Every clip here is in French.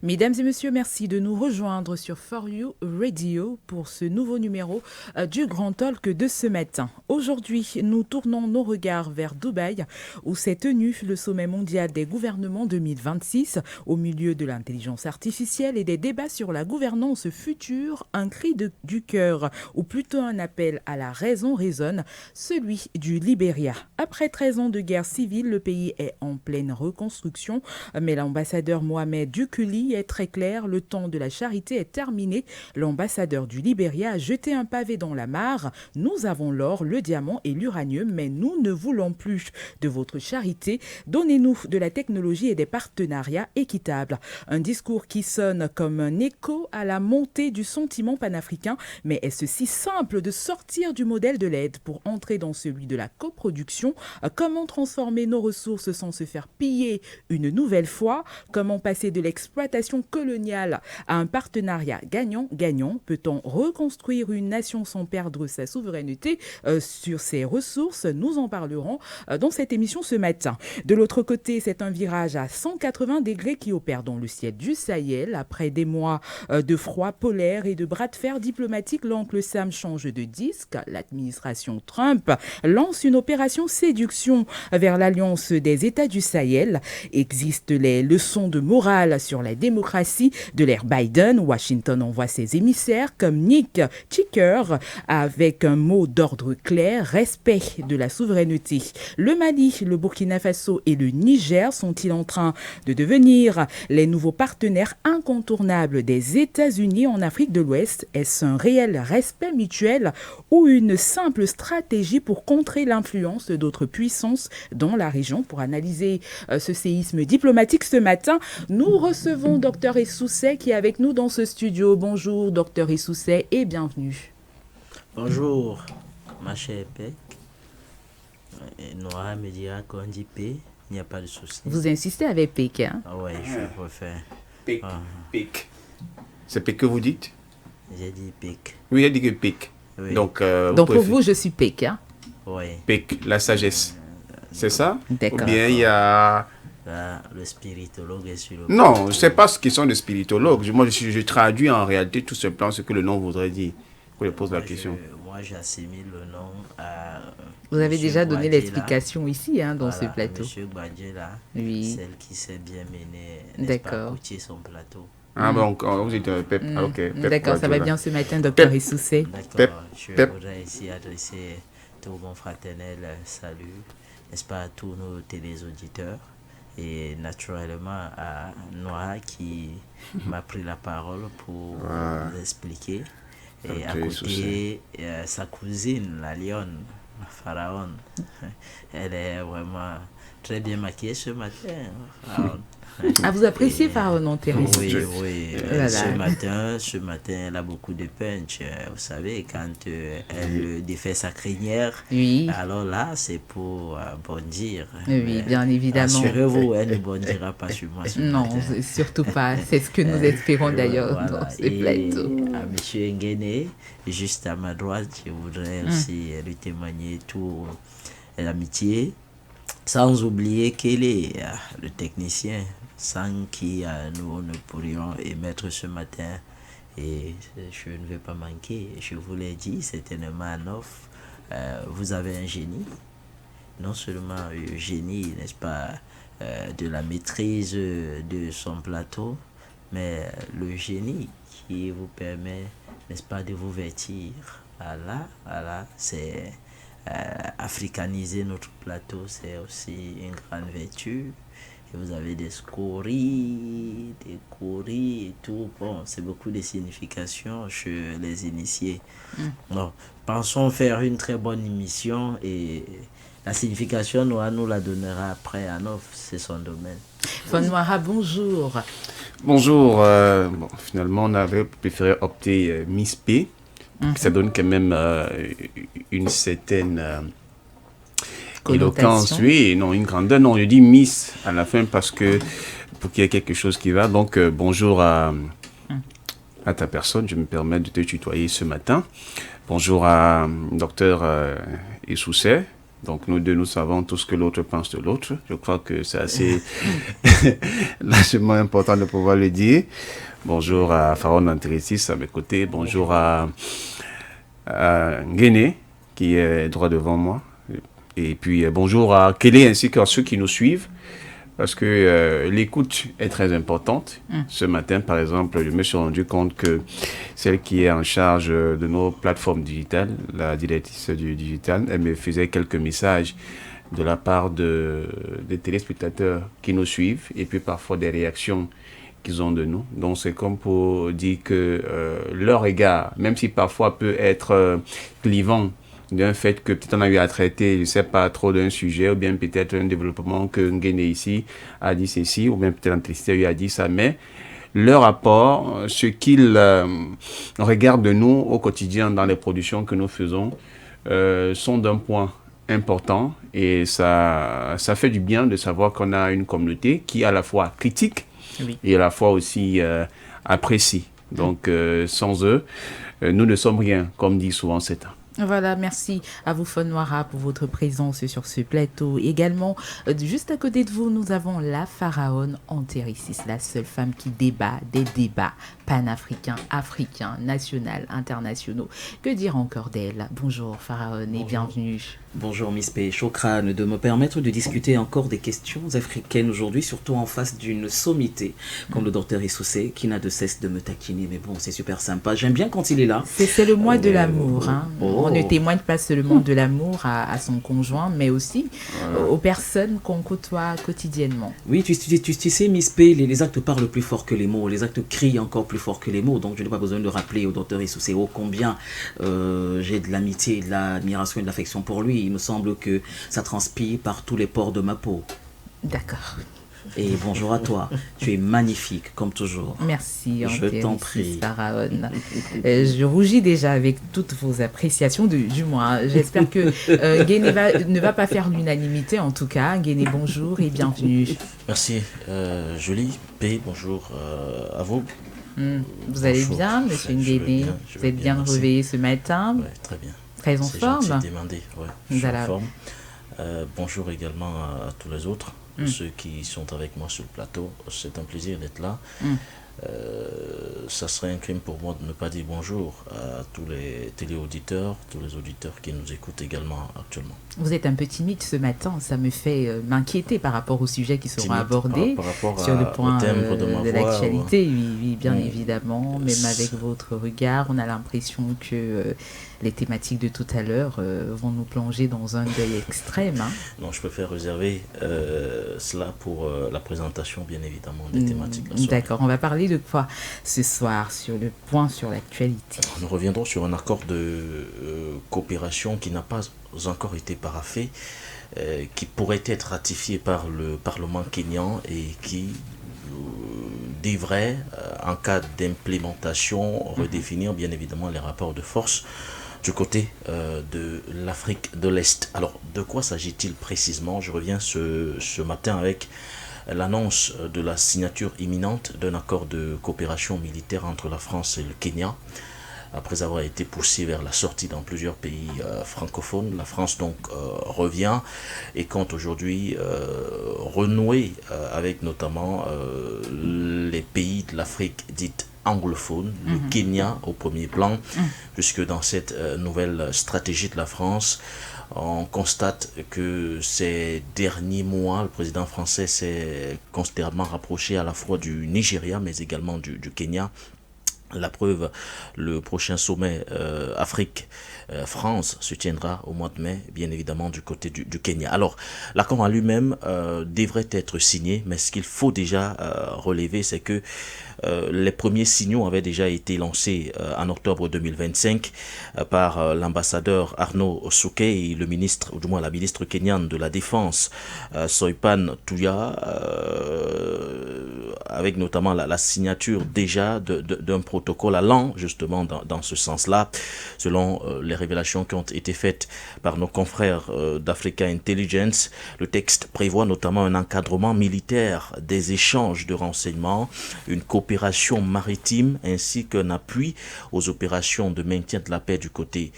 Mesdames et messieurs, merci de nous rejoindre sur For You Radio pour ce nouveau numéro du Grand Talk de ce matin. Aujourd'hui, nous tournons nos regards vers Dubaï où s'est tenu le sommet mondial des gouvernements 2026 au milieu de l'intelligence artificielle et des débats sur la gouvernance future. Un cri du cœur ou plutôt un appel à la raison résonne, celui du Libéria. Après 13 ans de guerre civile, le pays est en pleine reconstruction, mais l'ambassadeur Mohamed Dukuli est très clair, le temps de la charité est terminé. L'ambassadeur du Libéria a jeté un pavé dans la mare. Nous avons l'or, le diamant et l'uranium, mais nous ne voulons plus de votre charité. Donnez-nous de la technologie et des partenariats équitables. Un discours qui sonne comme un écho à la montée du sentiment panafricain, mais est-ce si simple de sortir du modèle de l'aide pour entrer dans celui de la coproduction? Comment transformer nos ressources sans se faire piller une nouvelle fois? Comment passer de l'exploitation coloniale à un partenariat gagnant-gagnant? Peut-on reconstruire une nation sans perdre sa souveraineté sur ses ressources? Nous en parlerons dans cette émission ce matin. De l'autre côté, c'est un virage à 180 degrés qui opère dans le ciel du Sahel. Après des mois de froid polaire et de bras de fer diplomatique, l'oncle Sam change de disque. L'administration Trump lance une opération séduction vers l'alliance des États du Sahel. Existent les leçons de morale sur la démocratie de l'ère Biden. Washington envoie ses émissaires comme Nick Chicker avec un mot d'ordre clair, respect de la souveraineté. Le Mali, le Burkina Faso et le Niger sont-ils en train de devenir les nouveaux partenaires incontournables des États-Unis en Afrique de l'Ouest? Est-ce un réel respect mutuel ou une simple stratégie pour contrer l'influence d'autres puissances dans la région? Pour analyser ce séisme diplomatique ce matin, nous recevons Dr Essoussé qui est avec nous dans ce studio. Bonjour Dr Essoussé et bienvenue. Bonjour ma chère Pec. Noah me dira qu'on dit P, il n'y a pas de souci. Vous insistez avec Pec, hein? Ah ouais, je préfère. Pic, pic. C'est pic que vous dites? J'ai dit Pec. Oui, il a dit que pic. Oui. Donc pour vous, je suis Pec, hein? Oui. Pic, la sagesse. C'est ça? D'accord. Ou bien il y a... Là, le spiritologue est sur le... Non, je ne sais pas ce qu'ils sont de spiritologues. Moi, je traduis en réalité tout simplement ce que le nom voudrait dire. Je pose la question. Moi, j'assimile le nom à... Vous avez Monsieur déjà donné Guadjela. l'explication ici, hein, dans Voilà, ce plateau. Monsieur Guadjela, Oui. celle qui s'est bien menée, n'est-ce pas, D'accord. coacher son plateau. Ah, donc vous êtes Pep. Ah, ok. Pep D'accord, ça va Guardiola. bien ce matin, Dr Pep. Essoussé. D'accord, je Pep. voudrais ici adresser tout mon fraternel salut, n'est-ce pas, à tous nos téléauditeurs et naturellement à Noah qui m'a pris la parole pour vous expliquer. Et à Ok, côté, sa cousine, la lionne, la pharaon, elle est vraiment très bien maquillée ce matin. Pharaon. Ah, vous appréciez Et- Pharaon Enterré? Oui, oui. Voilà. Ce matin, elle a beaucoup de punch. Vous savez, quand elle défait sa crinière, Oui. alors là, c'est pour bondir. Oui, Mais bien évidemment. Assurez-vous, elle ne bondira pas sur moi ce Non, matin. surtout pas. C'est ce que nous espérons d'ailleurs Voilà. dans ce Et plateau. à M. Nguene, juste à ma droite, je voudrais aussi lui témoigner toute l'amitié, sans oublier qu'il est le technicien, sans qui nous ne pourrions émettre ce matin. Et je ne vais pas manquer, je vous l'ai dit, certainement à Nof, vous avez un génie, non seulement un génie, n'est-ce pas, de la maîtrise de son plateau, mais le génie qui vous permet, n'est-ce pas, de vous vêtir. Voilà, c'est africaniser notre plateau, c'est aussi une grande vertu. Et vous avez des scories, des coris et tout. Bon, c'est beaucoup de significations chez les initiés. Non, pensons faire une très bonne émission et la signification, Noah nous la donnera après à Nof, c'est son domaine. Fonnoira, bonjour. Bonjour. Bon, finalement, on avait préféré opter Miss P. Ça donne quand même une certaine éloquence. Oui, non, une grandeur. Non, je dis Miss à la fin parce que pour qu'il y ait quelque chose qui va. Donc, bonjour à ta personne. Je me permets de te tutoyer ce matin. Bonjour à Dr Essoussé. Donc nous deux, nous savons tout ce que l'autre pense de l'autre. Je crois que c'est assez largement important de pouvoir le dire. Bonjour à Pharaon Anteresis à mes côtés. Bonjour à Nguéné qui est droit devant moi. Et puis bonjour à Kélé ainsi qu'à ceux qui nous suivent. Parce que l'écoute est très importante. Ce matin, par exemple, je me suis rendu compte que celle qui est en charge de nos plateformes digitales, la directrice du digital, elle me faisait quelques messages de la part des téléspectateurs qui nous suivent et puis parfois des réactions qu'ils ont de nous. Donc c'est comme pour dire que leur égard, même si parfois peut être clivant, d'un fait que peut-être on a eu à traiter, je ne sais pas trop d'un sujet, ou bien peut-être un développement que Nguéné ici a dit ceci, ou bien peut-être l'Antécité a dit ça, mais leur apport, ce qu'ils regardent de nous au quotidien dans les productions que nous faisons, sont d'un point important, et ça fait du bien de savoir qu'on a une communauté qui est à la fois critique et à la fois aussi apprécie. Donc sans eux, nous ne sommes rien, comme dit souvent cet temps. Voilà, merci à vous, Fonwara, pour votre présence sur ce plateau. Également, juste à côté de vous, nous avons la pharaon Anteresis, la seule femme qui débat des débats panafricains, africains, nationaux, internationaux. Que dire encore d'elle? Bonjour, pharaon, et bienvenue. Bonjour Miss P. Chokran, de me permettre de discuter encore des questions africaines aujourd'hui, surtout en face d'une sommité comme le docteur Issoussé, qui n'a de cesse de me taquiner. Mais bon, c'est super sympa. J'aime bien quand il est là. C'est le mois de l'amour. Hein. On ne témoigne pas seulement de l'amour à son conjoint, mais aussi aux personnes qu'on côtoie quotidiennement. Oui, tu sais, Miss P, les actes parlent plus fort que les mots. Les actes crient encore plus fort que les mots. Donc, je n'ai pas besoin de rappeler au docteur Issoussé combien j'ai de l'amitié, de l'admiration et de l'affection pour lui. Il me semble que ça transpire par tous les pores de ma peau. D'accord. Et bonjour à toi. Tu es magnifique, comme toujours. Merci. Je t'en prie. Pharaon. Je rougis déjà avec toutes vos appréciations, du moins. J'espère que Nguéné ne va pas faire l'unanimité, en tout cas. Nguéné, bonjour et bienvenue. Merci. Jolie, P, bonjour à vous. Vous allez bien, monsieur Nguéné? Vous êtes bien réveillé ce matin? Oui, très bien. Très en forme. C'est demandé, ouais. Je suis en forme. Bonjour également à tous les autres, ceux qui sont avec moi sur le plateau. C'est un plaisir d'être là. Ça serait un crime pour moi de ne pas dire bonjour à tous les téléauditeurs, tous les auditeurs qui nous écoutent également actuellement. Vous êtes un peu timide ce matin, ça me fait m'inquiéter par rapport au sujet qui sera abordé sur le point de l'actualité. Oui, bien évidemment, même avec votre regard, on a l'impression que les thématiques de tout à l'heure vont nous plonger dans un deuil extrême. Hein. Non, je préfère réserver cela pour la présentation, bien évidemment, des thématiques. D'accord, on va parler de quoi ce soir sur le point sur l'actualité? Nous reviendrons sur un accord de coopération qui n'a pas encore été paraphé, qui pourrait être ratifié par le Parlement kényan et qui devrait, en cas d'implémentation, redéfinir bien évidemment les rapports de force du côté de l'Afrique de l'Est. Alors, de quoi s'agit-il précisément? Je reviens ce matin avec l'annonce de la signature imminente d'un accord de coopération militaire entre la France et le Kenya. Après avoir été poussé vers la sortie dans plusieurs pays francophones, la France donc revient et compte aujourd'hui renouer avec notamment les pays de l'Afrique dite anglophone, le Kenya au premier plan, puisque dans cette nouvelle stratégie de la France, on constate que ces derniers mois, le président français s'est considérablement rapproché à la fois du Nigeria, mais également du Kenya. La preuve, le prochain sommet Afrique-France se tiendra au mois de mai, bien évidemment du côté du Kenya. Alors, l'accord en lui-même devrait être signé, mais ce qu'il faut déjà relever, c'est que les premiers signaux avaient déjà été lancés en octobre 2025 par l'ambassadeur Arnaud Souke et le ministre, ou du moins la ministre kenyane de la Défense, Soipan Tuya, avec notamment la signature déjà d'un protocole allant justement dans ce sens-là, selon les révélations qui ont été faites par nos confrères d'Africa Intelligence. Le texte prévoit notamment un encadrement militaire des échanges de renseignements, une coopération maritime ainsi qu'un appui aux opérations de maintien de la paix du côté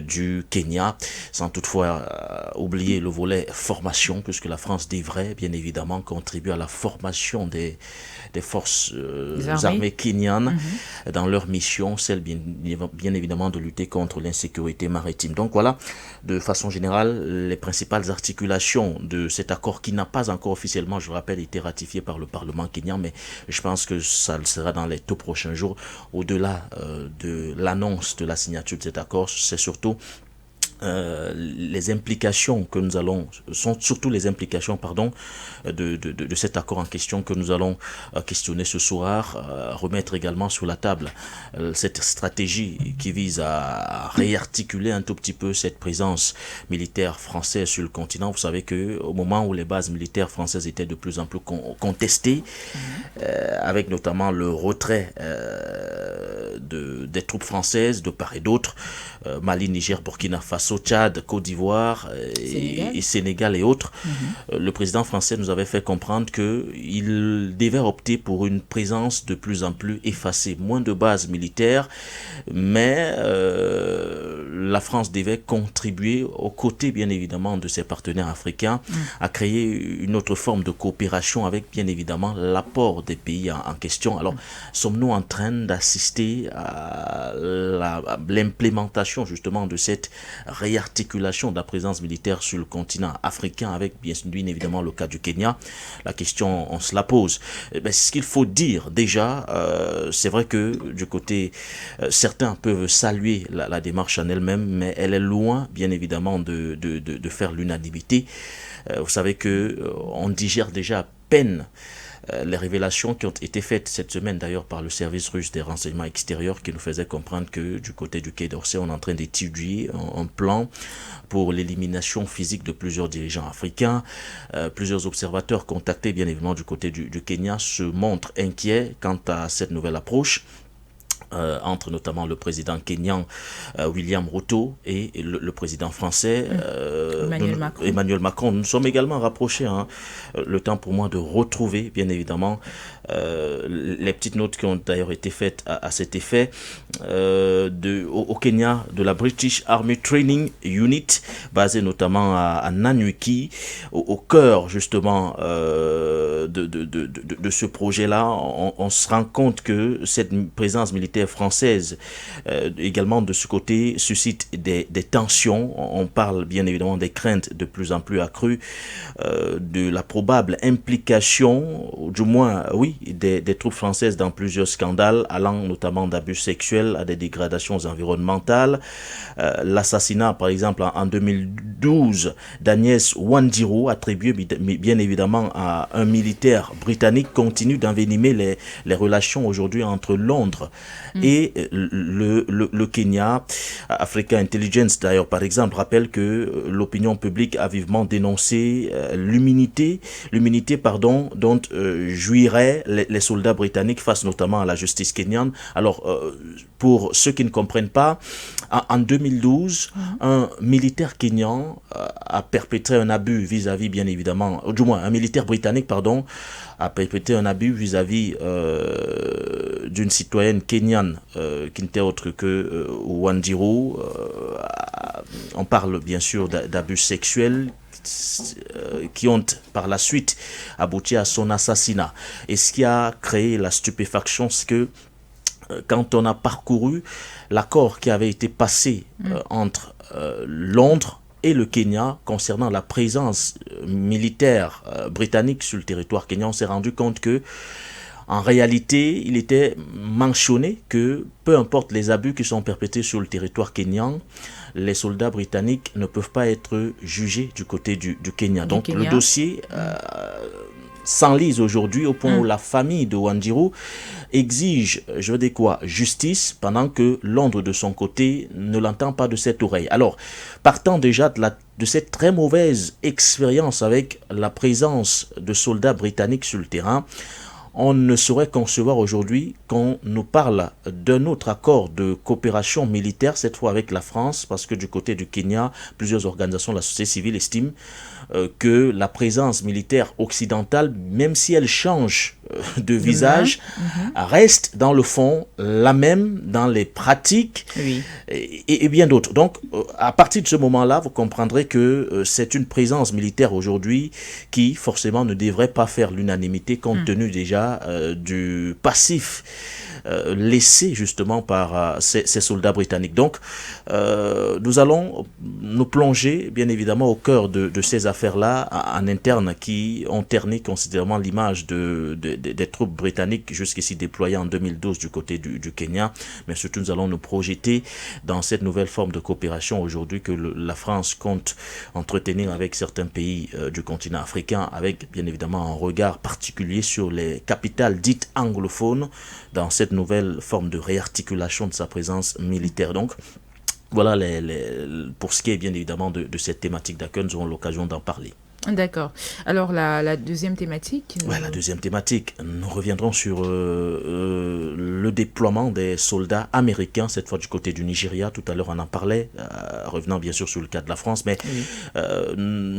du Kenya, sans toutefois oublier le volet formation, puisque la France devrait bien évidemment contribuer à la formation des forces armées kenyanes dans leur mission, celle bien évidemment de lutter contre l'insécurité maritime. Donc voilà, de façon générale, les principales articulations de cet accord qui n'a pas encore officiellement, je le rappelle, été ratifié par le Parlement kenyan, mais je pense que ça le sera dans les tout prochains jours. Au-delà de l'annonce de la signature de cet accord, c'est surtout les implications que nous allons, sont surtout les implications de cet accord en question que nous allons questionner ce soir, remettre également sur la table cette stratégie qui vise à réarticuler un tout petit peu cette présence militaire française sur le continent. Vous savez que au moment où les bases militaires françaises étaient de plus en plus contestées, avec notamment le retrait des troupes françaises de part et d'autre, Mali, Niger, Burkina Faso, Tchad, Côte d'Ivoire et Sénégal et autres, le président français nous avait fait comprendre qu'il devait opter pour une présence de plus en plus effacée, moins de bases militaires, mais la France devait contribuer aux côtés bien évidemment de ses partenaires africains à créer une autre forme de coopération avec bien évidemment l'apport des pays en question. Alors, sommes-nous en train d'assister à l'implémentation justement de cette réarticulation de la présence militaire sur le continent africain avec bien évidemment le cas du Kenya? La question, on se la pose. Ce qu'il faut dire déjà, c'est vrai que du côté, certains peuvent saluer la démarche en elle-même, mais elle est loin bien évidemment de faire l'unanimité. Vous savez que on digère déjà à peine les révélations qui ont été faites cette semaine d'ailleurs par le service russe des renseignements extérieurs qui nous faisait comprendre que du côté du Quai d'Orsay, on est en train d'étudier un plan pour l'élimination physique de plusieurs dirigeants africains. Plusieurs observateurs contactés bien évidemment du côté du Kenya se montrent inquiets quant à cette nouvelle approche. Entre notamment le président kenyan William Ruto et le président français Emmanuel Macron. Nous sommes également rapprochés. Le temps pour moi de retrouver, bien évidemment, les petites notes qui ont d'ailleurs été faites à cet effet au Kenya, de la British Army Training Unit, basée notamment à Nanyuki, au cœur justement de ce projet-là. On se rend compte que cette présence militaire française également de ce côté suscite des tensions. On parle bien évidemment des craintes de plus en plus accrues de la probable implication, du moins oui, des troupes françaises dans plusieurs scandales allant notamment d'abus sexuels à des dégradations environnementales. L'assassinat par exemple en 2012 d'Agnès Wanjiru, attribué bien évidemment à un militaire britannique, continue d'envenimer les relations aujourd'hui entre Londres et le Kenya. Africa Intelligence d'ailleurs par exemple rappelle que l'opinion publique a vivement dénoncé l'immunité dont jouiraient les soldats britanniques face notamment à la justice kenyane. Alors pour ceux qui ne comprennent pas, en 2012 un militaire kenyan a perpétré un abus vis-à-vis bien évidemment, du moins un militaire britannique a perpétré un abus vis-à-vis d'une citoyenne kenyane qui n'était autre que Wanjiru. On parle bien sûr d'abus sexuels qui ont par la suite abouti à son assassinat. Et ce qui a créé la stupéfaction, c'est que quand on a parcouru l'accord qui avait été passé entre Londres et le Kenya concernant la présence militaire britannique sur le territoire kenyan, on s'est rendu compte que en réalité, il était mentionné que peu importe les abus qui sont perpétrés sur le territoire kenyan, les soldats britanniques ne peuvent pas être jugés du côté du Kenya. Donc le dossier s'enlise aujourd'hui au point où la famille de Wanjiru exige, je veux dire quoi, justice, pendant que Londres de son côté ne l'entend pas de cette oreille. Alors, partant déjà de cette très mauvaise expérience avec la présence de soldats britanniques sur le terrain, on ne saurait concevoir aujourd'hui qu'on nous parle d'un autre accord de coopération militaire, cette fois avec la France, parce que du côté du Kenya, plusieurs organisations de la société civile estiment que la présence militaire occidentale, même si elle change de visage, reste dans le fond la même dans les pratiques et bien d'autres. Donc, à partir de ce moment-là, vous comprendrez que c'est une présence militaire aujourd'hui qui, forcément, ne devrait pas faire l'unanimité compte tenu déjà du passif laissé justement par ces soldats britanniques. Donc, nous allons nous plonger, bien évidemment, au cœur de ces affaires-là en interne qui ont terni considérablement l'image des troupes britanniques jusqu'ici déployées en 2012 du côté du Kenya. Mais surtout, nous allons nous projeter dans cette nouvelle forme de coopération aujourd'hui que la France compte entretenir avec certains pays du continent africain, avec bien évidemment un regard particulier sur les capitales dites anglophones dans cette nouvelle forme de réarticulation de sa présence militaire. Donc, voilà pour ce qui est bien évidemment de cette thématique d'accueil, nous aurons l'occasion d'en parler. D'accord. Alors, la deuxième thématique La deuxième thématique, nous reviendrons sur le déploiement des soldats américains, cette fois du côté du Nigeria. Tout à l'heure, on en parlait, revenant bien sûr sur le cas de la France, mais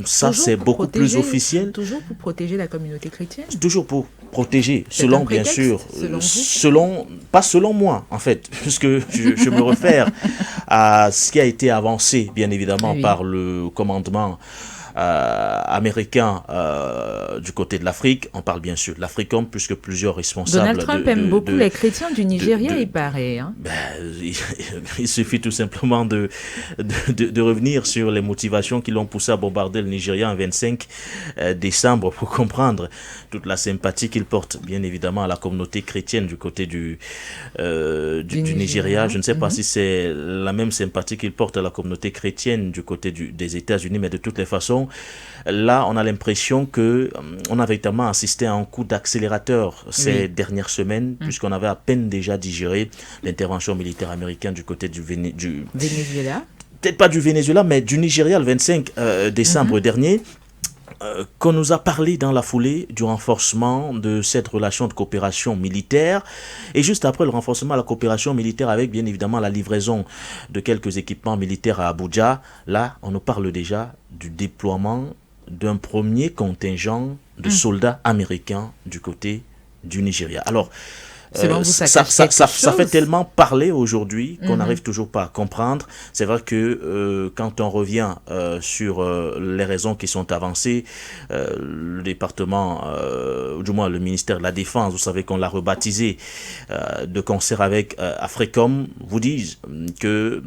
ça, c'est beaucoup plus officiel. Toujours pour protéger la communauté chrétienne. Toujours pour protéger, selon bien sûr, pas selon moi, en fait, puisque je me réfère à ce qui a été avancé, bien évidemment, par le commandement américain du côté de l'Afrique. On parle bien sûr de l'Africom, puisque plusieurs responsables... Donald Trump aime beaucoup les chrétiens du Nigeria, il paraît. Hein. Il suffit tout simplement de revenir sur les motivations qui l'ont poussé à bombarder le Nigeria en 25 décembre pour comprendre toute la sympathie qu'il porte, bien évidemment, à la communauté chrétienne du côté du Nigeria. Je ne sais pas si c'est la même sympathie qu'il porte à la communauté chrétienne du côté des États-Unis, mais de toutes les façons, là, on a l'impression qu'on a véritablement assisté à un coup d'accélérateur ces dernières semaines, puisqu'on avait à peine déjà digéré l'intervention militaire américaine du côté du Venezuela. Peut-être pas du Venezuela, mais du Nigeria le 25 décembre dernier. Qu'on nous a parlé dans la foulée du renforcement de cette relation de coopération militaire et juste après le renforcement de la coopération militaire avec bien évidemment la livraison de quelques équipements militaires à Abuja, là on nous parle déjà du déploiement d'un premier contingent de soldats américains du côté du Nigeria. Alors, ça fait tellement parler aujourd'hui qu'on n'arrive toujours pas à comprendre. C'est vrai que quand on revient sur les raisons qui sont avancées, le département, du moins le ministère de la Défense, vous savez qu'on l'a rebaptisé de concert avec Africom, vous disent que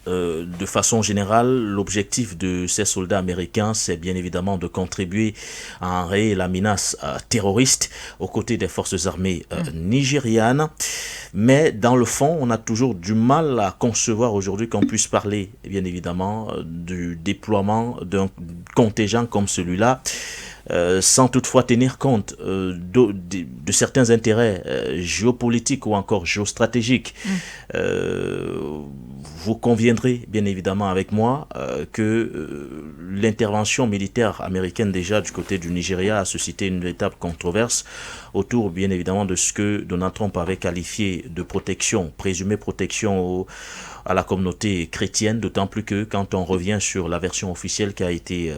de façon générale, l'objectif de ces soldats américains, c'est bien évidemment de contribuer à enrayer la menace terroriste aux côtés des forces armées nigérianes. Mais dans le fond, on a toujours du mal à concevoir aujourd'hui qu'on puisse parler, bien évidemment, du déploiement d'un contingent comme celui-là. Sans toutefois tenir compte de certains intérêts géopolitiques ou encore géostratégiques. Vous conviendrez bien évidemment avec moi que l'intervention militaire américaine déjà du côté du Nigeria a suscité une véritable controverse autour bien évidemment de ce que Donald Trump avait qualifié de protection, présumée protection à la communauté chrétienne, d'autant plus que quand on revient sur la version officielle qui a été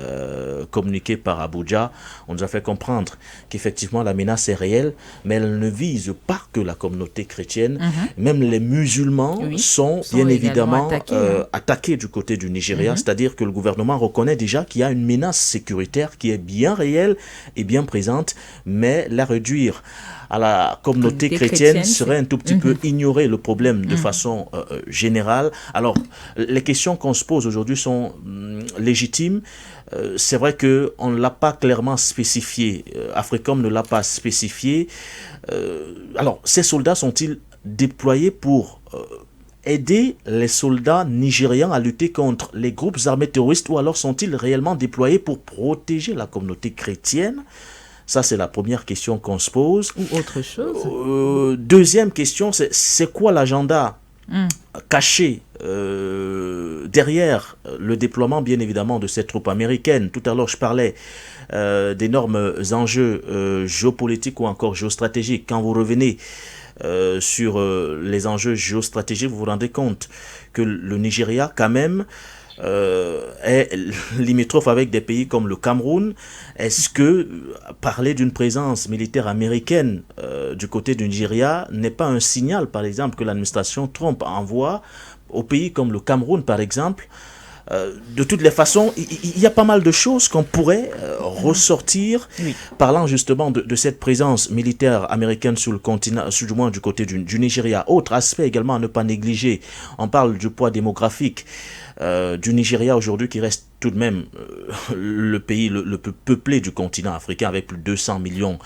communiquée par Abuja, on nous a fait comprendre qu'effectivement la menace est réelle, mais elle ne vise pas que la communauté chrétienne, même les musulmans sont bien évidemment attaqués du côté du Nigeria, c'est-à-dire que le gouvernement reconnaît déjà qu'il y a une menace sécuritaire qui est bien réelle et bien présente, mais la réduire à la communauté chrétienne serait un tout petit peu ignorer le problème de façon générale. Alors, les questions qu'on se pose aujourd'hui sont légitimes. C'est vrai qu'on ne l'a pas clairement spécifié. Africom ne l'a pas spécifié. Alors, ces soldats sont-ils déployés pour aider les soldats nigérians à lutter contre les groupes armés terroristes ou alors sont-ils réellement déployés pour protéger la communauté chrétienne ? Ça, c'est la première question qu'on se pose. Ou autre chose. Deuxième question, c'est quoi l'agenda caché derrière le déploiement, bien évidemment, de cette troupe américaine, tout à l'heure je parlais d'énormes enjeux géopolitiques ou encore géostratégiques. Quand vous revenez sur les enjeux géostratégiques, vous vous rendez compte que le Nigeria, quand même, est limitrophe avec des pays comme le Cameroun. Est-ce que parler d'une présence militaire américaine du côté du Nigeria n'est pas un signal, par exemple, que l'administration Trump envoie aux pays comme le Cameroun, par exemple? De toutes les façons, il y a pas mal de choses qu'on pourrait ressortir, parlant justement de cette présence militaire américaine sur le continent, du moins du côté du Nigeria. Autre aspect également à ne pas négliger, on parle du poids démographique du Nigeria aujourd'hui, qui reste tout de même le pays le plus peuplé du continent africain, avec plus de 200 millions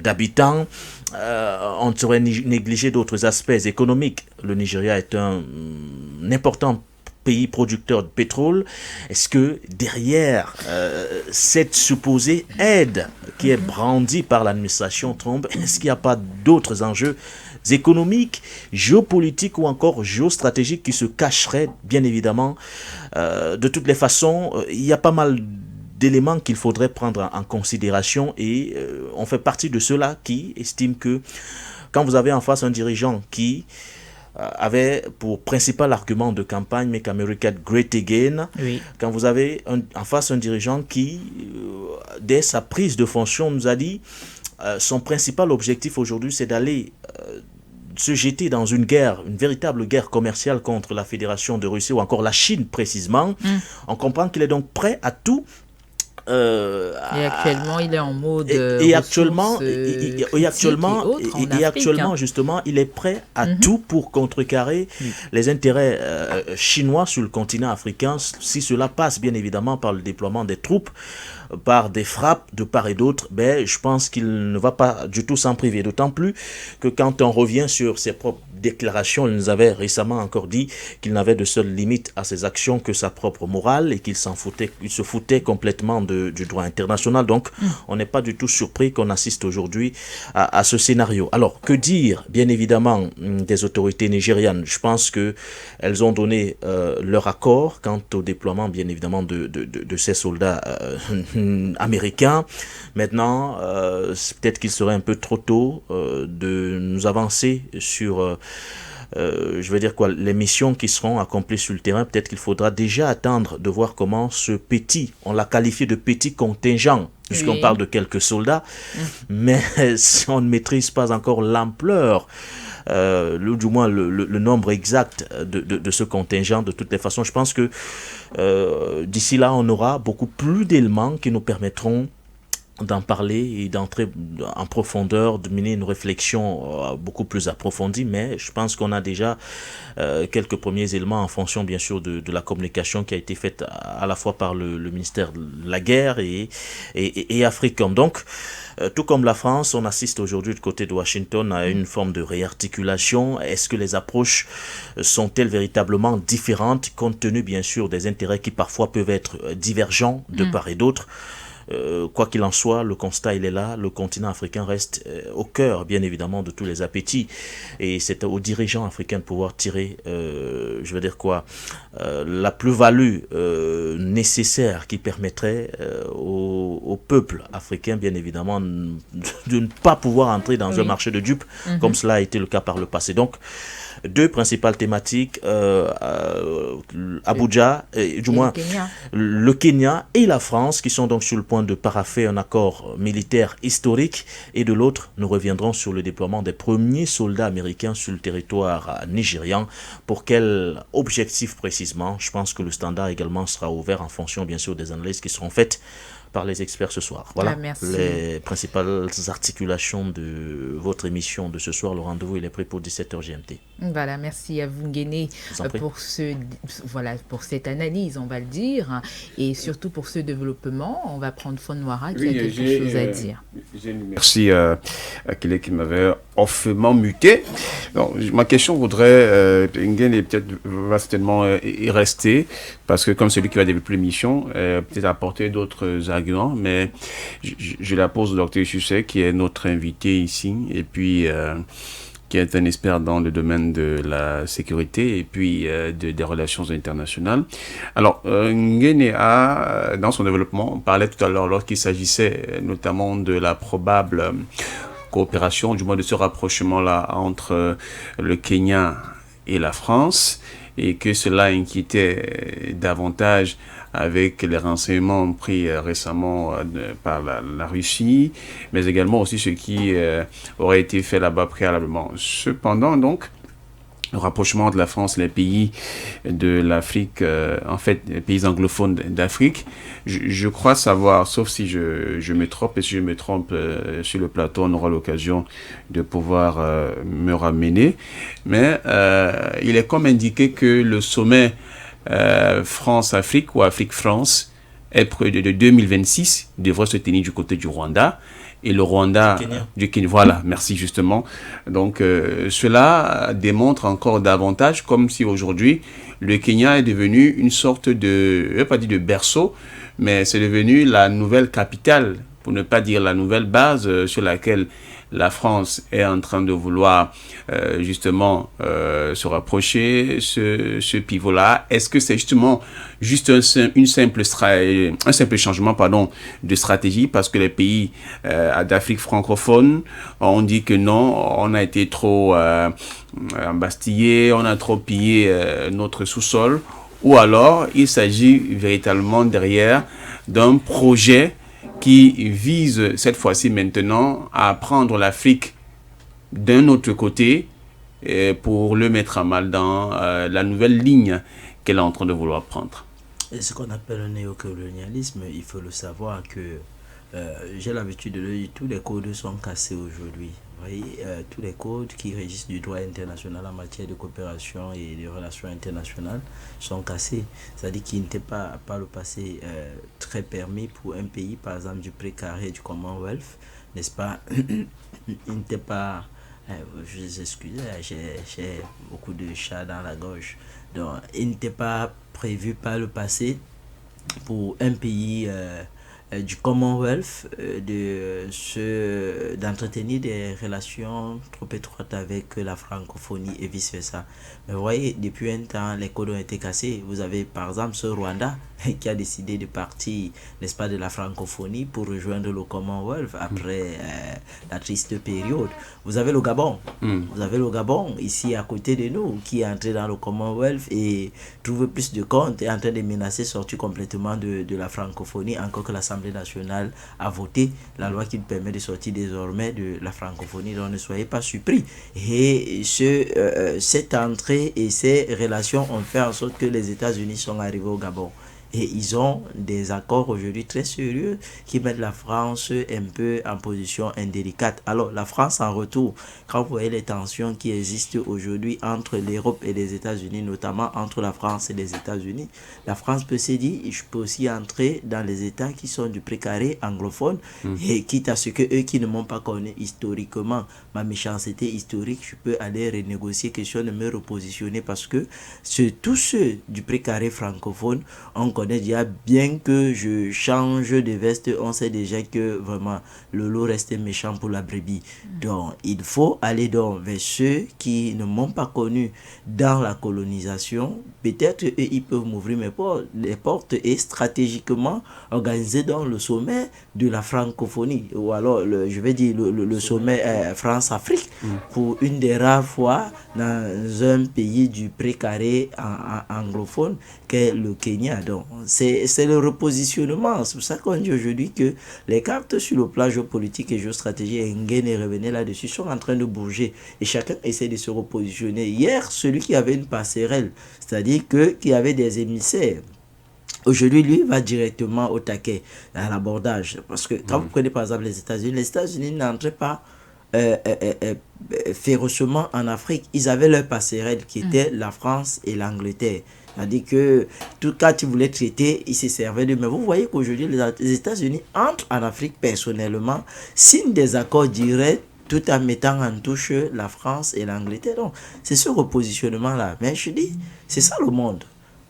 d'habitants. On ne saurait négliger d'autres aspects économiques. Le Nigeria est un important pays producteur de pétrole. Est-ce que derrière cette supposée aide qui est brandie par l'administration Trump, est-ce qu'il n'y a pas d'autres enjeux économiques, géopolitiques ou encore géostratégiques qui se cacheraient, bien évidemment? De toutes les façons, il y a pas mal d'éléments qu'il faudrait prendre en considération, et on fait partie de ceux-là qui estiment que quand vous avez en face un dirigeant qui avait pour principal argument de campagne Make America Great Again, quand vous avez en face un dirigeant qui, dès sa prise de fonction, nous a dit son principal objectif aujourd'hui, c'est d'aller se jeter dans une guerre, une véritable guerre commerciale contre la Fédération de Russie ou encore la Chine précisément. On comprend qu'il est donc prêt à tout. Et actuellement, il est en mode actuellement, Afrique, justement, il est prêt à tout pour contrecarrer les intérêts chinois sur le continent africain, si cela passe bien évidemment par le déploiement des troupes, par des frappes de part et d'autre. Je pense qu'il ne va pas du tout s'en priver, d'autant plus que quand on revient sur ses propres déclaration, il nous avait récemment encore dit qu'il n'avait de seule limite à ses actions que sa propre morale, et qu'il se foutait complètement du droit international. Donc, on n'est pas du tout surpris qu'on assiste aujourd'hui à ce scénario. Alors, que dire, bien évidemment, des autorités nigérianes? Je pense qu'elles ont donné leur accord quant au déploiement, bien évidemment, de ces soldats américains. Maintenant, peut-être qu'il serait un peu trop tôt de nous avancer sur je veux dire quoi, les missions qui seront accomplies sur le terrain. Peut-être qu'il faudra déjà attendre de voir comment ce petit, on l'a qualifié de petit contingent, puisqu'on parle de quelques soldats, mais si on ne maîtrise pas encore l'ampleur, du moins le nombre exact de ce contingent, de toutes les façons, je pense que d'ici là, on aura beaucoup plus d'éléments qui nous permettront d'en parler et d'entrer en profondeur, de mener une réflexion beaucoup plus approfondie. Mais je pense qu'on a déjà quelques premiers éléments en fonction bien sûr de la communication qui a été faite à la fois par le ministère de la Guerre et Africom. Donc, tout comme la France, on assiste aujourd'hui du côté de Washington à une forme de réarticulation. Est-ce que les approches sont-elles véritablement différentes, compte tenu bien sûr des intérêts qui parfois peuvent être divergents de part et d'autre? Quoi qu'il en soit, le constat il est là, le continent africain reste au cœur bien évidemment de tous les appétits, et c'est aux dirigeants africains de pouvoir tirer, je veux dire quoi, la plus-value nécessaire qui permettrait au peuple africain bien évidemment de ne pas pouvoir entrer dans un marché de dupes comme cela a été le cas par le passé. Donc, deux principales thématiques, Abuja, du moins le Kenya et la France, qui sont donc sur le point de parapher un accord militaire historique, et de l'autre, nous reviendrons sur le déploiement des premiers soldats américains sur le territoire nigérian. Pour quel objectif précisément? Je pense que le standard également sera ouvert en fonction bien sûr des analyses qui seront faites par les experts ce soir. Voilà les principales articulations de votre émission de ce soir. Le rendez-vous il est pris pour 17h GMT. Voilà, merci à vous Nguéné pour cette analyse, on va le dire, et surtout pour ce développement. On va prendre Fonwara qui a quelque chose à dire. Merci à Kélé qui m'avait offrement muté. Donc, ma question voudrait, Nguéné peut-être va certainement y rester, parce que comme celui qui va développer l'émission, peut-être apporter d'autres arguments, mais je la pose au docteur Sucet, qui est notre invité ici, et puis qui est un expert dans le domaine de la sécurité et puis des relations internationales. Alors, Nguyen a, dans son développement, on parlait tout à l'heure lorsqu'il s'agissait notamment de la probable coopération, du moins de ce rapprochement-là entre le Kenya et la France, et que cela inquiétait davantage avec les renseignements pris récemment par la Russie, mais également aussi ce qui aurait été fait là-bas préalablement. Cependant, donc, le rapprochement de la France et les pays de l'Afrique, en fait, les pays anglophones d'Afrique, je crois savoir, sauf si je me trompe, et si je me trompe sur le plateau, on aura l'occasion de pouvoir me ramener, mais il est comme indiqué que le sommet France-Afrique ou Afrique-France est près de 2026, devrait se tenir du côté du Rwanda. Et le Rwanda, du Kenya, voilà, merci justement. Donc, cela démontre encore davantage comme si aujourd'hui, le Kenya est devenu une sorte de, je ne vais pas dire de berceau, mais c'est devenu la nouvelle capitale, pour ne pas dire la nouvelle base sur laquelle la France est en train de vouloir justement se rapprocher, ce pivot-là. Est-ce que c'est justement juste un simple changement de stratégie parce que les pays d'Afrique francophone ont dit que non, on a été trop embastillés, on a trop pillé notre sous-sol, ou alors il s'agit véritablement derrière d'un projet qui vise cette fois-ci maintenant à prendre l'Afrique d'un autre côté pour le mettre à mal dans la nouvelle ligne qu'elle est en train de vouloir prendre. Et ce qu'on appelle le néocolonialisme, il faut le savoir que j'ai l'habitude de le dire, tous les codes sont cassés aujourd'hui. Vous voyez, tous les codes qui régissent du droit international en matière de coopération et de relations internationales sont cassés. C'est-à-dire qu'il n'était pas par le passé très permis pour un pays, par exemple du précaré du Commonwealth, n'est-ce pas? Il n'était pas... je vous excuse, j'ai beaucoup de chats dans la gorge. Donc, il n'était pas prévu par le passé pour un pays du Commonwealth d'entretenir des relations trop étroites avec la francophonie et vice-versa. Mais vous voyez, depuis un temps, les codes ont été cassés. Vous avez par exemple ce Rwanda qui a décidé de partir, n'est-ce pas, de la francophonie pour rejoindre le Commonwealth après la triste période. Vous avez le Gabon. Vous avez le Gabon ici à côté de nous qui est entré dans le Commonwealth et trouve plus de comptes et est en train de menacer sortir complètement de la francophonie, encore que l'Assemblée nationale a voté la loi qui permet de sortir désormais de la francophonie. Donc ne soyez pas surpris. Et cette entrée et ces relations ont fait en sorte que les États-Unis sont arrivés au Gabon. Et ils ont des accords aujourd'hui très sérieux qui mettent la France un peu en position indélicate. Alors la France en retour, quand vous voyez les tensions qui existent aujourd'hui entre l'Europe et les États-Unis, notamment entre la France et les États-Unis, la France peut se dire, je peux aussi entrer dans les États qui sont du précaré anglophone et quitte à ce que eux qui ne m'ont pas connu historiquement, ma méchanceté historique, je peux aller renégocier question de me repositionner parce que tous ceux du précaré francophone, on connaît déjà, bien que je change de veste, on sait déjà que vraiment le loup reste méchant pour la brebis. Donc il faut aller vers ceux qui ne m'ont pas connu dans la colonisation. Peut-être eux, ils peuvent m'ouvrir les portes et stratégiquement organiser dans le sommet de la francophonie, ou alors je vais dire le sommet France-Afrique, pour une des rares fois dans un pays du précaré anglophone qu'est le Kenya. Donc c'est le repositionnement. C'est pour ça qu'on dit aujourd'hui que les cartes sur le plan géopolitique et géostratégie, et Nguyen revenait là-dessus, sont en train de bouger et chacun essaie de se repositionner. Hier, celui qui avait une passerelle, c'est-à-dire qui avait des émissaires, aujourd'hui, lui, va directement au taquet, à l'abordage. Parce que quand vous prenez par exemple les États-Unis n'entraient pas férocement en Afrique. Ils avaient leur passerelle qui était la France et l'Angleterre. C'est-à-dire que tout cas, tu voulais traiter, ils se servaient de... Mais vous voyez qu'aujourd'hui, les États-Unis entrent en Afrique personnellement, signent des accords directs, tout en mettant en touche la France et l'Angleterre. Donc, c'est ce repositionnement-là. Mais je dis, c'est ça le monde.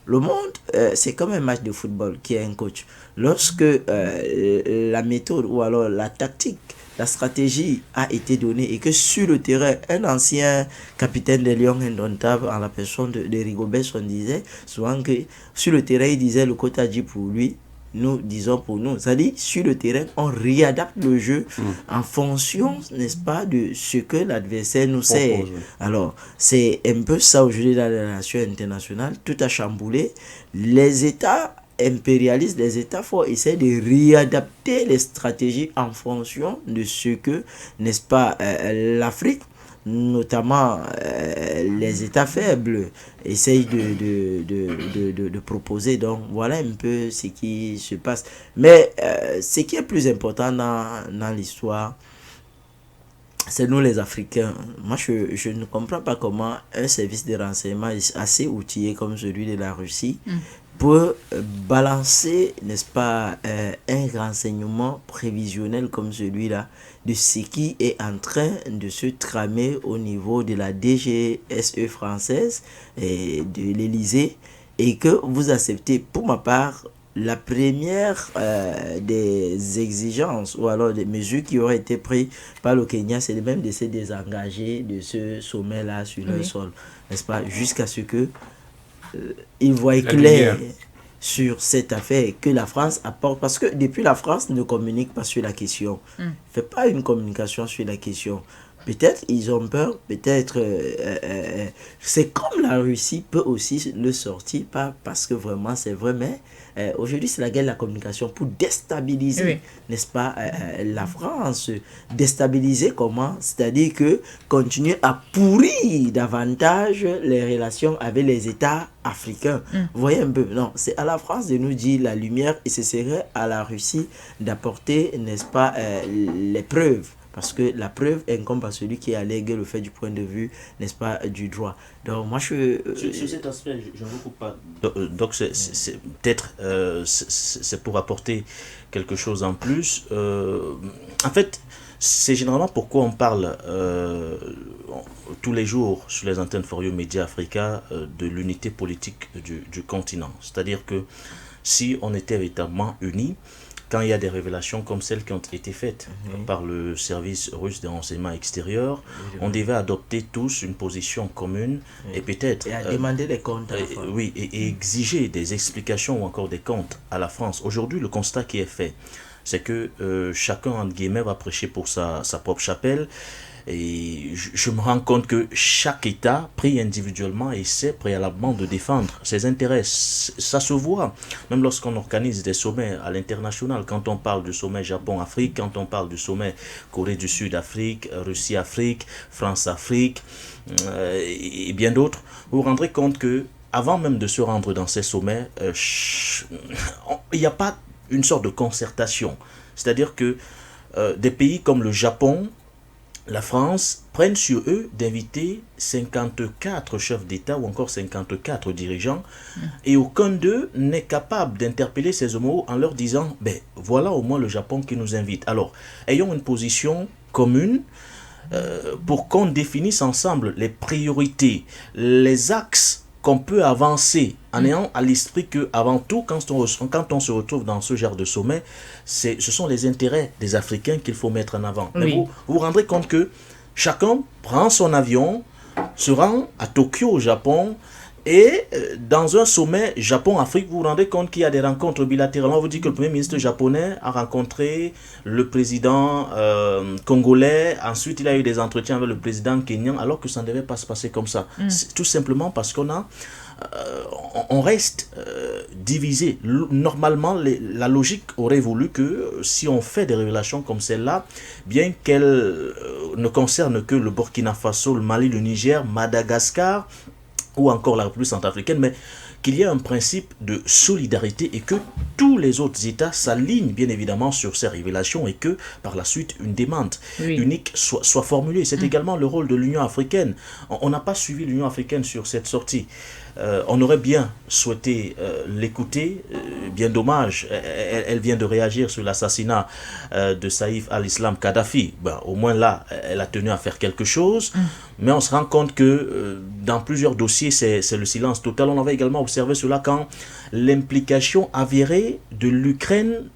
Le monde, c'est comme un match de football qui est un coach. Lorsque la méthode ou alors la tactique la stratégie a été donnée et que sur le terrain, un ancien capitaine des Lions indomptables, en la personne de Rigobert, on disait souvent que sur le terrain, il disait le quota dit pour lui, nous disons pour nous. C'est-à-dire, sur le terrain, on réadapte le jeu en fonction, n'est-ce pas, de ce que l'adversaire nous sert. Alors, c'est un peu ça aujourd'hui dans les relations internationales. Tout a chamboulé. Les États impérialistes, les États forts essaient de réadapter les stratégies en fonction de ce que, n'est-ce pas, l'Afrique, notamment les États faibles, essayent de proposer. Donc voilà un peu ce qui se passe. Mais ce qui est plus important dans l'histoire, c'est nous les Africains. Moi, je ne comprends pas comment un service de renseignement assez outillé comme celui de la Russie peut balancer, n'est-ce pas, un renseignement prévisionnel comme celui-là de ce qui est en train de se tramer au niveau de la DGSE française et de l'Élysée, et que vous acceptez, pour ma part, la première des exigences ou alors des mesures qui auraient été prises par le Kenya, c'est même de se désengager de ce sommet-là sur le sol, n'est-ce pas, jusqu'à ce que il voit clair sur cette affaire que la France apporte, parce que depuis la France ne communique pas sur la question, fait pas une communication sur la question. Peut-être ils ont peur, peut-être c'est comme la Russie peut aussi le sortir, pas parce que vraiment c'est vrai, mais aujourd'hui c'est la guerre de la communication pour déstabiliser, n'est-ce pas, la France. Déstabiliser comment? C'est-à-dire que continuer à pourrir davantage les relations avec les États africains. Vous voyez un peu? Non, c'est à la France de nous dire la lumière et ce serait à la Russie d'apporter, n'est-ce pas, les preuves. Parce que la preuve incombe à celui qui allègue le fait du point de vue, n'est-ce pas, du droit. Donc moi je... Sur cet aspect, je ne vous coupe pas. Donc c'est peut-être c'est pour apporter quelque chose en plus. En fait, c'est généralement pourquoi on parle tous les jours sur les antennes For You Media Africa de l'unité politique du continent. C'est-à-dire que si on était véritablement unis, quand il y a des révélations comme celles qui ont été faites par le service russe de renseignement extérieur, on devait adopter tous une position commune et peut-être... Et à demander des comptes à la France. Oui, et exiger des explications ou encore des comptes à la France. Aujourd'hui, le constat qui est fait, c'est que chacun, entre guillemets, va prêcher pour sa propre chapelle. Et je me rends compte que chaque État, pris individuellement, essaie préalablement de défendre ses intérêts. Ça se voit, même lorsqu'on organise des sommets à l'international, quand on parle du sommet Japon-Afrique, quand on parle du sommet Corée du Sud-Afrique, Russie-Afrique, France-Afrique, et bien d'autres, vous vous rendrez compte que avant même de se rendre dans ces sommets, il n'y a pas une sorte de concertation. C'est-à-dire que des pays comme le Japon, la France prennent sur eux d'inviter 54 chefs d'État ou encore 54 dirigeants et aucun d'eux n'est capable d'interpeller ces homos en leur disant ben voilà au moins le Japon qui nous invite. Alors, ayons une position commune pour qu'on définisse ensemble les priorités, les axes qu'on peut avancer en ayant à l'esprit que avant tout, quand on se retrouve dans ce genre de sommet, ce sont les intérêts des Africains qu'il faut mettre en avant. Mais vous vous rendrez compte que chacun prend son avion, se rend à Tokyo au Japon, et dans un sommet Japon-Afrique, vous vous rendez compte qu'il y a des rencontres bilatérales. On vous dit que le premier ministre japonais a rencontré le président congolais, ensuite il a eu des entretiens avec le président kenyan, alors que ça ne devait pas se passer comme ça. C'est tout simplement parce qu'on a on reste divisé. Normalement, la logique aurait voulu que si on fait des révélations comme celle-là, bien qu'elles ne concernent que le Burkina Faso, le Mali, le Niger, Madagascar, ou encore la République centrafricaine, mais qu'il y ait un principe de solidarité et que tous les autres États s'alignent bien évidemment sur ces révélations et que par la suite une demande unique soit formulée. C'est également le rôle de l'Union africaine. On n'a pas suivi l'Union africaine sur cette sortie. On aurait bien souhaité l'écouter, bien dommage, elle vient de réagir sur l'assassinat de Saïf al-Islam Kadhafi. Ben, au moins là, elle a tenu à faire quelque chose, mais on se rend compte que dans plusieurs dossiers, c'est le silence total. On avait également observé cela quand l'implication avérée de l'Ukraine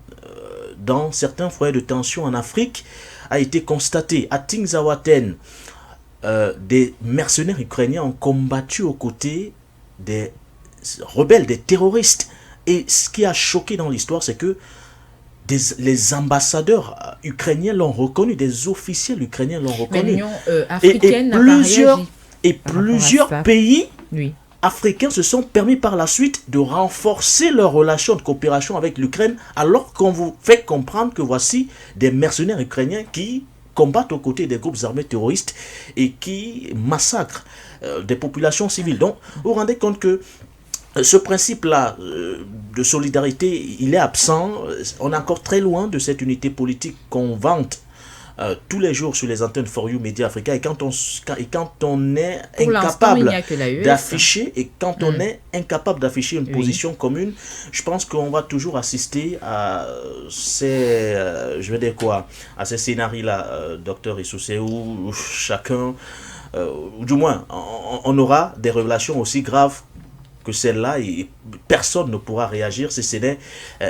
dans certains foyers de tension en Afrique a été constaté. À Tingzawaten, des mercenaires ukrainiens ont combattu aux côtés des rebelles, des terroristes. Et ce qui a choqué dans l'histoire, c'est que les ambassadeurs ukrainiens l'ont reconnu, des officiels ukrainiens l'ont reconnu. Mais l'Union africaine n'a pas réagi. Et plusieurs pays oui. africains se sont permis par la suite de renforcer leurs relations de coopération avec l'Ukraine, alors qu'on vous fait comprendre que voici des mercenaires ukrainiens qui combattent aux côtés des groupes armés terroristes et qui massacrent des populations civiles. Donc, vous vous rendez compte que ce principe-là de solidarité, il est absent. On est encore très loin de cette unité politique qu'on vante tous les jours sur les antennes For You Media Africa. Et quand on est incapable d'afficher, et quand on est incapable d'afficher une position commune, je pense qu'on va toujours assister à ces, à ces scénarios-là, docteur Issousé, où chacun, ou du moins, on aura des révélations aussi graves que celle-là, et personne ne pourra réagir si ce n'est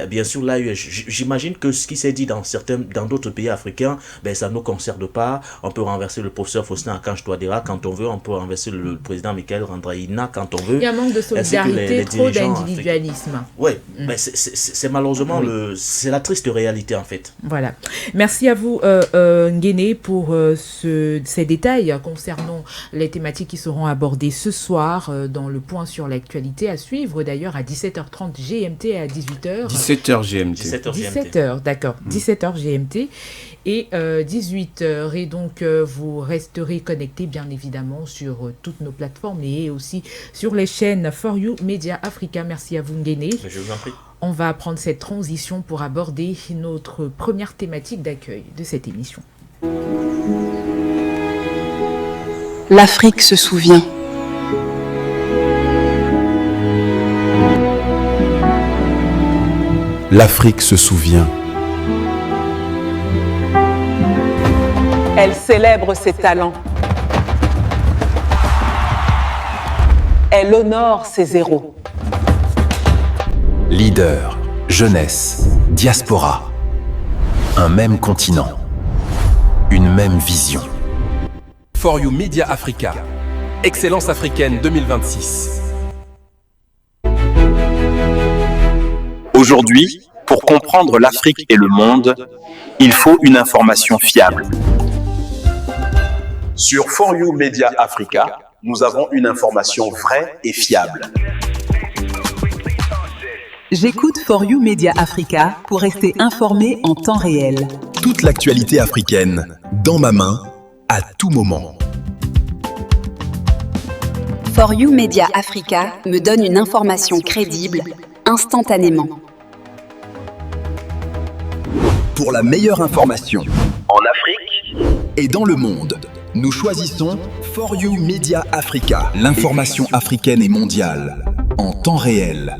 bien sûr là. J'imagine que ce qui s'est dit dans d'autres pays africains, ben, ça ne nous concerne pas. On peut renverser le professeur Faustin Akange Touadéra quand on veut, on peut renverser le président Michael Randraïna quand on veut. Il y a un manque de solidarité, trop d'individualisme. Oui, mais c'est malheureusement c'est la triste réalité en fait. Voilà. Merci à vous Nguéné pour ces détails concernant les thématiques qui seront abordées ce soir dans le point sur l'actualité. À suivre d'ailleurs à 17h30 GMT et à 18h. 17h GMT. 17h, d'accord. 17h GMT et 18h. Et donc, vous resterez connectés, bien évidemment, sur toutes nos plateformes et aussi sur les chaînes For You Media Africa. Merci à vous, Nguéné. Je vous en prie. On va prendre cette transition pour aborder notre première thématique d'accueil de cette émission. L'Afrique se souvient. L'Afrique se souvient. Elle célèbre ses talents. Elle honore ses héros. Leader, jeunesse, diaspora. Un même continent. Une même vision. For You Media Africa. Excellence africaine 2026. Aujourd'hui, pour comprendre l'Afrique et le monde, il faut une information fiable. Sur For You Media Africa, nous avons une information vraie et fiable. J'écoute For You Media Africa pour rester informé en temps réel. Toute l'actualité africaine, dans ma main, à tout moment. For You Media Africa me donne une information crédible, instantanément. Pour la meilleure information, en Afrique et dans le monde, nous choisissons For You Media Africa, l'information africaine et mondiale, en temps réel.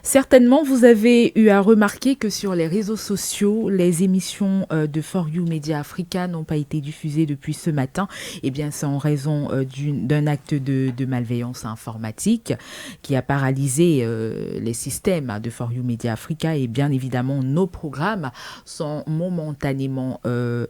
Certainement, vous avez eu à remarquer que sur les réseaux sociaux, les émissions de For You Media Africa n'ont pas été diffusées depuis ce matin. Eh bien, c'est en raison d'un acte de malveillance informatique qui a paralysé les systèmes de For You Media Africa. Et bien évidemment, nos programmes sont momentanément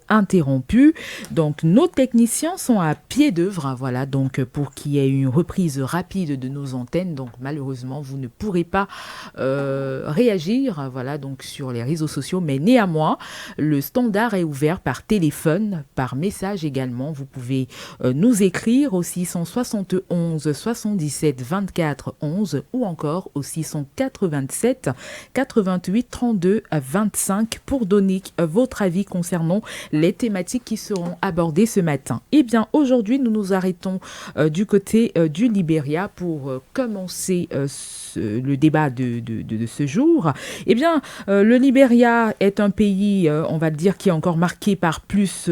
interrompus. Donc, nos techniciens sont à pied d'œuvre, voilà, donc pour qu'il y ait une reprise rapide de nos antennes. Donc, malheureusement, vous ne pourrez pas réagir, voilà, donc sur les réseaux sociaux, mais néanmoins le standard est ouvert par téléphone, par message également. Vous pouvez nous écrire au 671 77 24 11 ou encore au 687 88 32 25 pour donner votre avis concernant les thématiques qui seront abordées ce matin. Eh bien, aujourd'hui, nous nous arrêtons du côté du Libéria pour commencer le débat de de ce jour. Eh bien, le Libéria est un pays, on va le dire, qui est encore marqué par plus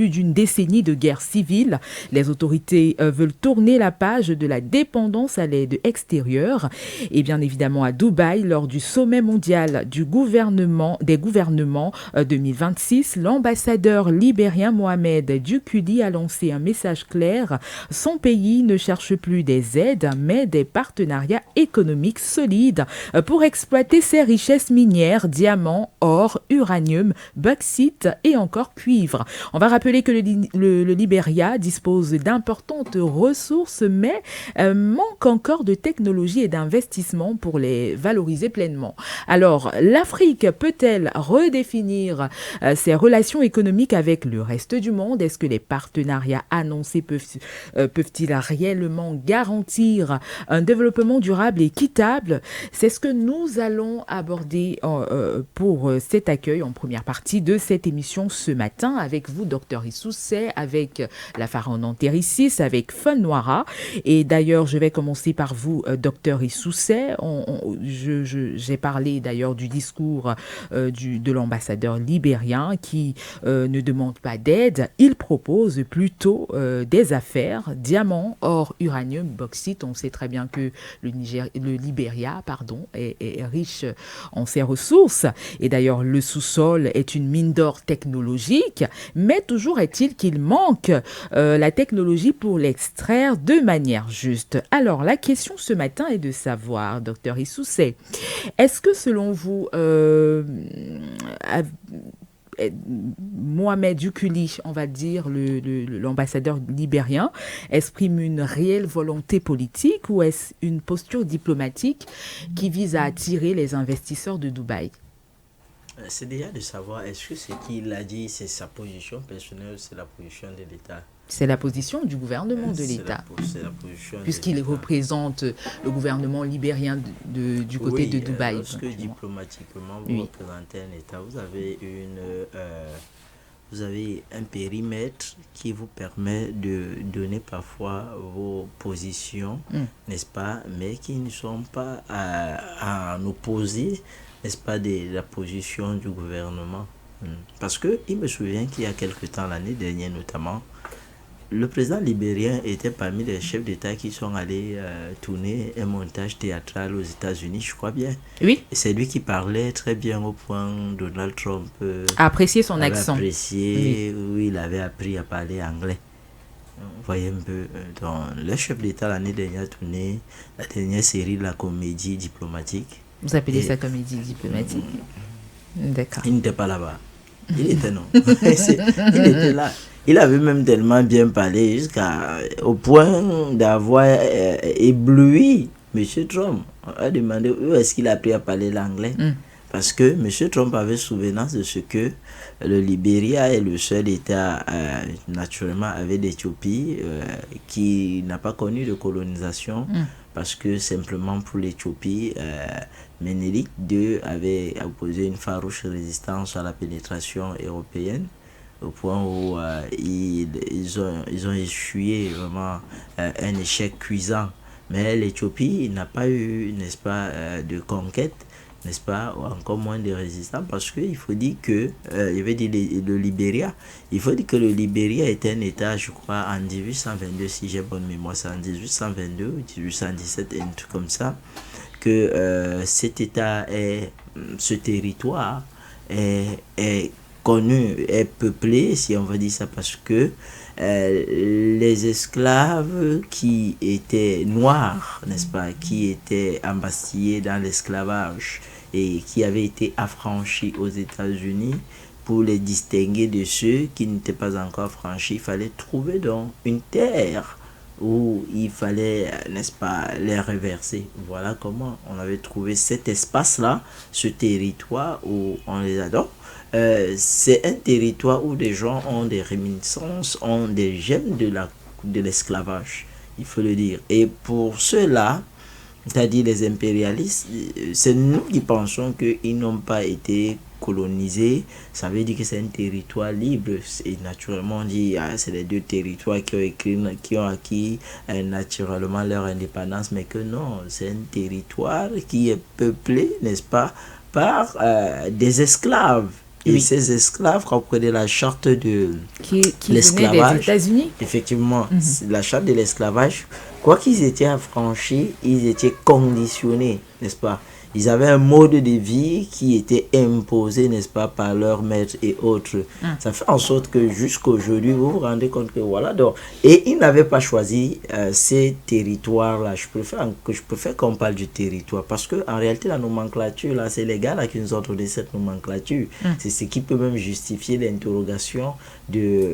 d'une décennie de guerre civile. Les autorités veulent tourner la page de la dépendance à l'aide extérieure. Et bien évidemment, à Dubaï, lors du sommet mondial des gouvernements 2026, l'ambassadeur libérien Mohamed Dukuli a lancé un message clair. Son pays ne cherche plus des aides, mais des partenariats économiques solides pour exploiter ses richesses minières, diamants, or, uranium, bauxite et encore cuivre. On va rappeler que le Libéria dispose d'importantes ressources, mais manque encore de technologie et d'investissement pour les valoriser pleinement. Alors, l'Afrique peut-elle redéfinir ses relations économiques avec le reste du monde? Est-ce que les partenariats annoncés peuvent-ils réellement garantir un développement durable et équitable? C'est ce que nous allons aborder pour cet accueil en première partie de cette émission ce matin avec vous, Dr Issousset, avec la Pharaon Antérissis, avec Fun Noira. Et d'ailleurs, je vais commencer par vous, Dr Issousset. J'ai parlé d'ailleurs du discours de l'ambassadeur libérien qui ne demande pas d'aide. Il propose plutôt des affaires, diamants, or, uranium, bauxite. On sait très bien que le Libéria est riche en ses ressources. Et d'ailleurs, le sous-sol est une mine d'or technologique, mais toujours est-il qu'il manque la technologie pour l'extraire de manière juste. Alors, la question ce matin est de savoir, Dr Issousset, est-ce que selon vous, Mohamed Dukuli, on va dire, l'ambassadeur libérien, exprime une réelle volonté politique ou est-ce une posture diplomatique qui vise à attirer les investisseurs de Dubaï? C'est déjà de savoir, est-ce que ce qu'il a dit, c'est sa position personnelle ou c'est la position de l'État? C'est la position du gouvernement de l'État, puisqu'il représente le gouvernement libérien du côté de Dubaï. Lorsque diplomatiquement vous représentez un État, vous avez un périmètre qui vous permet de donner parfois vos positions, n'est-ce pas, mais qui ne sont pas en opposé, n'est-ce pas, de la position du gouvernement. Parce qu'il me souvient qu'il y a quelque temps, l'année dernière notamment, le président libérien était parmi les chefs d'État qui sont allés tourner un montage théâtral aux États-Unis, je crois bien. Oui. Et c'est lui qui parlait très bien au point où Donald Trump apprécié son accent. Où il avait appris à parler anglais. Vous voyez un peu. Donc, le chef d'État l'année dernière a tourné la dernière série de la comédie diplomatique. Vous appelez ça comédie diplomatique? D'accord. Il n'était pas là-bas. Il était non. Il était là. Il avait même tellement bien parlé au point d'avoir ébloui M. Trump. On a demandé où est-ce qu'il a appris à parler l'anglais. Parce que M. Trump avait souvenance de ce que le Libéria est le seul État, naturellement, avec l'Éthiopie, qui n'a pas connu de colonisation. Parce que simplement pour l'Éthiopie, Ménélique II avait opposé une farouche résistance à la pénétration européenne, au point où ils ont essuyé vraiment un échec cuisant. Mais l'Éthiopie n'a pas eu, n'est-ce pas, de conquête, n'est-ce pas, ou encore moins de résistance, parce qu'il faut dire que, il veut dire le Libéria, il faut dire que le Libéria était un État, je crois, en 1822, si j'ai bonne mémoire, c'est en 1822 ou 1817, un truc comme ça, que cet État ce territoire est connu, est peuplé, si on va dire ça, parce que les esclaves qui étaient noirs, n'est-ce pas, qui étaient embastillés dans l'esclavage et qui avaient été affranchis aux États-Unis, pour les distinguer de ceux qui n'étaient pas encore affranchis, il fallait trouver donc une terre où il fallait, n'est-ce pas, les reverser. Voilà comment on avait trouvé cet espace-là, ce territoire où on les adore. C'est un territoire où des gens ont des réminiscences, ont des gemmes de l'esclavage, il faut le dire. Et pour ceux-là, c'est-à-dire les impérialistes, c'est nous qui pensons qu'ils n'ont pas été colonisé, ça veut dire que c'est un territoire libre. Et naturellement, on dit c'est les deux territoires qui ont acquis naturellement leur indépendance, mais que non, c'est un territoire qui est peuplé, n'est-ce pas, par des esclaves. Et ces esclaves comprenaient la charte de l'esclavage. Des États-Unis. Effectivement, la charte de l'esclavage, quoi qu'ils étaient affranchis, ils étaient conditionnés, n'est-ce pas? Ils avaient un mode de vie qui était imposé, n'est-ce pas, par leurs maîtres et autres. Ça fait en sorte que jusqu'aujourd'hui, vous vous rendez compte que voilà. Donc, et ils n'avaient pas choisi ces territoires-là. Je préfère qu'on parle du territoire parce que en réalité, la nomenclature, là, c'est les gars là qui nous ont donné cette nomenclature. C'est ce qui peut même justifier l'interrogation de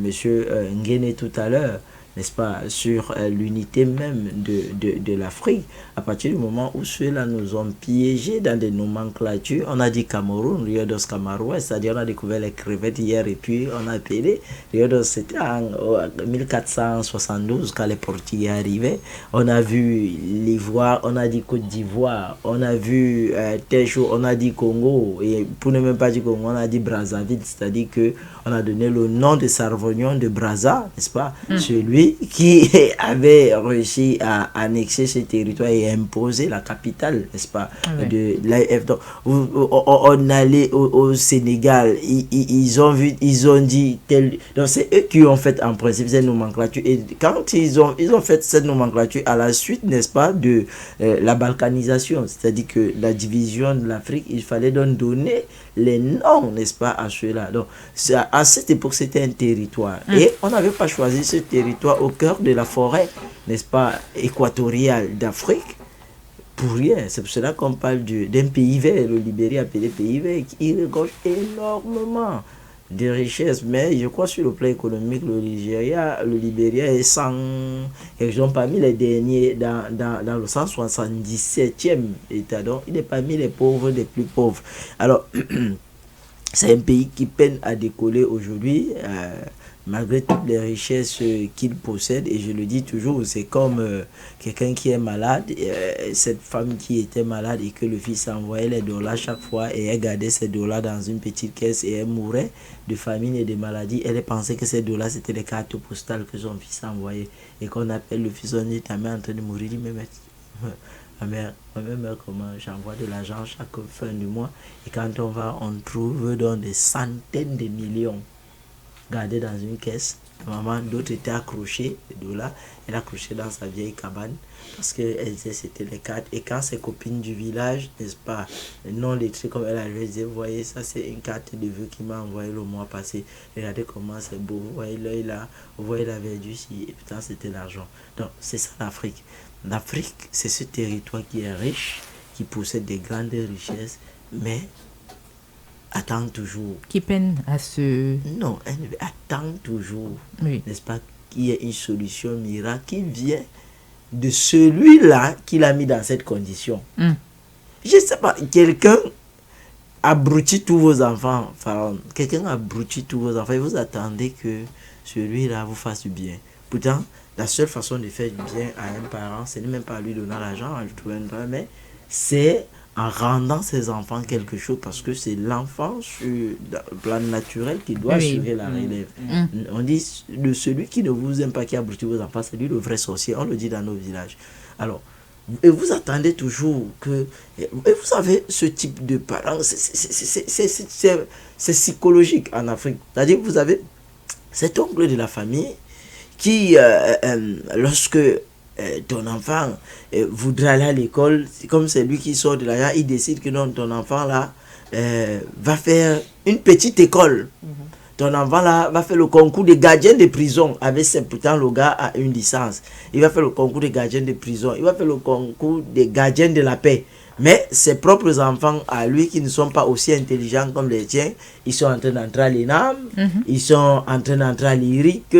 monsieur Nguéné tout à l'heure, n'est-ce pas, sur l'unité même de l'Afrique. À partir du moment où ceux-là nous ont piégés dans des nomenclatures, on a dit Cameroun, Rio dos Camarouès, c'est-à-dire on a découvert les crevettes hier et puis on a appelé Rio dos, c'était en 1472 quand les Portugais arrivaient. On a vu l'Ivoire, on a dit Côte d'Ivoire, on a vu Técho, on a dit Congo, et pour ne même pas dire Congo, on a dit Brazzaville, c'est-à-dire que on a donné le nom de Sarvognon de Brazza, n'est-ce pas, celui qui avait réussi à annexer ce territoire et imposer la capitale, n'est-ce pas, de l'AF. Donc, on allait au Sénégal, ils ont dit tel. Donc c'est eux qui ont fait en principe cette nomenclature. Et quand ils ont fait cette nomenclature à la suite, n'est-ce pas, de la balkanisation, c'est-à-dire que la division de l'Afrique, il fallait donc donner les noms, n'est-ce pas, à ceux-là. Donc à cette époque, c'était un territoire. Et on n'avait pas choisi ce territoire au cœur de la forêt, n'est-ce pas, équatoriale d'Afrique, pour rien. C'est pour cela qu'on parle d'un pays vert, le Libéria appelé pays vert, qui regorge énormément de richesses. Mais je crois sur le plan économique, le Libéria est parmi les derniers dans le 177e état. Donc, il est parmi les pauvres des plus pauvres. Alors, c'est un pays qui peine à décoller aujourd'hui, malgré toutes les richesses qu'il possède. Et je le dis toujours, c'est comme quelqu'un qui est malade, cette femme qui était malade et que le fils envoyait les dollars chaque fois et elle gardait ces dollars dans une petite caisse et elle mourait de famine et de maladie. Elle pensait que ces dollars c'était les cartes postales que son fils envoyait et qu'on appelle le fils, on dit ta mère est en train de mourir, il dit mais ma mère comment j'envoie de l'argent chaque fin du mois et quand on trouve dans des centaines de millions gardés dans une caisse. Maman, d'autres étaient accrochés, les dollars, elle accrochait dans sa vieille cabane parce que elle disait c'était les cartes. Et quand ses copines du village, n'est-ce pas, non lettrées comme elle avait dit, vous voyez, ça c'est une carte de vœux qui m'a envoyé le mois passé. Regardez comment c'est beau, vous voyez l'œil là, vous voyez la verdure ici, et putain c'était l'argent. Donc c'est ça l'Afrique. L'Afrique, c'est ce territoire qui est riche, qui possède des grandes richesses, mais attend toujours. Qui peine à se... Non, elle attend toujours, n'est-ce pas, qu'il y ait une solution miracle qui vient de celui-là qui l'a mis dans cette condition. Je ne sais pas, quelqu'un abrutit tous vos enfants, quelqu'un abrutit tous vos enfants et vous attendez que celui-là vous fasse du bien. Pourtant, la seule façon de faire du bien à un parent, ce n'est même pas lui donner l'argent, mais c'est en rendant ses enfants quelque chose, parce que c'est l'enfant sur le plan naturel qui doit assurer la relève. On dit de celui qui ne vous aime pas, qui abrutit vos enfants, c'est lui le vrai sorcier, on le dit dans nos villages. Alors, et vous attendez toujours que... Et vous savez, ce type de parents, c'est psychologique en Afrique. C'est-à-dire que vous avez cet oncle de la famille qui, lorsque ton enfant voudra aller à l'école, comme c'est lui qui sort de là, il décide que non, ton enfant là va faire une petite école. Ton enfant là va faire le concours de gardien de prison. Avec pourtant le gars a une licence. Il va faire le concours de gardien de prison. Il va faire le concours de gardien de la paix. Mais ses propres enfants à lui qui ne sont pas aussi intelligents comme les tiens, ils sont en train d'entrer à l'ENAM, ils sont en train d'entrer à l'IRIC,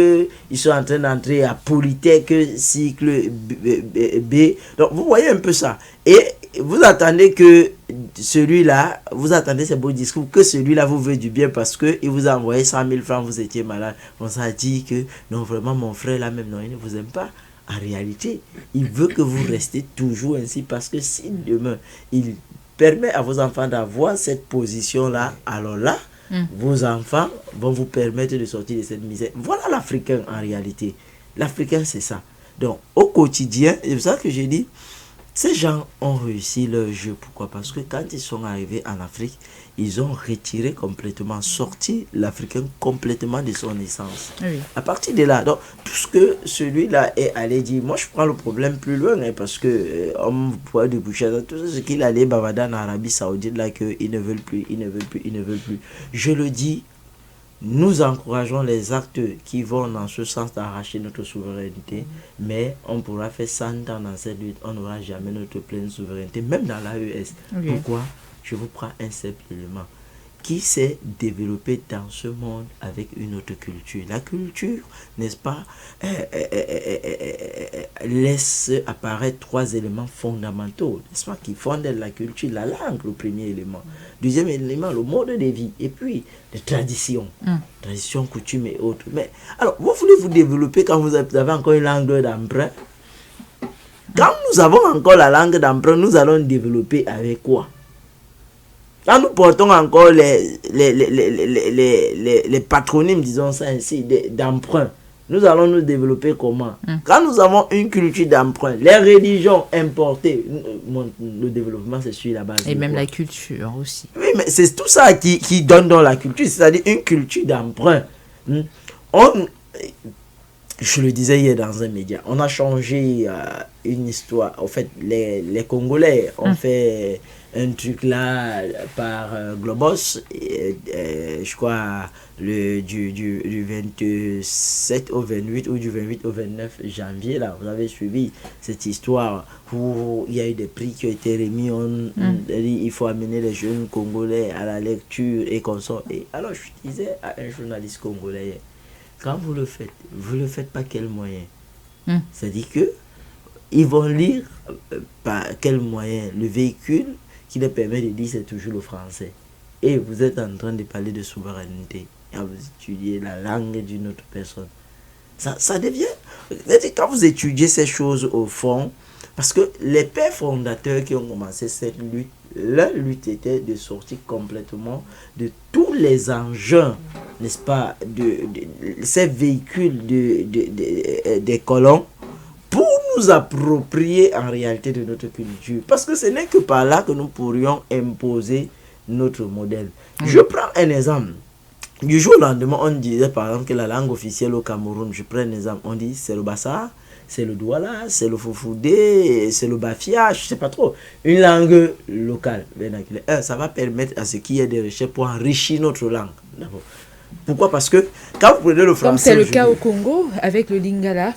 ils sont en train d'entrer à Polytech, cycle B. Donc vous voyez un peu ça. Et vous attendez que celui-là, vous attendez ces beaux discours, que celui-là vous veut du bien parce qu'il vous a envoyé 100 000 francs, vous étiez malade. On s'est dit que non, vraiment mon frère là même, non, il ne vous aime pas. En réalité, il veut que vous restiez toujours ainsi parce que si demain il permet à vos enfants d'avoir cette position-là, alors là, vos enfants vont vous permettre de sortir de cette misère. Voilà l'Africain en réalité. L'Africain, c'est ça. Donc, au quotidien, c'est pour ça que j'ai dit, ces gens ont réussi leur jeu. Pourquoi? Parce que quand ils sont arrivés en Afrique, ils ont retiré complètement, sorti l'Africain complètement de son essence. Oui. À partir de là, donc, tout ce que celui-là est allé dire, moi je prends le problème plus loin, hein, parce que on pourrait déboucher tout ce qu'il allait bavarder en Arabie Saoudite, là, qu'ils ne veulent plus, ils ne veulent plus, ils ne veulent plus. Je le dis, nous encourageons les actes qui vont dans ce sens d'arracher notre souveraineté, mais on pourra faire 100 ans dans cette lutte, on n'aura jamais notre pleine souveraineté, même dans l'AES. Okay. Pourquoi? Je vous prends un simple élément. Qui s'est développé dans ce monde avec une autre culture? La culture, n'est-ce pas, laisse apparaître 3 éléments fondamentaux, n'est-ce pas, qui fondent la culture. La langue, le premier élément. Deuxième élément, le mode de vie. Et puis, les traditions. Traditions, coutumes et autres. Mais, alors, vous voulez vous développer quand vous avez encore une langue d'emprunt? Quand nous avons encore la langue d'emprunt, nous allons développer avec quoi? Quand nous portons encore les patronymes, disons ça ainsi, d'emprunt, nous allons nous développer comment? Quand nous avons une culture d'emprunt, les religions importées, le développement c'est sur la base. Et même la culture aussi. Oui, mais c'est tout ça qui donne dans la culture, c'est-à-dire une culture d'emprunt. Je le disais hier dans un média, on a changé une histoire. En fait, les Congolais ont fait un truc là par Globos, je crois du 27 au 28 ou du 28 au 29 janvier, là, vous avez suivi cette histoire où il y a eu des prix qui ont été remis, il faut amener les jeunes Congolais à la lecture et qu'on sort. Et alors je disais à un journaliste congolais, quand vous le faites par quel moyen? C'est-à-dire que ils vont lire par quel moyen? Le véhicule qui leur permet de dire c'est toujours le français. Et vous êtes en train de parler de souveraineté. Et vous étudiez la langue d'une autre personne. Ça devient... Quand vous étudiez ces choses au fond, parce que les pères fondateurs qui ont commencé cette lutte, leur lutte était de sortir complètement de tous les engins, n'est-ce pas, de ces véhicules des colons, pour nous approprier en réalité de notre culture. Parce que ce n'est que par là que nous pourrions imposer notre modèle. Je prends un exemple. Du jour au lendemain, on disait par exemple que la langue officielle au Cameroun, je prends un exemple, on dit c'est le Bassa, c'est le Douala, c'est le Fofoudé, c'est le Bafia, je ne sais pas trop. Une langue locale, ça va permettre à ce qu'il y ait des recherches pour enrichir notre langue. Pourquoi? Parce que quand vous prenez le français... Comme c'est le cas au Congo avec le Lingala.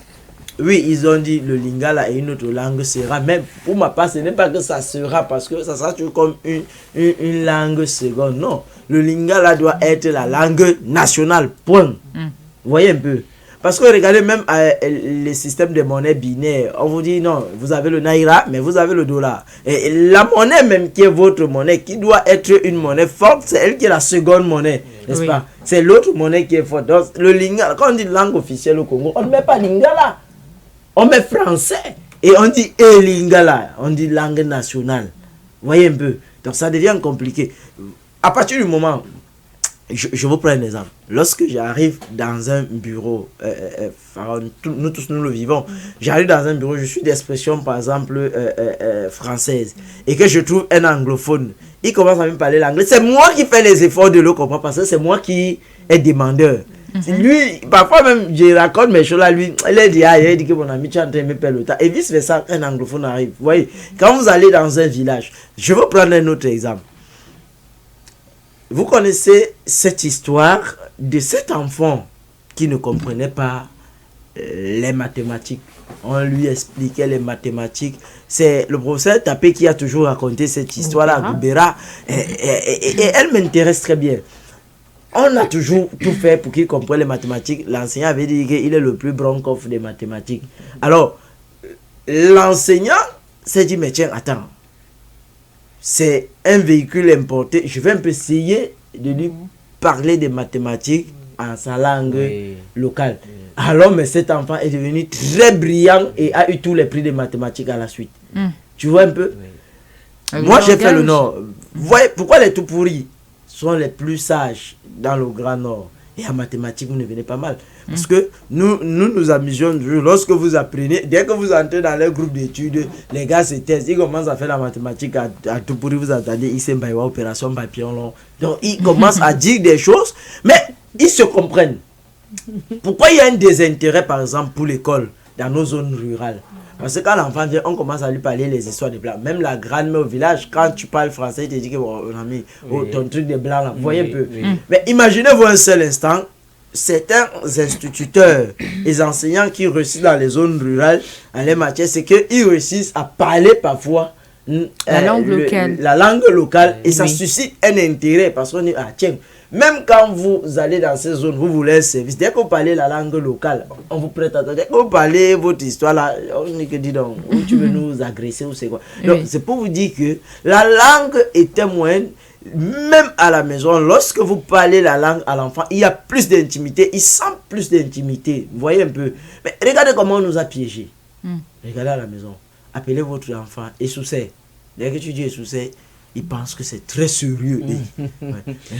Oui, ils ont dit le Lingala et une autre langue sera. Même pour ma part, ce n'est pas que ça sera parce que ça sera toujours comme une langue seconde. Non, le Lingala doit être la langue nationale. Point. Vous voyez un peu. Parce que regardez même les systèmes de monnaie binaire. On vous dit non, vous avez le Naira, mais vous avez le dollar. Et la monnaie même qui est votre monnaie, qui doit être une monnaie forte, c'est elle qui est la seconde monnaie. N'est-ce pas? C'est l'autre monnaie qui est forte. Donc le Lingala, quand on dit langue officielle au Congo, on ne met pas Lingala. On met français et on dit Lingala, on dit langue nationale. Vous voyez un peu. Donc ça devient compliqué. À partir du moment, je vous prends un exemple. Lorsque j'arrive dans un bureau, nous tous nous le vivons, j'arrive dans un bureau, je suis d'expression par exemple française et que je trouve un anglophone, il commence à me parler l'anglais. C'est moi qui fais les efforts de le comprendre parce que c'est moi qui est demandeur. Lui, parfois même, je raconte mes choses là, lui, il dit que mon ami, tu es en train de me perdre le temps. Et vice versa, un anglophone arrive. Vous voyez, quand vous allez dans un village, je vais prendre un autre exemple. Vous connaissez cette histoire de cet enfant qui ne comprenait pas les mathématiques. On lui expliquait les mathématiques. C'est le professeur Tapé qui a toujours raconté cette histoire-là à Goubera. Et elle m'intéresse très bien. On a toujours tout fait pour qu'il comprenne les mathématiques. L'enseignant avait dit qu'il est le plus broncoff des mathématiques. Alors, l'enseignant s'est dit, mais tiens, attends. C'est un véhicule importé. Je vais un peu essayer de lui parler des mathématiques en sa langue locale. Alors, mais cet enfant est devenu très brillant et a eu tous les prix de mathématiques à la suite. Tu vois un peu? Moi, j'ai fait le Nord. Vous voyez pourquoi les tout pourris sont les plus sages dans le Grand Nord. Et en mathématiques, vous ne venez pas mal. Parce que nous amusions toujours. Lorsque vous apprenez, dès que vous entrez dans les groupes d'études, les gars se taisent. Ils commencent à faire la mathématique à tout pourri. Vous entendez, ils s'embaillent, opération papillon long. Donc, ils commencent à dire des choses, mais ils se comprennent. Pourquoi il y a un désintérêt, par exemple, pour l'école dans nos zones rurales? Parce que quand l'enfant vient, on commence à lui parler les histoires des blancs. Même la grand-mère au village, quand tu parles français, il te dit que ton truc des blancs là, vous voyez un peu. Mais imaginez-vous un seul instant, certains instituteurs et enseignants qui réussissent dans les zones rurales, en les matières, c'est qu'ils réussissent à parler parfois la langue locale. La langue locale, et ça suscite un intérêt parce qu'on dit, ah tiens, même quand vous allez dans ces zones, vous voulez un service, dès que vous parlez la langue locale, on vous prête attention. Dès que vous parlez votre histoire là, on dit que dis donc, où tu veux nous agresser ou c'est quoi. Donc c'est pour vous dire que la langue est un moyen, même à la maison, lorsque vous parlez la langue à l'enfant, il y a plus d'intimité, il sent plus d'intimité. Vous voyez un peu. Mais regardez comment on nous a piégés. Regardez à la maison. Appelez votre enfant Essoussé. Dès que tu dis Essoussé, il pense que c'est très sérieux.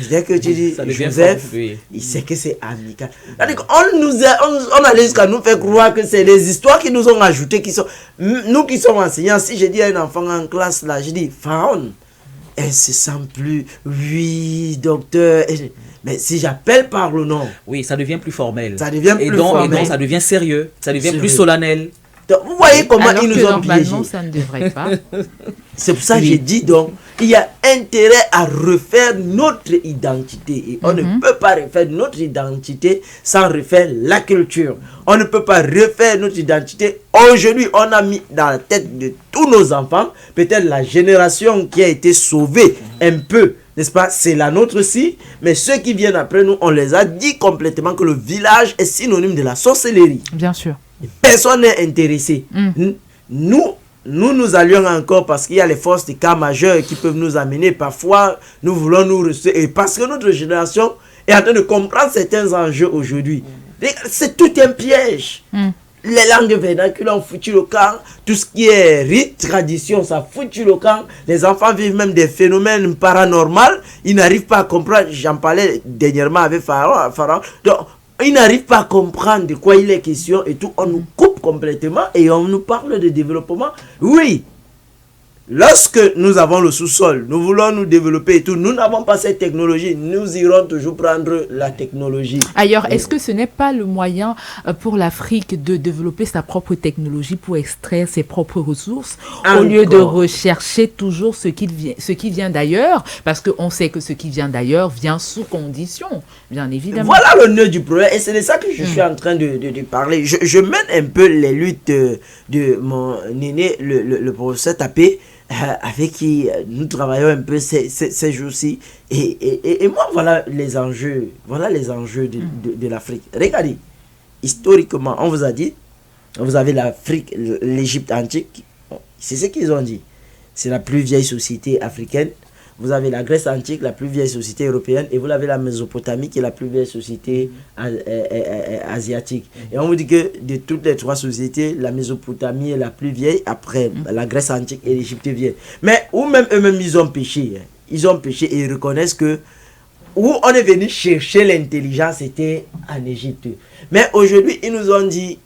Dès que tu dis Joseph, il sait que c'est amical. On allait jusqu'à nous faire croire que c'est les histoires qui nous ont ajoutées, qui sont, nous qui sommes enseignants. Si je dis à un enfant en classe, là, je dis Pharaon, elle se sent plus, oui, docteur. Mais si j'appelle par le nom, oui, ça devient plus formel. Ça devient plus formel. Et donc, ça devient sérieux, ça devient plus solennel. Donc, vous voyez comment alors ils nous ont piégés. Ça ne devrait pas. C'est pour ça que j'ai dit donc, il y a intérêt à refaire notre identité. Et on ne peut pas refaire notre identité sans refaire la culture. On ne peut pas refaire notre identité. Aujourd'hui, on a mis dans la tête de tous nos enfants, peut-être la génération qui a été sauvée un peu, n'est-ce pas? C'est la nôtre aussi. Mais ceux qui viennent après nous, on les a dit complètement que le village est synonyme de la sorcellerie. Bien sûr. Personne n'est intéressé. Nous allions encore parce qu'il y a les forces de cas majeurs qui peuvent nous amener. Parfois, nous voulons nous rester. Et parce que notre génération est en train de comprendre certains enjeux aujourd'hui. C'est tout un piège. Les langues vernaculaires ont foutu le camp. Tout ce qui est rite, tradition, ça a foutu le camp. Les enfants vivent même des phénomènes paranormaux. Ils n'arrivent pas à comprendre. J'en parlais dernièrement avec Pharaon. Donc, ils n'arrivent pas à comprendre de quoi il est question et tout. On nous coupe complètement et on nous parle de développement. Oui, lorsque nous avons le sous-sol, nous voulons nous développer et tout, nous n'avons pas cette technologie, nous irons toujours prendre la technologie. Ailleurs, est-ce que ce n'est pas le moyen pour l'Afrique de développer sa propre technologie pour extraire ses propres ressources au lieu de rechercher toujours ce qui vient d'ailleurs, parce qu'on sait que ce qui vient d'ailleurs vient sous condition, bien évidemment. Voilà le nœud du problème et c'est de ça que je suis en train de parler. Je mène un peu les luttes de mon aîné, le professeur Tapé, avec qui nous travaillons un peu ces jours-ci. Et moi, voilà les enjeux de l'Afrique. Regardez, historiquement, on vous a dit, vous avez l'Afrique, l'Égypte antique, c'est ce qu'ils ont dit. C'est la plus vieille société africaine. Vous avez la Grèce antique, la plus vieille société européenne, et vous avez la Mésopotamie, qui est la plus vieille société asiatique. Et on vous dit que de toutes les trois sociétés, la Mésopotamie est la plus vieille, après la Grèce antique et l'Égypte vieille. Mais où même eux-mêmes, ils ont péché. Ils ont péché et ils reconnaissent que où on est venu chercher l'intelligence, c'était en Égypte. Mais aujourd'hui, ils nous ont dit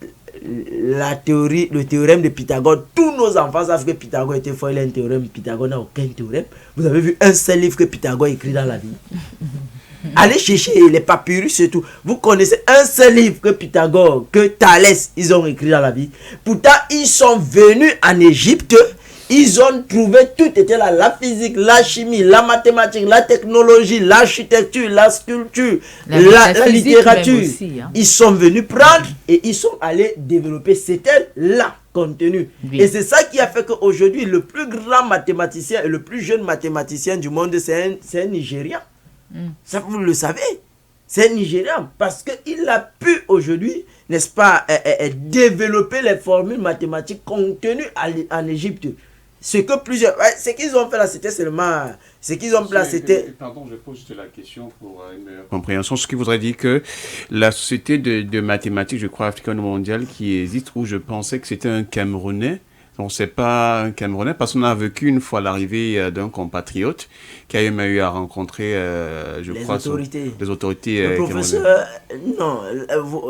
la théorie, le théorème de Pythagore. Tous nos enfants savent que Pythagore était fort. Il a un théorème. Pythagore n'a aucun théorème. Vous avez vu un seul livre que Pythagore écrit dans la vie? Allez chercher les papyrus et tout. Vous connaissez un seul livre que Pythagore, que Thalès, ils ont écrit dans la vie. Pourtant, ils sont venus en Égypte. Ils ont trouvé, tout était là, la physique, la chimie, la mathématique, la technologie, l'architecture, la sculpture, la littérature. Aussi, hein. Ils sont venus prendre et ils sont allés développer. C'était là contenu. Oui. Et c'est ça qui a fait qu'aujourd'hui, le plus grand mathématicien et le plus jeune mathématicien du monde, c'est un Nigérian. Ça, vous le savez. C'est un Nigérian parce qu'il a pu aujourd'hui, n'est-ce pas, développer les formules mathématiques contenues en Égypte. Ce qu'ils ont fait là, c'était seulement... Ce qu'ils ont placé, c'était... Pardon, je pose juste la question pour une meilleure compréhension. Ce qui voudrait dire que la société de mathématiques, je crois, africaine ou mondiale qui existe, où je pensais que c'était un Camerounais, On ne sait pas un Camerounais parce qu'on a vécu une fois l'arrivée d'un compatriote qui a même eu à rencontrer, les autorités le professeur, non,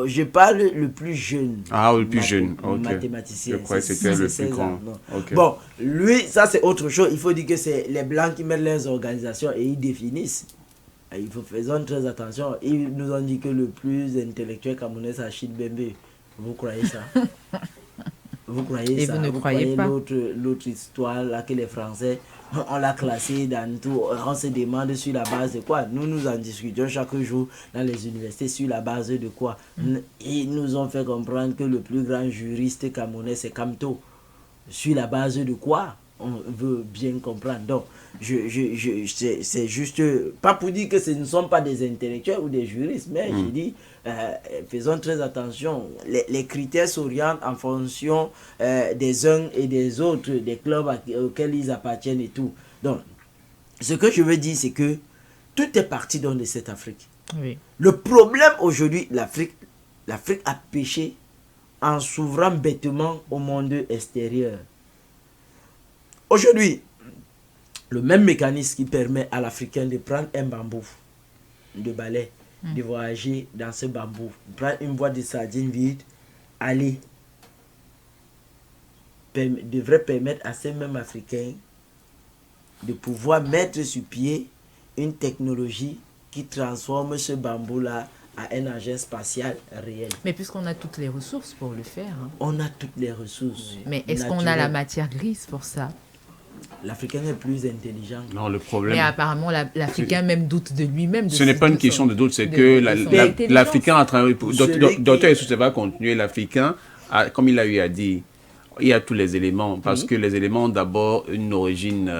je parle le plus jeune. Ah, le plus jeune, ok. Mathématicien. Je crois que c'était le plus grand. Okay. Bon, lui, ça c'est autre chose. Il faut dire que c'est les Blancs qui mettent leurs organisations et ils définissent. Faisons très attention. Ils nous ont dit que le plus intellectuel camerounais, c'est Achille Bembe. Vous croyez ça? Vous croyez et ça? Vous ne croyez pas l'autre histoire là que les Français, on l'a classé dans tout. On se demande sur la base de quoi? Nous en discutons chaque jour dans les universités sur la base de quoi? Ils nous ont fait comprendre que le plus grand juriste camerounais c'est Camto. Sur la base de quoi? On veut bien comprendre. Donc, c'est juste, pas pour dire que ce ne sont pas des intellectuels ou des juristes, mais je dis, faisons très attention. Les critères s'orientent en fonction des uns et des autres, des clubs auxquels ils appartiennent et tout. Donc, ce que je veux dire, c'est que tout est parti de cette Afrique. Oui. Le problème aujourd'hui, l'Afrique a péché en s'ouvrant bêtement au monde extérieur. Aujourd'hui, le même mécanisme qui permet à l'Africain de prendre un bambou de balai, de voyager dans ce bambou, prendre une boîte de sardines vide, aller, devrait permettre à ces mêmes Africains de pouvoir mettre sur pied une technologie qui transforme ce bambou-là à un engin spatial réel. Mais puisqu'on a toutes les ressources pour le faire. Hein. On a toutes les ressources. Mais est-ce qu'on a la matière grise pour ça? L'Africain est plus intelligent. Non, le problème... Mais apparemment, l'Africain même doute de lui-même. Ce n'est pas une question de doute, c'est que l'Africain a travaillé... Docteur Essoussé va continuer. L'Africain, comme il a eu à dire, il y a tous les éléments. Parce que les éléments ont d'abord une origine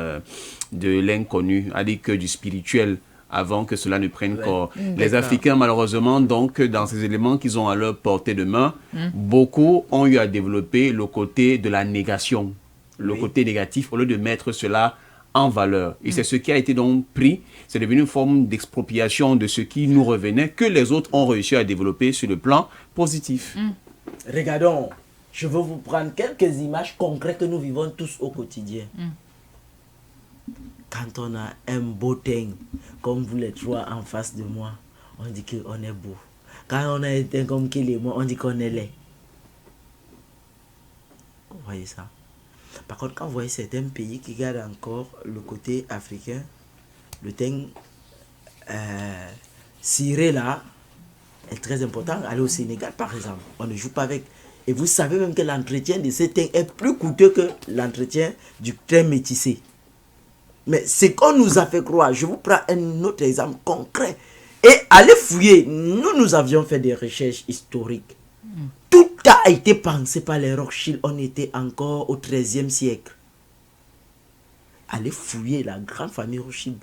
de l'inconnu, à dire que du spirituel, avant que cela ne prenne corps. Les Africains, malheureusement, donc, dans ces éléments qu'ils ont à leur portée de main, beaucoup ont eu à développer le côté de la négation. Le côté négatif, au lieu de mettre cela en valeur. Et c'est ce qui a été donc pris, c'est devenu une forme d'expropriation de ce qui nous revenait, que les autres ont réussi à développer sur le plan positif. Regardons, je veux vous prendre quelques images concrètes que nous vivons tous au quotidien. Quand on a un beau teint, comme vous les trois en face de moi, on dit qu'on est beau. Quand on a un teint comme Kélémo, on dit qu'on est laid. Vous voyez ça? Par contre, quand vous voyez certains pays qui gardent encore le côté africain, le teint ciré là est très important. Aller au Sénégal, par exemple, on ne joue pas avec. Et vous savez même que l'entretien de ce teint est plus coûteux que l'entretien du teint métissé. Mais ce qu'on nous a fait croire, je vous prends un autre exemple concret. Et allez fouiller, nous avions fait des recherches historiques. Tout a été pensé par les Rothschild. On était encore au XIIIe siècle. Allez fouiller la grande famille Rothschild.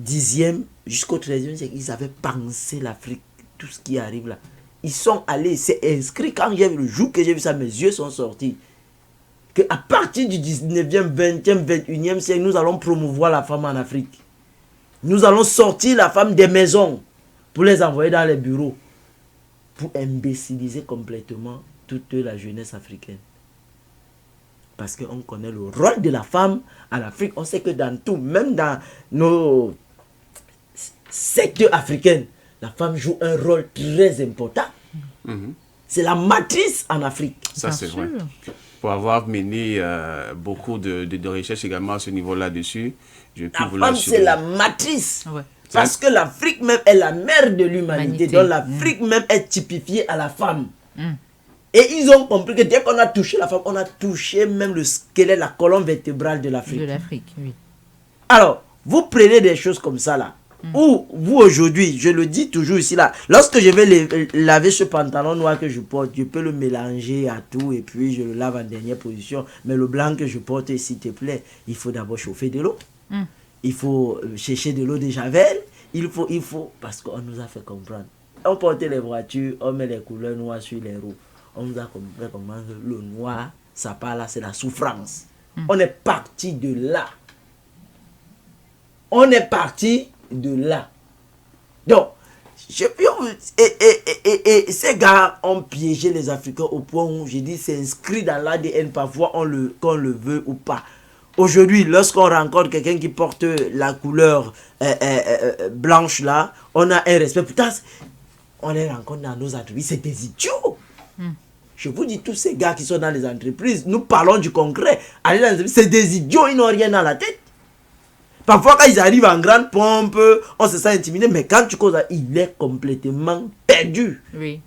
10e jusqu'au XIIIe siècle, ils avaient pensé l'Afrique, tout ce qui arrive là. Ils sont allés, c'est inscrit. Quand j'ai vu le jour que j'ai vu ça, mes yeux sont sortis. Qu'à partir du 19e, 20e, 21e siècle, nous allons promouvoir la femme en Afrique. Nous allons sortir la femme des maisons pour les envoyer dans les bureaux. Pour imbéciliser complètement toute la jeunesse africaine. Parce qu'on connaît le rôle de la femme en Afrique. On sait que dans tout, même dans nos secteurs africains, la femme joue un rôle très important. C'est la matrice en Afrique. Ça, c'est vrai. Pour avoir mené beaucoup de recherches également à ce niveau-là dessus, je peux vous l'assurer. La femme, c'est la matrice. Ouais. Parce que l'Afrique même est la mère de l'humanité. Donc l'Afrique même est typifiée à la femme. Et ils ont compris que dès qu'on a touché la femme, on a touché même le squelette, la colonne vertébrale de l'Afrique. De l'Afrique, oui. Alors, vous prenez des choses comme ça là. Ou vous aujourd'hui, je le dis toujours ici là, lorsque je vais laver ce pantalon noir que je porte, je peux le mélanger à tout et puis je le lave en dernière position. Mais le blanc que je porte, s'il te plaît, il faut d'abord chauffer de l'eau. Il faut chercher de l'eau de javel. Il faut, parce qu'on nous a fait comprendre. On portait les voitures, on met les couleurs noires sur les roues. On nous a fait comprendre que le noir, ça part là, c'est la souffrance. On est parti de là. On est parti de là. Donc, Et ces gars ont piégé les Africains au point où j'ai dit c'est inscrit dans l'ADN, parfois qu'on le veut ou pas. Aujourd'hui, lorsqu'on rencontre quelqu'un qui porte la couleur blanche là, on a un respect. Putain, on les rencontre dans nos entreprises, c'est des idiots. Je vous dis, tous ces gars qui sont dans les entreprises, nous parlons du concret. Allez dans les entreprises, c'est des idiots, ils n'ont rien dans la tête. Parfois, quand ils arrivent en grande pompe, on se sent intimidé, mais quand tu causes, il est complètement perdu. Oui.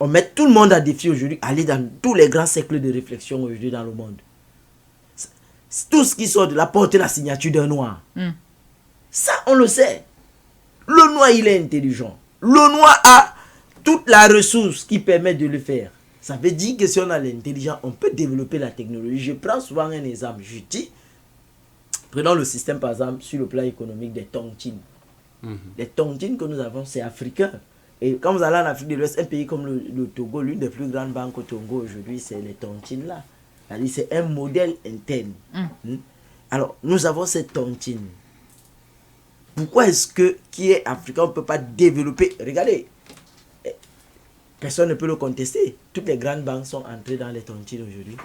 On met tout le monde à défi aujourd'hui, aller dans tous les grands cercles de réflexion aujourd'hui dans le monde. Tout ce qui sort de là, porter la signature d'un noir. Ça, on le sait. Le noir, il est intelligent. Le noir a toute la ressource qui permet de le faire. Ça veut dire que si on a l'intelligence, on peut développer la technologie. Je prends souvent un exemple. Je dis, prenons le système, par exemple, sur le plan économique des tontines. Les tontines que nous avons, c'est africain. Et quand vous allez en Afrique de l'Ouest, un pays comme le Togo, l'une des plus grandes banques au Togo aujourd'hui, c'est les tontines là. C'est un modèle interne. Alors, nous avons cette tontine. Pourquoi est-ce que, qui est africain, on ne peut pas développer? Regardez, personne ne peut le contester. Toutes les grandes banques sont entrées dans les tontines aujourd'hui.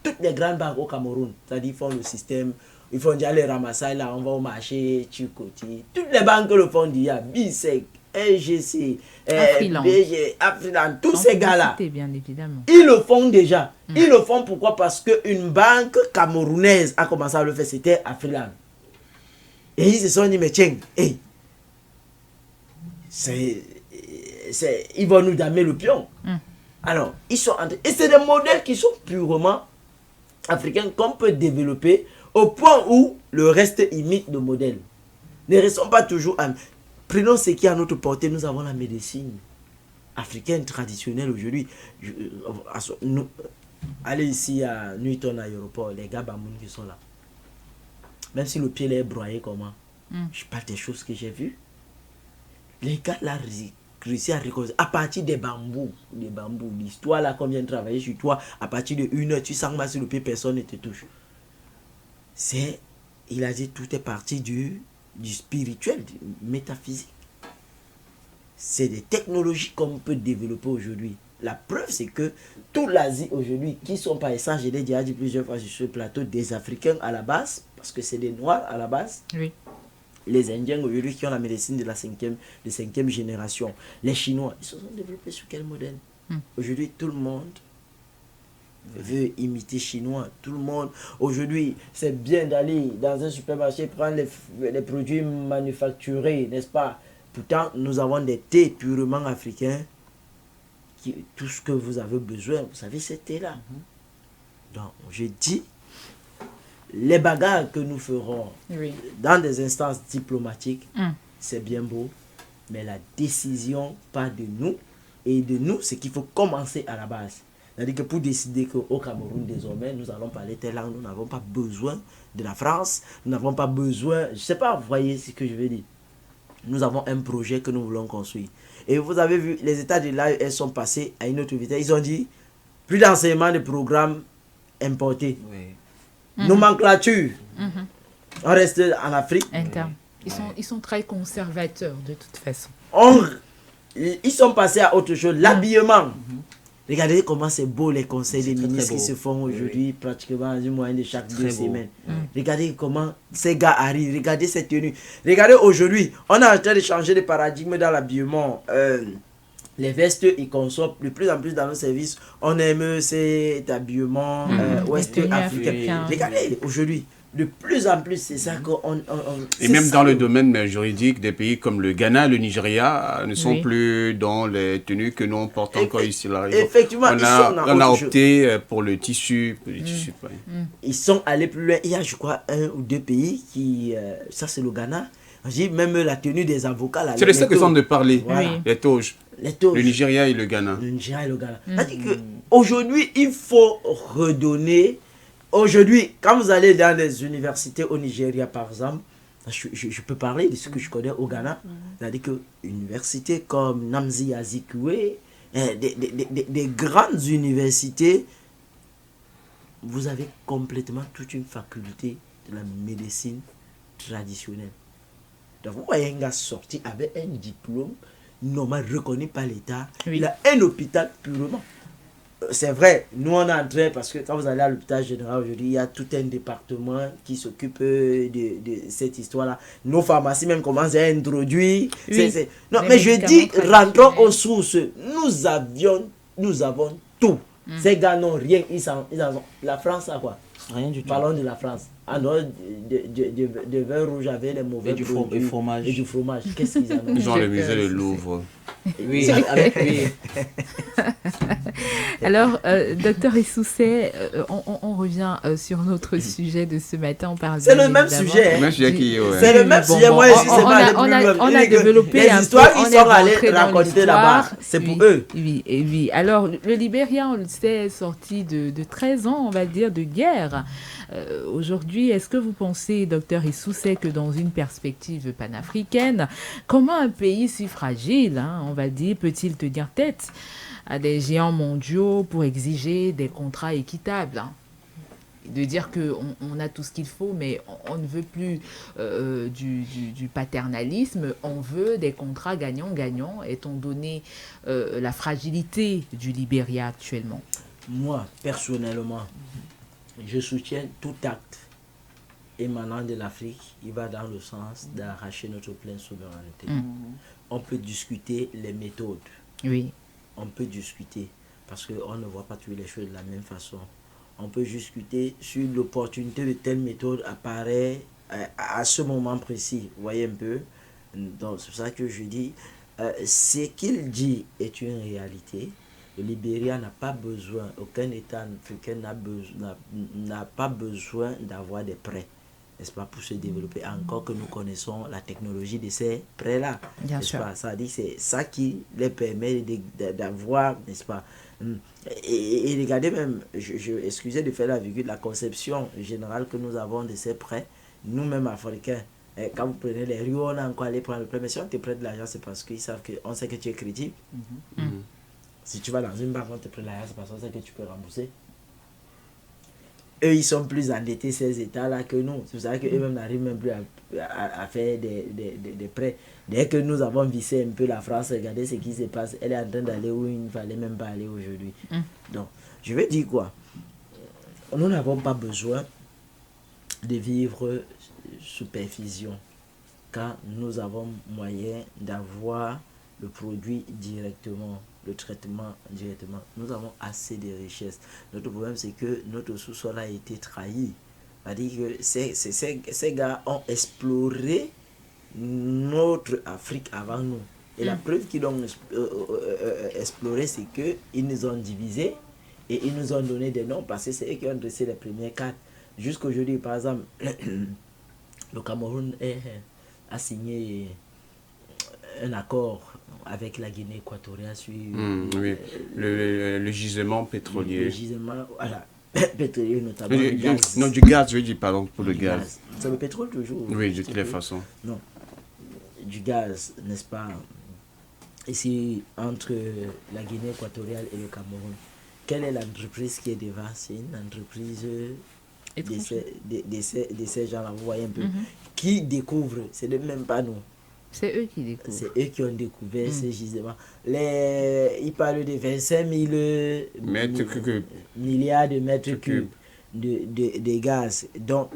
Toutes les grandes banques au Cameroun, c'est-à-dire ils font le système, ils font déjà les ramassages, là, on va au marché, Tukoti. Toutes les banques le font déjà, BISEC, LGC, BG, Afriland, tous ces gars-là. Bien évidemment. Ils le font déjà. Ils le font pourquoi? Parce qu'une banque camerounaise a commencé à le faire, c'était Afriland. Et ils se sont dit, mais tiens, hey, ils vont nous damer le pion. Alors, ils sont et c'est des modèles qui sont purement africains qu'on peut développer au point où le reste imite le modèle. Ne restons pas toujours... Prenons ce qui est à notre portée. Nous avons la médecine africaine traditionnelle aujourd'hui. Allez ici à Newton, à l'aéroport, les gars Bamoun qui sont là. Même si le pied est broyé comment, je parle des choses que j'ai vues. Les gars là réussi à reconnaître à partir des bambous. L'histoire là qu'on vient de travailler sur toi, à partir de 1 heure, tu sens mal sur le pied, personne ne te touche. Il a dit tout est parti du spirituel, du métaphysique. C'est des technologies qu'on peut développer aujourd'hui. La preuve, c'est que toute l'Asie aujourd'hui, qui sont par essence, je l'ai déjà dit plusieurs fois sur ce plateau, des Africains à la base, parce que c'est des Noirs à la base. Oui. Les Indiens aujourd'hui qui ont la médecine de la cinquième génération. Les Chinois, ils se sont développés sur quel modèle? Aujourd'hui, tout le monde veut imiter chinois. Tout le monde, aujourd'hui, c'est bien d'aller dans un supermarché prendre les produits manufacturés, n'est-ce pas? Pourtant, nous avons des thés purement africains. Tout ce que vous avez besoin, vous savez, c'est thé-là. Donc, je dis, les bagarres que nous ferons dans des instances diplomatiques, c'est bien beau, mais la décision part de nous. Et de nous, c'est qu'il faut commencer à la base. C'est-à-dire que pour décider qu'au Cameroun, désormais, nous allons parler telle langue, nous n'avons pas besoin de la France, nous n'avons pas besoin, je ne sais pas, vous voyez ce que je veux dire. Nous avons un projet que nous voulons construire. Et vous avez vu, les États de l'AES sont passés à une autre vitesse. Ils ont dit, plus d'enseignement de programmes importés. Nomenclature. On reste en Afrique. Ils sont très conservateurs de toute façon. Ils sont passés à autre chose, l'habillement. Regardez comment c'est beau les conseils des ministres qui se font aujourd'hui, pratiquement du moyen de chaque 2 semaines. Regardez comment ces gars arrivent, regardez cette tenue. Regardez aujourd'hui, on est en train de changer de paradigme dans l'habillement. Les vestes, ils consomment de plus en plus dans nos services. On aime cet habillement ouest africain. Regardez aujourd'hui. De plus en plus, c'est ça qu'on... Et même dans le domaine juridique, des pays comme le Ghana, le Nigeria ne sont plus dans les tenues que nous on porte encore ici. Là. Effectivement, on a opté pour le tissu. Ils sont allés plus loin. Il y a, je crois, 1 ou 2 pays qui... ça, c'est le Ghana. J'ai même la tenue des avocats. Là, c'est de ça que sont de parler. Voilà. Les toges. Le Nigeria et le Ghana. Le Nigeria et le Ghana. C'est-à-dire qu'aujourd'hui, il faut redonner... Aujourd'hui, quand vous allez dans les universités au Nigeria, par exemple, je peux parler de ce que je connais au Ghana. C'est-à-dire que universités comme Nnamdi Azikiwe, des grandes universités, vous avez complètement toute une faculté de la médecine traditionnelle. Donc, vous voyez un gars sorti avec un diplôme normal reconnu par l'État. Oui. Il a un hôpital purement. C'est vrai, nous on est en train, parce que quand vous allez à l'hôpital général aujourd'hui, il y a tout un département qui s'occupe de cette histoire-là. Nos pharmacies même commencent à introduire. Oui. Non, Les mais je dis, médicaments rentrons aux sources. Nous avons tout. Ces gars n'ont rien. Ils en ont. La France a quoi? Rien du tout. Parlons de la France. En dehors de vin rouge avec les mauvais produits. Et fromage. Et du fromage. Qu'est-ce qu'ils en ont? Ils ont le musée de Louvre. Oui, avec lui. Alors, docteur Issoussé, on revient sur notre sujet de ce matin. On parle C'est le même évidemment sujet. Le même sujet qui, ouais. C'est le même sujet. Moi, ici, c'est pas on a développé les un histoires peu, qu'ils sont allés raconter là-bas. C'est pour eux. Oui, et oui. Alors, le Libéria, on le sait, est sorti de 13 ans, on va dire, de guerre. Aujourd'hui, est-ce que vous pensez, docteur Issoussé, que dans une perspective panafricaine, comment un pays si fragile, hein, on va dire, peut-il tenir tête à des géants mondiaux pour exiger des contrats équitables, hein? De dire qu'on a tout ce qu'il faut, mais on ne veut plus du paternalisme, on veut des contrats gagnant-gagnant, étant donné la fragilité du Libéria actuellement. Moi, personnellement, je soutiens tout acte émanant de l'Afrique. Il va dans le sens d'arracher notre pleine souveraineté. On peut discuter les méthodes. Oui. On peut discuter parce qu'on ne voit pas toutes les choses de la même façon. On peut discuter sur l'opportunité de telle méthode apparaît à ce moment précis. Vous voyez un peu? Donc, c'est pour ça que je dis, ce qu'il dit est une réalité. Le Libéria n'a pas besoin, aucun État africain n'a pas besoin d'avoir des prêts, n'est-ce pas, pour se développer, encore que nous connaissons la technologie de ces prêts-là. Bien n'est-ce sûr. pas? Ça dit, c'est ça qui les permet d'avoir, n'est-ce pas? Et regardez même, excusez de faire la virgule, la conception générale que nous avons de ces prêts, nous-mêmes Africains. Quand vous prenez les rues, on a encore allé prendre le prêt, mais si on te prête de l'argent, c'est parce qu'ils savent qu'on sait que tu es crédible. Si tu vas dans une banque, on te prête l'argent, c'est parce qu'on sait que tu peux rembourser. Eux, ils sont plus endettés, ces États-là, que nous. C'est pour ça qu'eux-mêmes n'arrivent même plus à faire des prêts. Dès que nous avons vissé un peu la France, regardez ce qui se passe. Elle est en train d'aller où il ne fallait même pas aller aujourd'hui. Donc, je veux dire quoi? Nous n'avons pas besoin de vivre sous perfusion quand nous avons moyen d'avoir le produit directement, le traitement directement. Nous avons assez de richesses. Notre problème, c'est que notre sous-sol a été trahi. C'est-à-dire que ces gars ont exploré notre Afrique avant nous. Et la preuve qu'ils ont exploré, c'est qu'ils nous ont divisés et ils nous ont donné des noms parce que c'est eux qui ont dressé les premières cartes. Jusqu'aujourd'hui, par exemple, le Cameroun a signé un accord avec la Guinée équatoriale sur oui. Le gisement pétrolier. Le gisement, voilà, pétrolier notamment. Du gaz. Non, du gaz, je veux dire, pardon, pour le gaz. C'est le pétrole toujours. Oui, de toutes les façons. Non, du gaz, n'est-ce pas? Ici, entre la Guinée équatoriale et le Cameroun, quelle est l'entreprise qui est devant? C'est une entreprise de ces gens-là, vous voyez un peu, qui découvrent, c'est même pas nous. C'est eux qui découvrent. C'est eux qui ont découvert ces gisements. Ils parlent de 25 000 milliards de mètres cubes de gaz, dont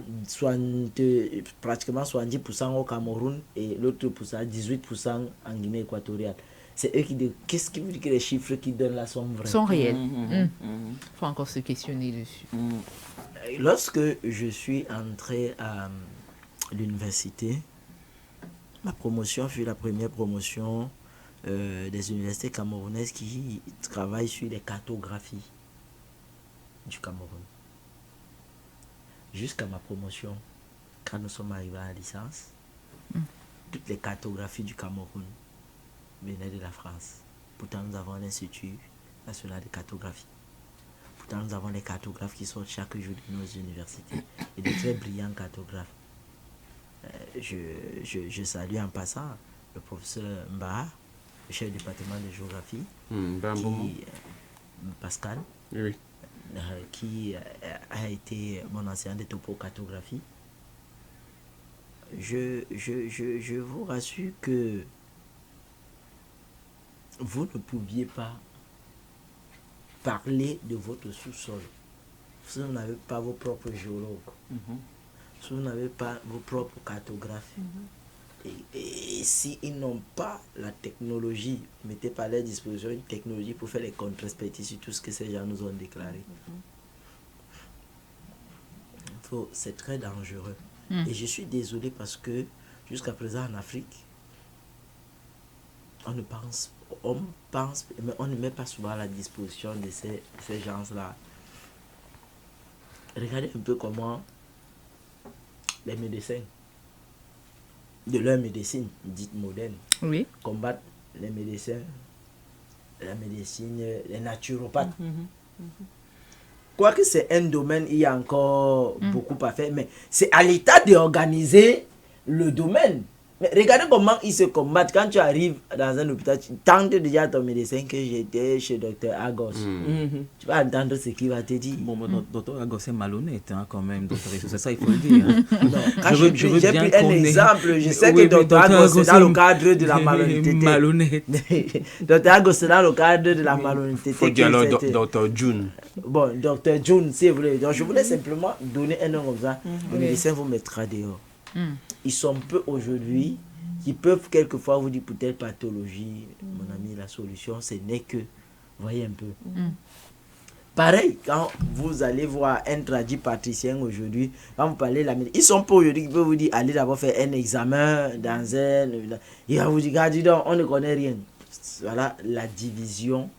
pratiquement 70% au Cameroun et l'autre 18% en Guinée équatoriale. C'est eux qui disent. Qu'est-ce qui veut dire que les chiffres qu'ils donnent là sont vrais? Sont réels. Faut encore se questionner dessus. Lorsque je suis entré à l'université, ma promotion fut la première promotion des universités camerounaises qui travaillent sur les cartographies du Cameroun. Jusqu'à ma promotion, quand nous sommes arrivés à la licence, toutes les cartographies du Cameroun venaient de la France. Pourtant, nous avons l'Institut national de cartographie. Pourtant, nous avons les cartographes qui sortent chaque jour de nos universités et de très brillants cartographes. Je salue en passant le professeur Mba, le chef du département de géographie, Pascal, oui. Qui a été mon enseignant de topocartographie. je vous rassure que vous ne pouviez pas parler de votre sous-sol si vous n'avez pas vos propres géologues, si vous n'avez pas vos propres cartographes. Et s'ils n'ont pas la technologie, mettez pas à leur disposition une technologie pour faire les contre-expertises sur tout ce que ces gens nous ont déclaré. C'est très dangereux. Et je suis désolé parce que jusqu'à présent en Afrique, on pense, mais on ne met pas souvent à la disposition de ces gens-là. Regardez un peu comment les médecins de leur médecine dite moderne combattent les médecins, la médecine, les naturopathes. Quoique c'est un domaine, il y a encore beaucoup à faire, mais c'est à l'État d'organiser le domaine. Mais regardez comment ils se combattent. Quand tu arrives dans un hôpital, tu tentes déjà à ton médecin que j'étais chez Dr Agos. Tu vas entendre ce qu'il va te dire. Bon, Dr Agos est malhonnête quand même. C'est ça, il faut le dire. J'ai pris un exemple. Je sais que Dr Agos est dans le cadre de la malhonnêteté. Dr Agos est dans le cadre de la malhonnêteté. Il faut dire alors Dr June. Bon, Dr June, c'est vrai. Donc je voulais simplement donner un nom comme ça. Le médecin vous mettra dehors. Ils sont peu aujourd'hui qui peuvent quelquefois vous dire pour telle pathologie, mon ami, la solution, ce n'est que, voyez un peu. Pareil, quand vous allez voir un tradipraticien aujourd'hui, quand vous parlez de la médecine, ils sont peu aujourd'hui qui peuvent vous dire, allez d'abord faire un examen dans un... Il va vous dire, dis donc, on ne connaît rien. Voilà la division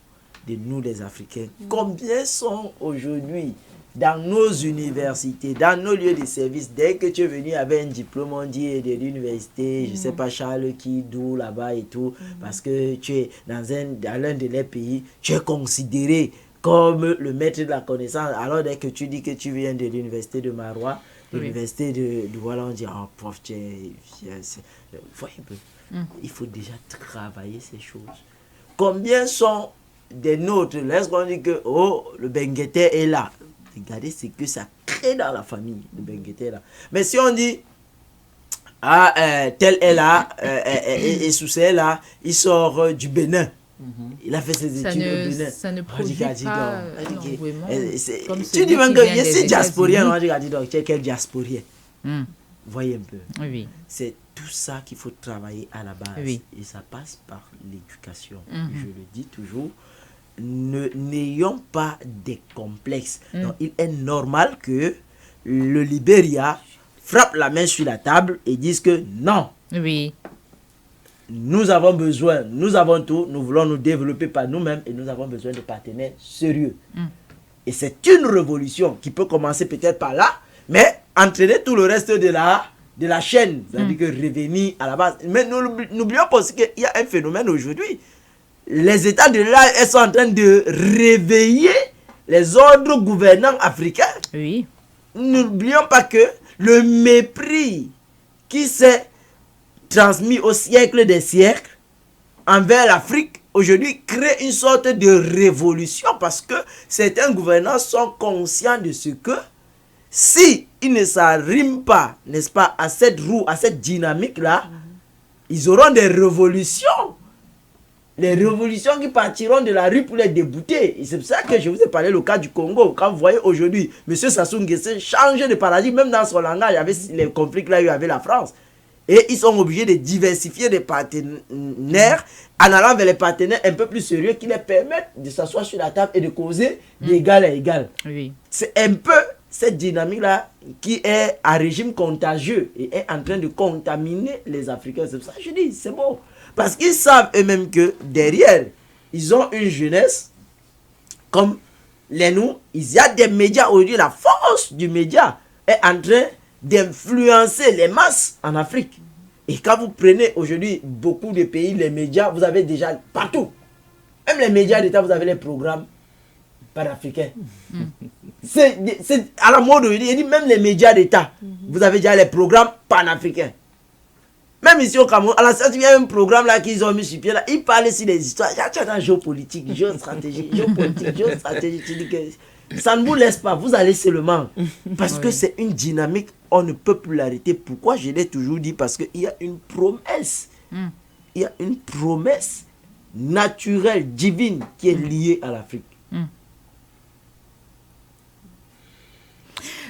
de nous les Africains. Combien sont aujourd'hui dans nos universités, dans nos lieux de service, dès que tu es venu avec un diplôme, on dit de l'université, je ne sais pas, Charles d'où là-bas et tout, parce que tu es dans l'un de les pays, tu es considéré comme le maître de la connaissance. Alors dès que tu dis que tu viens de l'université de Marois, de l'université de voilà, on dit, oh prof, voyez un peu, il faut déjà travailler ces choses. Combien sont des nôtres, lorsqu'on dit que, oh, le Bengueté est là. Regardez ce que ça crée dans la famille de Bengueté là. Mais si on dit tel est là et Soussé est là, il sort du Bénin. Il a fait ses études au Bénin. Ça ne produit pas énormément. Tu dis même que c'est diasporien, on dit donc quel diasporien. Voyez un peu. C'est tout ça qu'il faut travailler à la base. Et ça passe par l'éducation. Je le dis toujours. N'ayons pas des complexes. Donc, il est normal que le Libéria frappe la main sur la table et dise que non. Nous avons besoin, nous avons tout, nous voulons nous développer par nous-mêmes et nous avons besoin de partenaires sérieux. Et c'est une révolution qui peut commencer peut-être par là, mais entraîner tout le reste de la chaîne, c'est-à-dire que revenir à la base. Mais n'oublions pas aussi qu'il y a un phénomène aujourd'hui. Les États de là, elles sont en train de réveiller les ordres gouvernants africains. N'oublions pas que le mépris qui s'est transmis au siècle des siècles envers l'Afrique, aujourd'hui, crée une sorte de révolution parce que certains gouvernants sont conscients de ce que si ils ne s'arriment pas, n'est-ce pas, à cette roue, à cette dynamique-là, ils auront des révolutions. Les révolutions qui partiront de la rue pour les débouter. Et c'est pour ça que je vous ai parlé le cas du Congo. Quand vous voyez aujourd'hui, M. Sassou Nguesso change de paradigme, même dans son langage, il y avait les conflits là, il y avait la France. Et ils sont obligés de diversifier des partenaires en allant vers les partenaires un peu plus sérieux qui les permettent de s'asseoir sur la table et de causer d'égal à égal. C'est un peu cette dynamique-là qui est à régime contagieux et est en train de contaminer les Africains. C'est pour ça que je dis, c'est bon. Parce qu'ils savent eux-mêmes que derrière, ils ont une jeunesse comme les nous. Il y a des médias aujourd'hui, la force du média est en train d'influencer les masses en Afrique. Et quand vous prenez aujourd'hui beaucoup de pays, les médias, vous avez déjà partout. Même les médias d'État, vous avez les programmes panafricains. C'est à la mode aujourd'hui. Il dit même les médias d'État, vous avez déjà les programmes panafricains. Même ici au Cameroun, à la sortie, il y a un programme là qu'ils ont mis sur pied là. Ils parlent ici des histoires. Il y a géopolitique, géostratégie, géopolitique, géostratégie. Tu dis que Ça ne vous laisse pas, vous allez seulement. Parce que c'est une dynamique, on ne peut plus l'arrêter. Pourquoi je l'ai toujours dit? Parce qu'il y a une promesse. Il y a une promesse naturelle, divine, qui est liée à l'Afrique.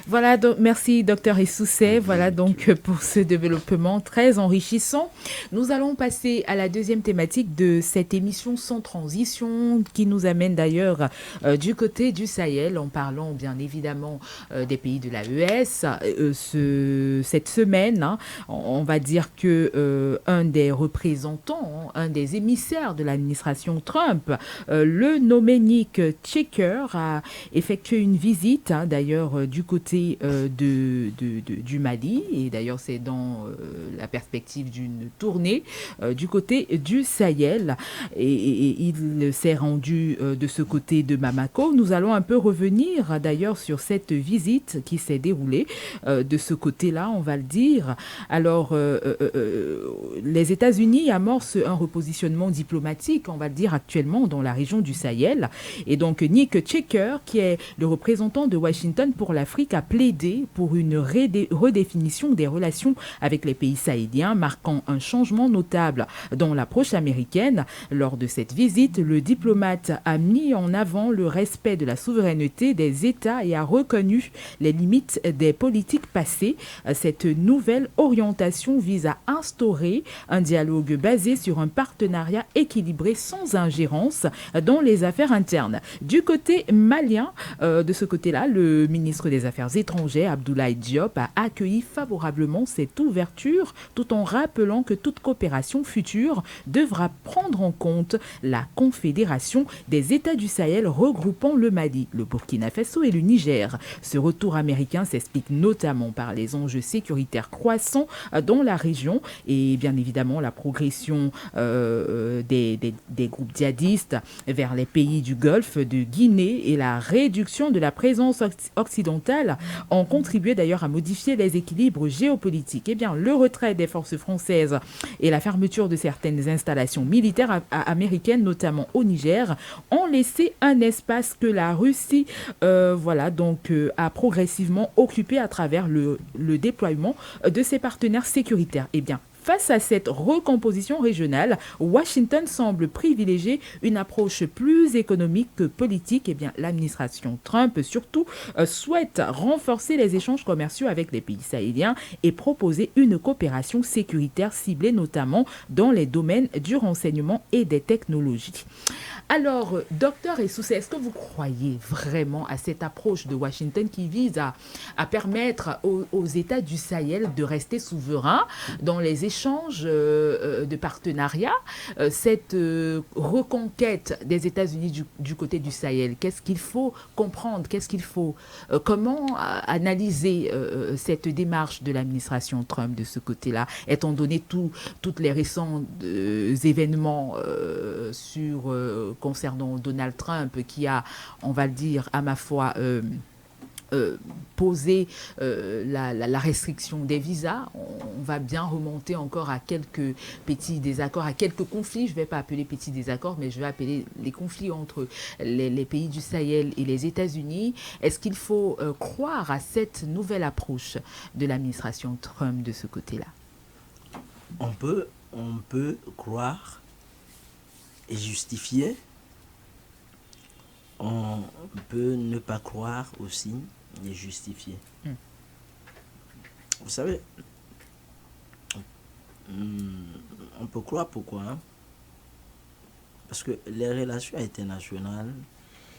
Voilà, donc, merci Dr Essoussé, voilà donc pour ce développement très enrichissant. Nous allons passer à la deuxième thématique de cette émission sans transition qui nous amène d'ailleurs du côté du Sahel en parlant bien évidemment des pays de l'AES. Cette semaine, hein, on va dire que un des représentants, un des émissaires de l'administration Trump, le nommé Nick Checker, a effectué une visite hein, d'ailleurs du côté du Mali, et d'ailleurs c'est dans la perspective d'une tournée du côté du Sahel, et il s'est rendu de ce côté de Bamako. Nous allons un peu revenir d'ailleurs sur cette visite qui s'est déroulée de ce côté-là, on va le dire. Alors les États-Unis amorcent un repositionnement diplomatique, on va le dire actuellement dans la région du Sahel, et donc Nick Checker, qui est le représentant de Washington pour l'Afrique, a plaidé pour une redéfinition des relations avec les pays sahéliens, marquant un changement notable dans l'approche américaine. Lors de cette visite, le diplomate a mis en avant le respect de la souveraineté des États et a reconnu les limites des politiques passées. Cette nouvelle orientation vise à instaurer un dialogue basé sur un partenariat équilibré sans ingérence dans les affaires internes. Du côté malien, de ce côté-là, le ministre des Affaires étrangères, Abdoulaye Diop, a accueilli favorablement cette ouverture tout en rappelant que toute coopération future devra prendre en compte la Confédération des États du Sahel regroupant le Mali, le Burkina Faso et le Niger. Ce retour américain s'explique notamment par les enjeux sécuritaires croissants dans la région et bien évidemment la progression des groupes djihadistes vers les pays du Golfe, de Guinée, et la réduction de la présence occidentale ont contribué d'ailleurs à modifier les équilibres géopolitiques. Eh bien, le retrait des forces françaises et la fermeture de certaines installations militaires américaines, notamment au Niger, ont laissé un espace que la Russie a progressivement occupé à travers le déploiement de ses partenaires sécuritaires. Eh bien, face à cette recomposition régionale, Washington semble privilégier une approche plus économique que politique. Eh bien, l'administration Trump, surtout, souhaite renforcer les échanges commerciaux avec les pays sahéliens et proposer une coopération sécuritaire ciblée notamment dans les domaines du renseignement et des technologies. Alors, docteur Essoussé, est-ce que vous croyez vraiment à cette approche de Washington qui vise à permettre aux États du Sahel de rester souverains dans les échanges de partenariat, cette reconquête des États-Unis du côté du Sahel? Qu'est-ce qu'il faut comprendre? Comment analyser cette démarche de l'administration Trump de ce côté-là, étant donné toutes les récents événements concernant Donald Trump qui a, on va le dire, à ma foi, posé la restriction des visas. On va bien remonter encore à quelques petits désaccords, à quelques conflits. Je ne vais pas appeler petits désaccords, mais je vais appeler les conflits entre les pays du Sahel et les États-Unis. Est-ce qu'il faut croire à cette nouvelle approche de l'administration Trump de ce côté-là? On peut croire et justifier. On peut ne pas croire aussi et justifier. Vous savez, on peut croire pourquoi, hein? Parce que les relations internationales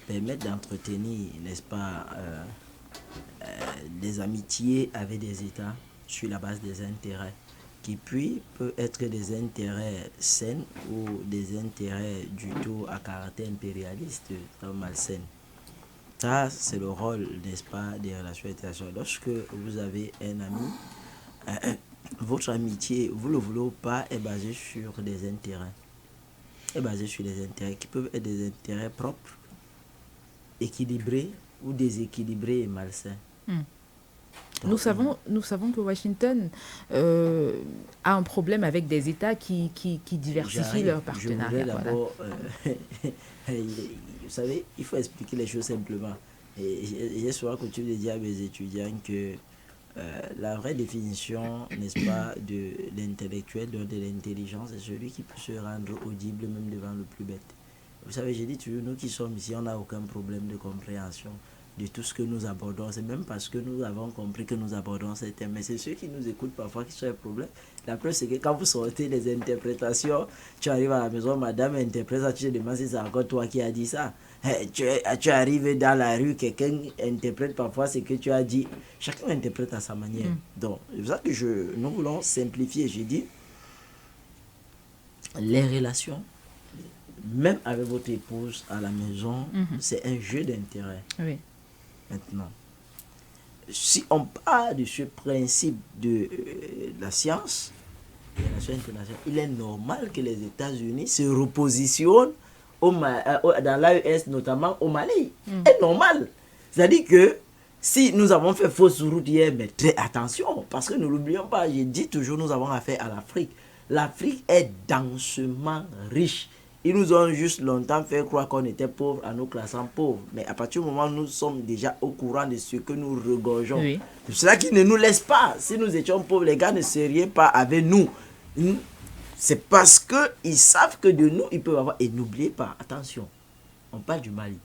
permettent d'entretenir, n'est-ce pas, des amitiés avec des États sur la base des intérêts, qui puis peut être des intérêts sains ou des intérêts du tout à caractère impérialiste, malsains. Ça, c'est le rôle, n'est-ce pas, des relations internationales. Lorsque vous avez un ami, votre amitié, vous le voulez ou pas, est basée sur des intérêts. Est basée sur des intérêts qui peuvent être des intérêts propres, équilibrés ou déséquilibrés et malsains. Nous savons que Washington a un problème avec des États qui diversifient leurs partenariats. Vous savez, il faut expliquer les choses simplement. Et j'ai souvent coutume de dire à mes étudiants que la vraie définition, n'est-ce pas, de l'intellectuel, de l'intelligence, c'est celui qui peut se rendre audible même devant le plus bête. Vous savez, j'ai dit toujours, nous qui sommes ici, on n'a aucun problème de compréhension de tout ce que nous abordons. C'est même parce que nous avons compris que nous abordons ces thèmes. Mais c'est ceux qui nous écoutent parfois qui sont les problèmes. La preuve, c'est que quand vous sortez les interprétations, tu arrives à la maison, madame interprète ça, tu te demandes si c'est encore toi qui as dit ça. Tu arrives dans la rue, quelqu'un interprète parfois ce que tu as dit. Chacun interprète à sa manière. Donc, c'est pour ça que nous voulons simplifier. J'ai dit, les relations, même avec votre épouse à la maison, c'est un jeu d'intérêt. Oui. Maintenant, si on part de ce principe de la science, des relations internationales, il est normal que les États-Unis se repositionnent dans l'AES, notamment au Mali. C'est normal. C'est-à-dire que si nous avons fait fausse route hier, mais très attention, parce que ne l'oublions pas, je dis toujours, nous avons affaire à l'Afrique. L'Afrique est densément riche. Ils nous ont juste longtemps fait croire qu'on était pauvres en nous classant pauvres. Mais à partir du moment où nous sommes déjà au courant de ce que nous regorgeons, c'est cela qui ne nous laisse pas. Si nous étions pauvres, les gars ne seraient pas avec nous. C'est parce qu'ils savent que de nous, ils peuvent avoir. Et n'oubliez pas, attention, on parle du Mali.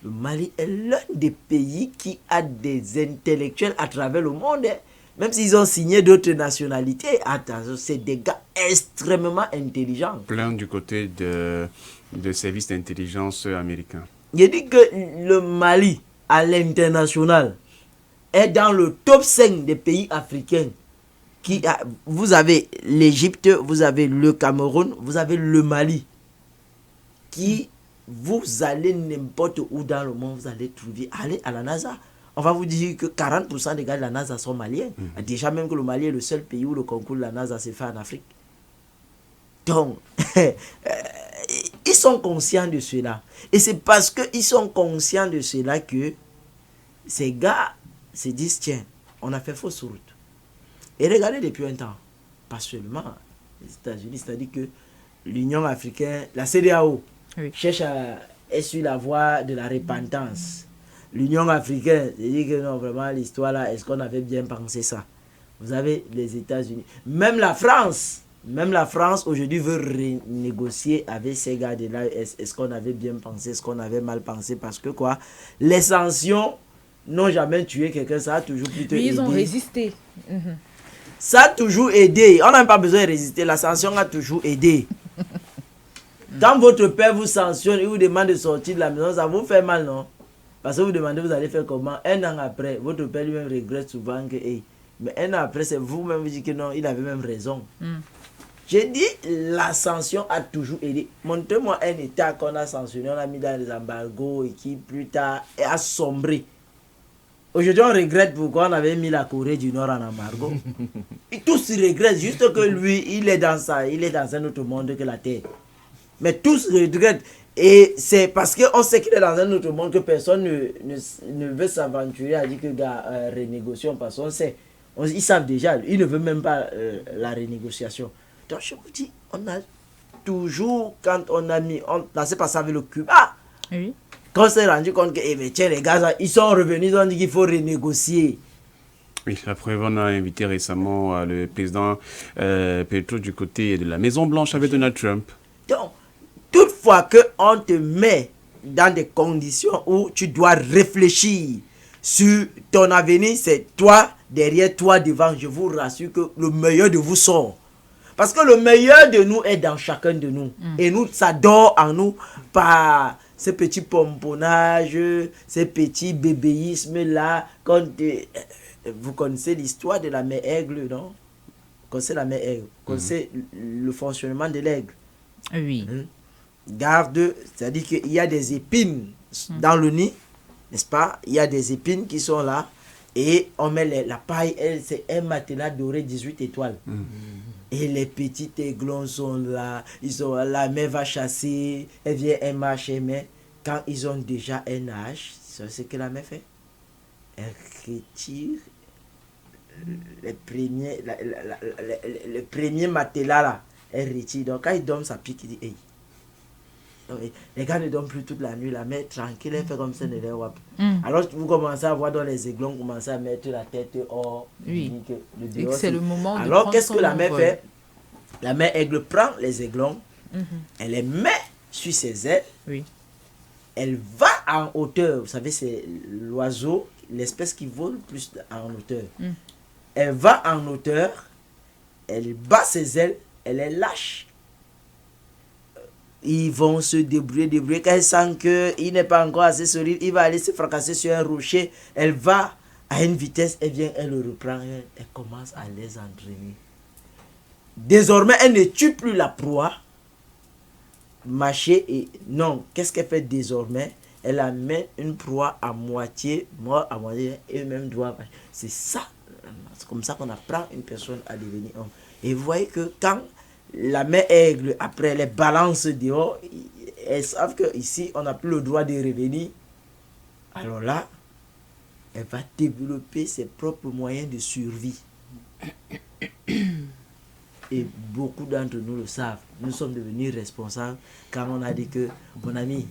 Le Mali est l'un des pays qui a des intellectuels à travers le monde. Même s'ils ont signé d'autres nationalités, attention, c'est des gars extrêmement intelligents. Plein du côté de services d'intelligence américains. Je dis que le Mali, à l'international, est dans le top 5 des pays africains. Vous avez l'Égypte, vous avez le Cameroun, vous avez le Mali. Vous allez n'importe où dans le monde, vous allez trouver, allez à la NASA. On va vous dire que 40% des gars de la NASA sont maliens. Déjà même que le Mali est le seul pays où le concours de la NASA s'est fait en Afrique. Donc, ils sont conscients de cela. Et c'est parce qu'ils sont conscients de cela que ces gars se disent, tiens, on a fait fausse route. Et regardez depuis un temps, pas seulement les États-Unis, c'est-à-dire que l'Union africaine, la CEDEAO, cherche à essuyer la voie de la repentance. L'Union africaine, je dis que non, vraiment, l'histoire là, est-ce qu'on avait bien pensé ça? Vous avez les États-Unis. Même la France aujourd'hui veut renégocier avec ces gars de l'AES. Est-ce qu'on avait bien pensé, est-ce qu'on avait mal pensé? Parce que quoi, les sanctions n'ont jamais tué quelqu'un, ça a toujours plutôt aidé. Ils ont résisté. Ça a toujours aidé. On n'a pas besoin de résister. La sanction a toujours aidé. Quand votre père vous sanctionne et vous demande de sortir de la maison, ça vous fait mal, non? Parce que vous demandez, vous allez faire comment? Un an après, votre père lui-même regrette souvent que, mais un an après, c'est vous-même qui dites que non, il avait même raison. J'ai dit, la sanction a toujours aidé. Montrez-moi un État qu'on a sanctionné, on a mis dans les embargos et qui plus tard a sombré. Aujourd'hui, on regrette pourquoi on avait mis la Corée du Nord en embargo. Et tous regrettent, juste que lui, il est dans un autre monde que la Terre. Mais tous regrettent. Et c'est parce qu'on sait qu'il est dans un autre monde que personne ne veut s'aventurer à dire que renégociation, parce qu'on sait. Ils savent déjà, ils ne veulent même pas la renégociation. Donc je vous dis, on a toujours, quand on a mis, on a passé avec le Cuba. Oui. Quand on s'est rendu compte que mais tiens, les gars, ils sont revenus, ils ont dit qu'il faut renégocier. Oui, la preuve, on a invité récemment le président Petro du côté de la Maison-Blanche avec Donald Trump. Donc, toutefois qu'on te met dans des conditions où tu dois réfléchir sur ton avenir, c'est toi, derrière toi, devant, je vous rassure que le meilleur de vous sort. Parce que le meilleur de nous est dans chacun de nous. Et nous, ça dort en nous par ces petits pomponnages, ces petits bébéismes-là. Vous connaissez l'histoire de la mère aigle, non? Vous connaissez la mère aigle? Vous connaissez le fonctionnement de l'aigle? Oui. Garde, c'est-à-dire qu'il y a des épines dans le nid, n'est-ce pas? Il y a des épines qui sont là et on met la paille, c'est un matelas doré 18 étoiles. Et les petits aiglons sont là, la mère va chasser, elle vient, elle marche, mais quand ils ont déjà un âge, c'est ce que la mère fait. Elle retire les premiers matelas là, elle retire. Donc quand il dorment, ça pique, il dit, hey. les gars ne dorment plus toute la nuit, la mère tranquille, elle fait comme ça, ne les voit pas. Alors vous commencez à voir dans les aiglons, commencez à mettre la tête hors. Oui. Le Et que c'est le moment de alors prendre qu'est-ce que son la mère envol. fait? La mère aigle prend les aiglons, elle les met sur ses ailes, Oui. elle va en hauteur. Vous savez, c'est l'oiseau, l'espèce qui vole plus en hauteur. Elle va en hauteur, elle bat ses ailes, elle les lâche. Ils vont se débrouiller. Quand elle sent qu'il n'est pas encore assez solide, il va aller se fracasser sur un rocher. Elle va à une vitesse, elle vient, elle le reprend, elle commence à les entraîner. Désormais, elle ne tue plus la proie. Mâcher et... Non, qu'est-ce qu'elle fait désormais? Elle amène une proie à moitié mort, à moitié, et même doit... C'est ça. C'est comme ça qu'on apprend une personne à devenir homme. Et vous voyez que quand la mère aigle, après les balances dehors, elles savent qu'ici, on n'a plus le droit de revenir. Alors là, elle va développer ses propres moyens de survie. Et beaucoup d'entre nous le savent. Nous sommes devenus responsables quand on a dit que, mon ami,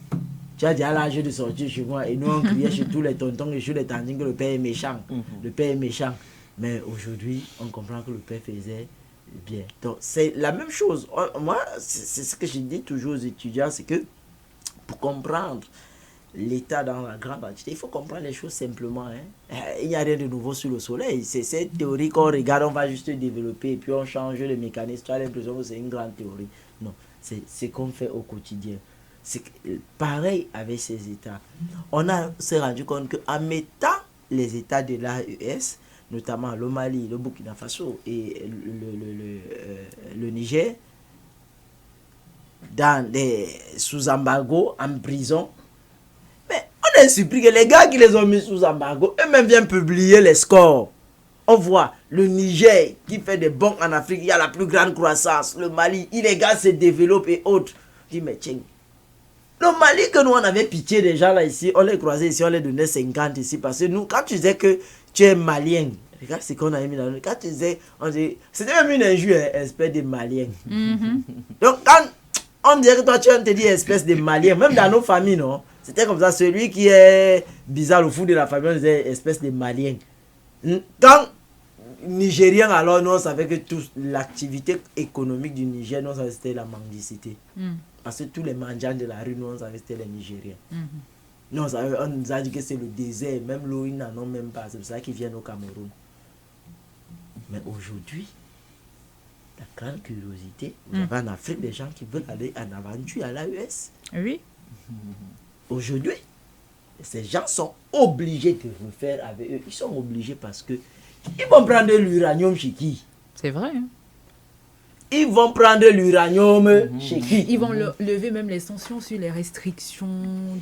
tu as déjà l'âge de sortir chez moi. Et nous, on criait chez tous les tontons et chez les tantines que le père est méchant. Le père est méchant. Mais aujourd'hui, on comprend que le père faisait bien. Donc, c'est la même chose. Moi, c'est ce que je dis toujours aux étudiants, c'est que pour comprendre l'état dans la grande entité, il faut comprendre les choses simplement. Il n'y a rien de nouveau sur le soleil. C'est cette théorie qu'on regarde, on va juste développer et puis on change le mécanisme. Tu as l'impression que c'est une grande théorie. Non, c'est ce qu'on fait au quotidien. C'est pareil avec ces états. On s'est rendu compte qu'en mettant les états de l'AES, notamment le Mali, le Burkina Faso et le Niger, sous embargo, en prison. Mais on est surpris que les gars qui les ont mis sous embargo, eux-mêmes viennent publier les scores. On voit le Niger qui fait des bons en Afrique, il y a la plus grande croissance. Le Mali, les gars se développent et autres. Je dis, mais tiens, le Mali que nous on avait pitié des gens là ici, on les croisait ici, on les donnait 50 ici. Parce que nous, quand tu disais que tu es malien, regarde ce qu'on a mis dans le... Quand tu disais, on disait, c'était même une injure, espèce de malien. Donc quand on disait que toi tu te dis espèce de malien, même dans nos familles, non? C'était comme ça, celui qui est bizarre au fond de la famille, on disait espèce de malien. Quand Nigérien, alors nous on savait que l'activité économique du Niger, nous on savait que c'était la mendicité. Parce que tous les mendiants de la rue, nous on savait que c'était les Nigériens. Nous on nous a dit que c'est le désert, même l'eau ils n'en ont même pas, c'est pour ça qu'ils viennent au Cameroun. Mais aujourd'hui, la grande curiosité, vous avez en Afrique des gens qui veulent aller en aventure à l'AES. Oui. Aujourd'hui, ces gens sont obligés de refaire avec eux. Ils sont obligés parce que ils vont prendre l'uranium chez qui? C'est vrai. Hein? Ils vont prendre l'uranium chez qui? Ils vont lever même les sanctions sur les restrictions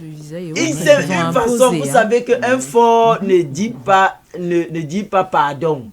de visa et autres. C'est une façon, vous savez qu'un fort ne dit pas pardon.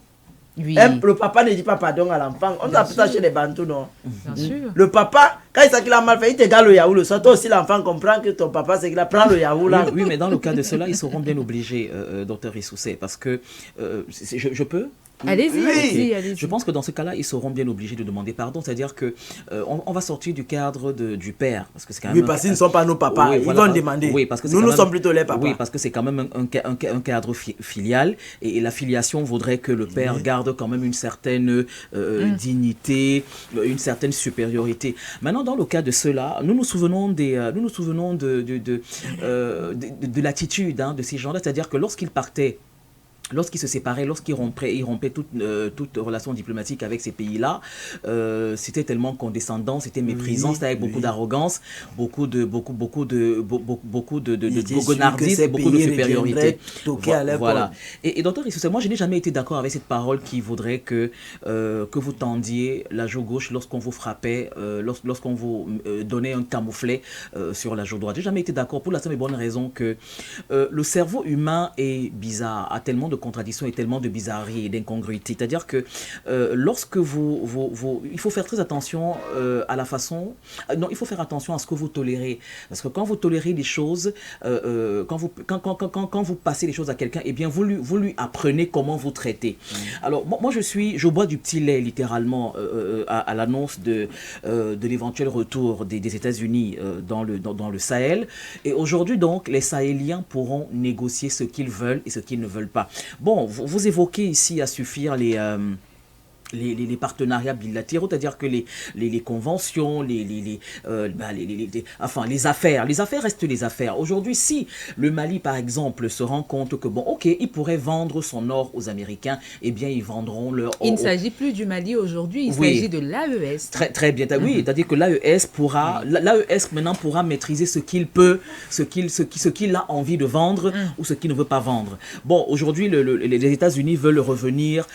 Oui. Le papa ne dit pas pardon à l'enfant. On appelle ça chez les Bantous, non? Bien sûr. Le papa, quand il sait qu'il a mal fait, il t'égale le yaourt. Toi aussi, l'enfant comprend que ton papa, c'est qu'il a pris le yaourt là. Oui, mais dans le cas de cela, ils seront bien obligés, docteur Issoussé, parce que je peux. Allez-y, Oui. allez-y. Je pense que dans ce cas-là, ils seront bien obligés de demander pardon. C'est-à-dire que on va sortir du cadre du père, parce que c'est quand même. Oui, parce qu'ils ne sont pas nos papas. Oui, ils voilà, vont demander. Oui, parce que nous sommes plutôt les papas. Oui, parce que c'est quand même un cadre filial, et la filiation voudrait que le père garde quand même une certaine dignité, une certaine supériorité. Maintenant, dans le cas de cela, nous nous souvenons de l'attitude de ces gens-là, c'est-à-dire que lorsqu'ils partaient. Lorsqu'ils se séparaient, lorsqu'ils rompaient toute relation diplomatique avec ces pays-là, c'était tellement condescendant, c'était méprisant, c'était avec beaucoup d'arrogance, beaucoup de gogonardisme, beaucoup de supériorité. Voilà. Et docteur Issoussé, moi je n'ai jamais été d'accord avec cette parole qui voudrait que vous tendiez la joue gauche lorsqu'on vous frappait, lorsqu'on vous donnait un camouflet sur la joue droite. J'ai jamais été d'accord pour la simple et bonne raison que le cerveau humain est bizarre, a tellement de contradictions et tellement de bizarreries et d'incongruités. C'est-à-dire que lorsque il faut faire très attention à la façon... non, il faut faire attention à ce que vous tolérez. Parce que quand vous tolérez des choses, quand vous passez les choses à quelqu'un, eh bien, vous lui apprenez comment vous traiter. Alors, moi, je bois du petit lait, littéralement, à l'annonce de l'éventuel retour des États-Unis dans le Sahel. Et aujourd'hui, donc, les Sahéliens pourront négocier ce qu'ils veulent et ce qu'ils ne veulent pas. Bon, vous évoquez ici à suffire les partenariats bilatéraux, c'est-à-dire que les conventions, les affaires. Les affaires restent les affaires. Aujourd'hui, si le Mali, par exemple, se rend compte que, bon, ok, il pourrait vendre son or aux Américains, eh bien, ils vendront leur or. Il ne s'agit plus du Mali aujourd'hui, il s'agit de l'AES. Très bien. Oui, c'est-à-dire que l'AES maintenant pourra maîtriser ce qu'il peut, ce qu'il a envie de vendre ou ce qu'il ne veut pas vendre. Bon, aujourd'hui, les États-Unis veulent revenir,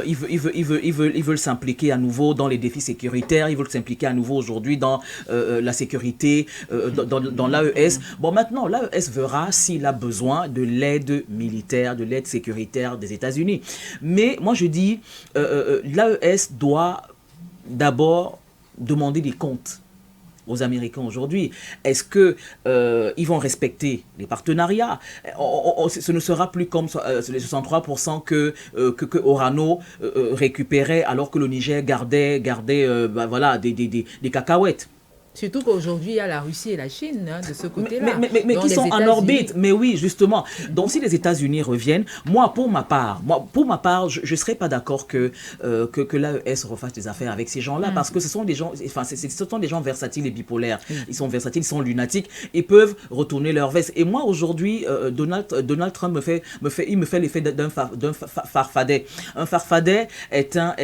ils veulent s'impliquer à nouveau dans les défis sécuritaires, ils veulent s'impliquer à nouveau aujourd'hui dans la sécurité, dans l'AES. Bon, maintenant, l'AES verra s'il a besoin de l'aide militaire, de l'aide sécuritaire des États-Unis. Mais moi, je dis, l'AES doit d'abord demander des comptes aux Américains aujourd'hui. Est-ce que ils vont respecter les partenariats? Ce ne sera plus comme les 63% que Orano récupérait alors que le Niger gardait des cacahuètes. Surtout qu'aujourd'hui, il y a la Russie et la Chine de ce côté-là. Mais qui sont en orbite. Mais oui, justement. Donc, si les États-Unis reviennent, moi, pour ma part, je ne serais pas d'accord que l'AES refasse des affaires avec ces gens-là, parce que ce sont des gens, versatiles et bipolaires. Ils sont versatiles, ils sont lunatiques, ils peuvent retourner leur veste. Et moi, aujourd'hui, Donald Trump me fait l'effet d'un farfadet. Un farfadet est un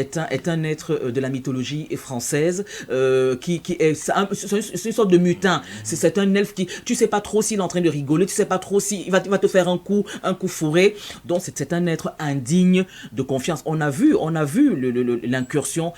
être de la mythologie française qui est c'est une sorte de mutin. C'est un elfe qui, tu sais pas trop s'il est en train de rigoler, tu sais pas trop s'il va te faire un coup fourré. Donc c'est un être indigne de confiance. On a vu l'incursion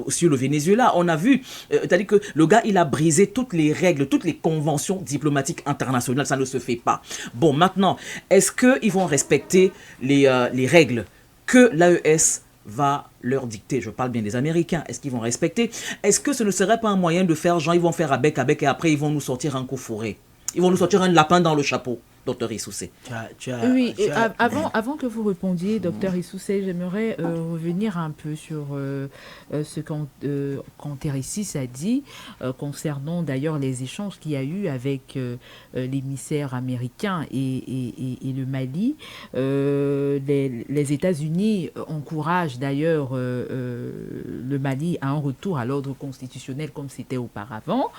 sur le Venezuela. On a vu, c'est-à-dire que le gars, il a brisé toutes les règles, toutes les conventions diplomatiques internationales. Ça ne se fait pas. Bon, maintenant, est-ce qu'ils vont respecter les règles que l'AES va leur dicter? Je parle bien des Américains. Est-ce qu'ils vont respecter? Est-ce que ce ne serait pas un moyen de faire genre, ils vont faire à bec et après ils vont nous sortir un coup fourré? Ils vont nous sortir un lapin dans le chapeau, Dr Issoussé. Avant que vous répondiez, Dr Issoussé, j'aimerais revenir un peu sur ce qu'Anterissis a dit concernant d'ailleurs les échanges qu'il y a eu avec l'émissaire américain et le Mali. Les États-Unis encouragent d'ailleurs le Mali à un retour à l'ordre constitutionnel comme c'était auparavant.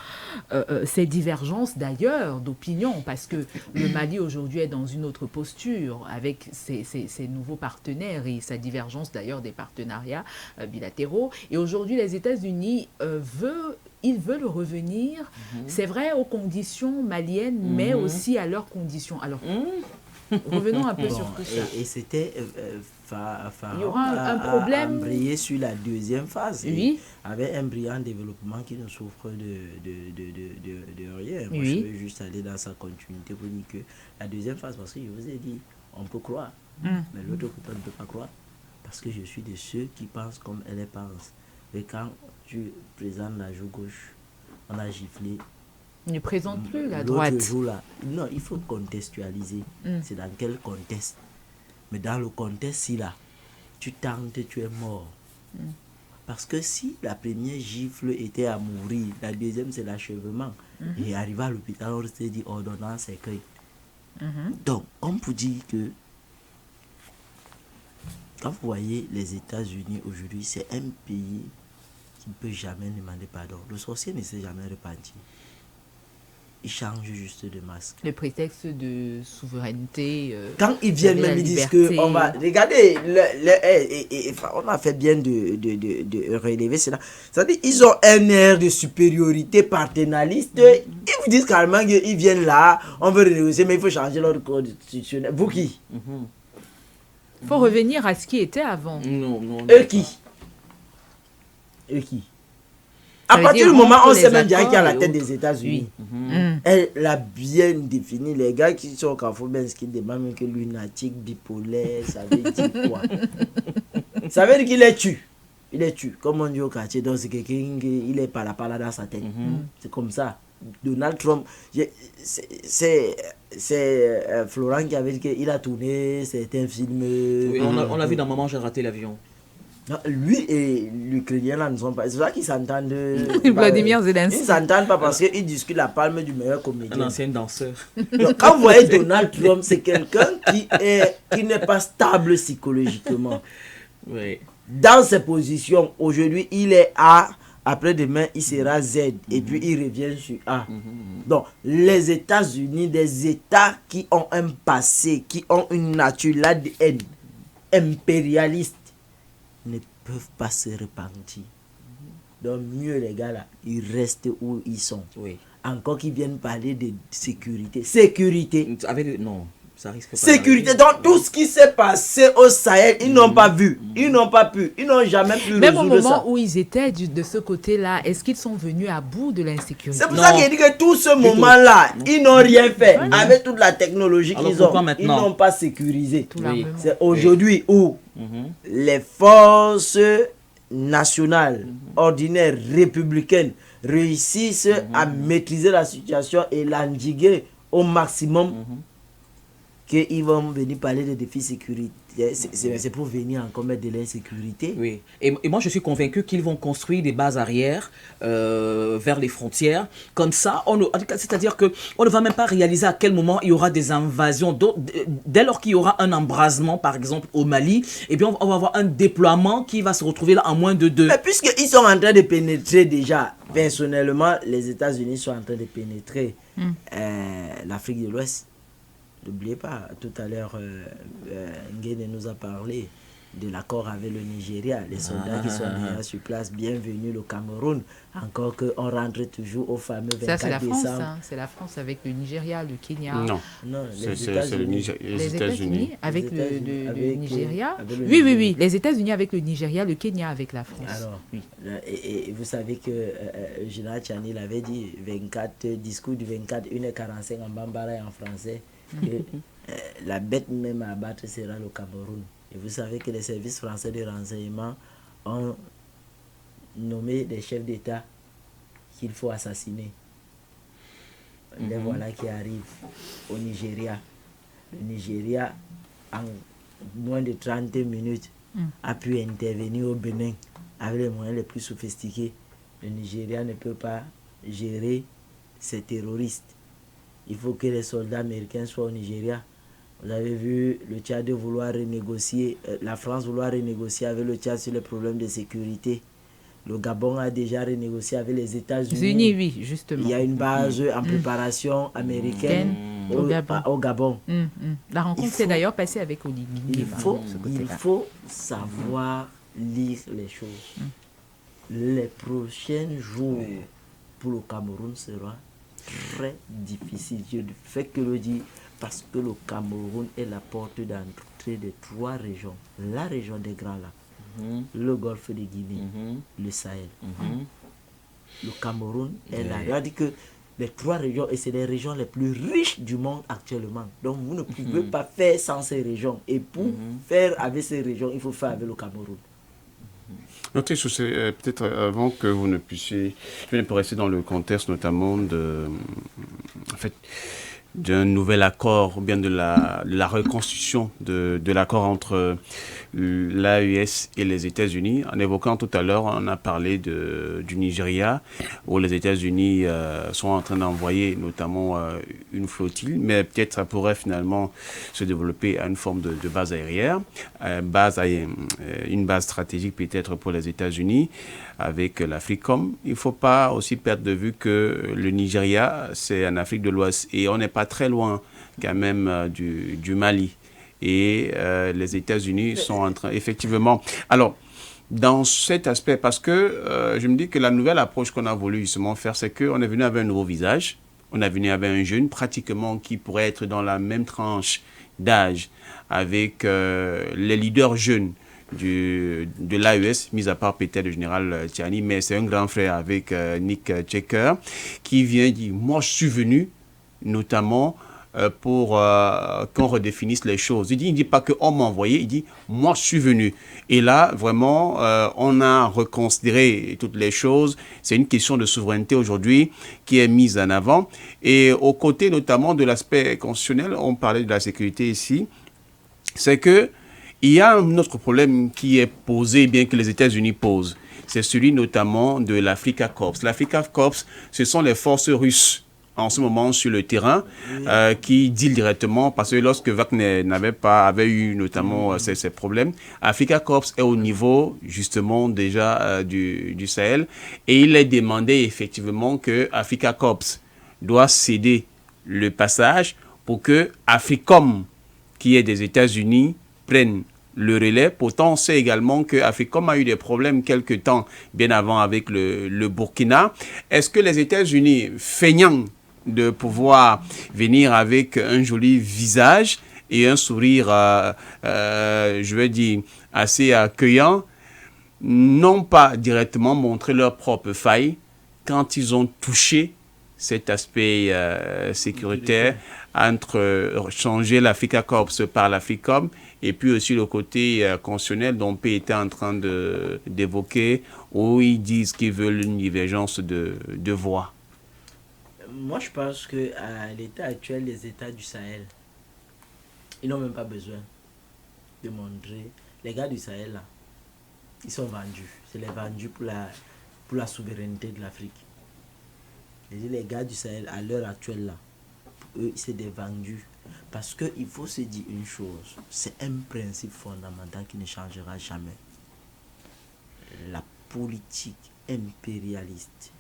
Ces divergences d'ailleurs d'opinion, parce que le Mali aujourd'hui est dans une autre posture avec ses nouveaux partenaires et sa divergence d'ailleurs des partenariats bilatéraux. Et aujourd'hui, les États-Unis veulent revenir, c'est vrai, aux conditions maliennes, mais aussi à leurs conditions. Alors, revenons un peu sur tout ça. Et c'était il y aura un problème. Embrayé sur la deuxième phase. Oui. Avec un brillant développement qui ne souffre de rien. Moi, je veux juste aller dans sa continuité pour dire que la deuxième phase, parce que je vous ai dit, on peut croire, mais l'autre côté ne peut pas croire. Parce que je suis de ceux qui pensent comme elle pense. Et quand tu présentes la joue gauche, on a giflé. Il ne présente plus la droite. Joue-là. Non, il faut contextualiser. C'est dans quel contexte? Mais dans le contexte, si là, tu tentes, tu es mort. Parce que si la première gifle était à mourir, la deuxième c'est l'achèvement. Et arrivé à l'hôpital, on s'est dit ordonnance écrite. Donc, on peut dire que quand vous voyez les États-Unis aujourd'hui, c'est un pays qui ne peut jamais demander pardon. Le sorcier ne s'est jamais repenti. Ils changent juste de masque. Le prétexte de souveraineté. Quand ils viennent même, ils disent que on va... Regardez, on a fait bien de relever cela. C'est-à-dire ils ont un air de supériorité paternaliste. Ils vous disent carrément qu'ils viennent là, on veut renégocier, mais il faut changer l'ordre constitutionnel. Vous qui? Il faut revenir à ce qui était avant. Non. Eux qui? À partir du moment où on sait même déjà qui est à la accords tête et des États-Unis, Mm. elle l'a bien défini. Les gars qui sont au Carrefour Benz qui demandent même que lunatique, bipolaire, ça veut dire quoi? Ça veut dire qu'il est tu. Il est tu. Comme on dit au quartier, donc c'est quelqu'un qui il est par là dans sa tête. C'est comme ça. Donald Trump, c'est Florent qui avait dit qu'il a tourné certains films. Oui, on l'a vu dans Maman, j'ai raté l'avion. Non, lui et l'Ukrainien là ne sont pas. C'est ça qu'ils s'entendent. Vladimir Zelensky. Ils ne s'entendent pas parce qu'ils discutent la palme du meilleur comédien. Un ancien danseur. Donc, quand vous voyez Donald Trump, c'est quelqu'un qui n'est pas stable psychologiquement. Oui. Dans ses positions, aujourd'hui, il est A. Après-demain, il sera Z. Et puis, il revient sur A. Donc, les États-Unis, des États qui ont un passé, qui ont une nature là de haine, impérialiste, ne peuvent pas se repentir. Donc, mieux les gars là, ils restent où ils sont. Oui. Encore qu'ils viennent parler de sécurité. Sécurité. Non, ça risque pas. Sécurité. Donc, tout ce qui s'est passé au Sahel, ils n'ont pas vu. Ils n'ont pas pu. Ils n'ont jamais pu Même au résoudre moment ça. où ils étaient de ce côté-là, est-ce qu'ils sont venus à bout de l'insécurité? C'est pour ça qu'il dit que tout ce moment-là, ils n'ont rien fait. Avec toute la technologie Alors qu'ils ont, pourquoi ils maintenant? n'ont pas sécurisé. Oui. C'est aujourd'hui où les forces nationales, ordinaires, républicaines, réussissent à maîtriser la situation et l'endiguer au maximum, qu'ils vont venir parler des défis sécuritaires. C'est pour venir encore mettre de l'insécurité. Oui. Et moi, je suis convaincu qu'ils vont construire des bases arrières vers les frontières. Comme ça, c'est-à-dire qu'on ne va même pas réaliser à quel moment il y aura des invasions. Dès lors qu'il y aura un embrasement, par exemple, au Mali, eh bien, on va avoir un déploiement qui va se retrouver là en moins de 2. Mais puisqu'ils sont en train de pénétrer déjà, personnellement, les États-Unis sont en train de pénétrer l'Afrique de l'Ouest. N'oubliez pas, tout à l'heure, Nguyen nous a parlé de l'accord avec le Nigeria. Les soldats qui sont déjà sur place, bienvenue le Cameroun. Encore qu'on rentre toujours au fameux 24 Ça, c'est la France. décembre. Hein. C'est la France avec le Nigeria, le Kenya. Non, les c'est États-Unis. Les États-Unis avec le Nigeria. avec le Oui. Nigeria. Les États-Unis avec le Nigeria, le Kenya avec la France. Alors, oui. et vous savez que Général Tchani l'avait dit, discours du 24, 1h45 en bambara et en français, que la bête même à abattre sera le Cameroun. Et vous savez que les services français de renseignement ont nommé des chefs d'État qu'il faut assassiner. Les voilà qui arrivent au Nigeria. Le Nigeria, en moins de 30 minutes, a pu intervenir au Bénin avec les moyens les plus sophistiqués. Le Nigeria ne peut pas gérer ces terroristes. Il faut que les soldats américains soient au Nigeria. Vous avez vu le Tchad vouloir renégocier, la France vouloir renégocier avec le Tchad sur les problèmes de sécurité. Le Gabon a déjà renégocié avec les États-Unis. Oui, justement. Il y a une base en préparation américaine au Gabon. La rencontre s'est d'ailleurs passée avec Olivier. Il faut savoir lire les choses. Les prochains jours pour le Cameroun seront très difficiles. Je ne fais que le dire parce que le Cameroun est la porte d'entrée de 3 régions. La région des Grands Lacs, le golfe de Guinée, le Sahel. Le Cameroun est là. C'est-à-dire que les 3 régions, et c'est les régions les plus riches du monde actuellement. Donc vous ne pouvez pas faire sans ces régions. Et pour faire avec ces régions, il faut faire avec le Cameroun. Notez, peut-être avant que vous ne puissiez, je pour rester dans le contexte notamment d'un nouvel accord, ou bien de la reconstitution de l'accord entre l'AES et les États-Unis. En évoquant tout à l'heure, on a parlé du Nigeria, où les États-Unis sont en train d'envoyer notamment une flottille, mais peut-être ça pourrait finalement se développer à une forme de base aérienne, une base stratégique peut-être pour les États-Unis, avec l'Africom. Il ne faut pas aussi perdre de vue que le Nigeria, c'est en Afrique de l'Ouest, et on n'est pas très loin quand même du Mali. Et les États-Unis sont en train, effectivement... Alors, dans cet aspect, parce que je me dis que la nouvelle approche qu'on a voulu justement faire, c'est qu'on est venu avec un nouveau visage, on est venu avec un jeune pratiquement qui pourrait être dans la même tranche d'âge avec les leaders jeunes de l'AES, mis à part peut-être le général Tchiani, mais c'est un grand frère avec Nick Checker, qui vient dire, moi je suis venu notamment pour qu'on redéfinisse les choses. Il dit pas qu'on m'a envoyé, il dit, moi je suis venu. Et là, vraiment, on a reconsidéré toutes les choses. C'est une question de souveraineté aujourd'hui qui est mise en avant. Et aux côtés notamment de l'aspect constitutionnel, on parlait de la sécurité ici, c'est que il y a un autre problème qui est posé, bien que les États-Unis posent. C'est celui notamment de l'Afrika Korps. L'Afrika Korps, ce sont les forces russes en ce moment sur le terrain qui deal directement, parce que lorsque Wagner avait eu notamment ces problèmes, Afrika Korps est au niveau justement déjà du Sahel, et il est demandé effectivement que Afrika Korps doit céder le passage pour que Africom, qui est des États-Unis, prenne le relais. Pourtant, on sait également que Africom a eu des problèmes quelque temps bien avant avec le Burkina. Est-ce que les États-Unis, feignant de pouvoir venir avec un joli visage et un sourire, je vais dire, assez accueillant, n'ont pas directement montré leur propre faille quand ils ont touché cet aspect sécuritaire entre changer l'Afrika Korps par l'Africom et puis aussi le côté constitutionnel dont P était en train d'évoquer, où ils disent qu'ils veulent une divergence de voix. Moi, je pense qu'à l'état actuel des États du Sahel, ils n'ont même pas besoin de montrer. Les gars du Sahel, là, ils sont vendus. C'est les vendus pour la souveraineté de l'Afrique. Les gars du Sahel, à l'heure actuelle, là, eux, c'est des vendus. Parce qu'il faut se dire une chose, c'est un principe fondamental qui ne changera jamais. La politique impérialiste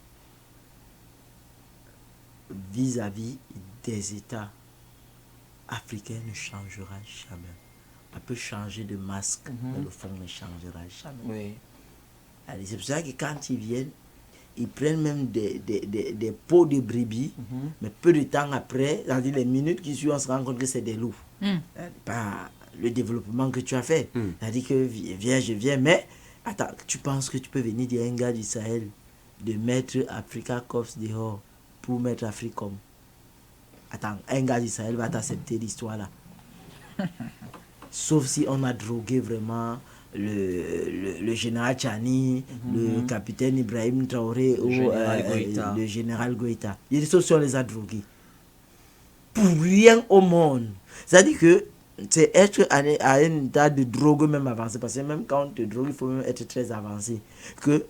vis-à-vis des États africains ne changera jamais. On peut changer de masque, mais le fond ne changera jamais. Oui. Allez, c'est pour ça que quand ils viennent, ils prennent même des peaux de brebis, mais peu de temps après, dans les minutes qui suivent, on se rend compte que c'est des loups. Pas le développement que tu as fait. C'est-à-dire que je viens, mais attends, tu penses que tu peux venir dire à un gars du Sahel de mettre Afrika Korps dehors pour mettre Africom? Attends, un gars du Sahel va t'accepter l'histoire là. Sauf si on a drogué vraiment le général Tchani, le capitaine Ibrahim Traoré ou le général Goïta. Ils sont les a drogués. Pour rien au monde. C'est-à-dire que c'est être à un état de drogue même avancé. Parce que même quand on te drogue, il faut même être très avancé. Que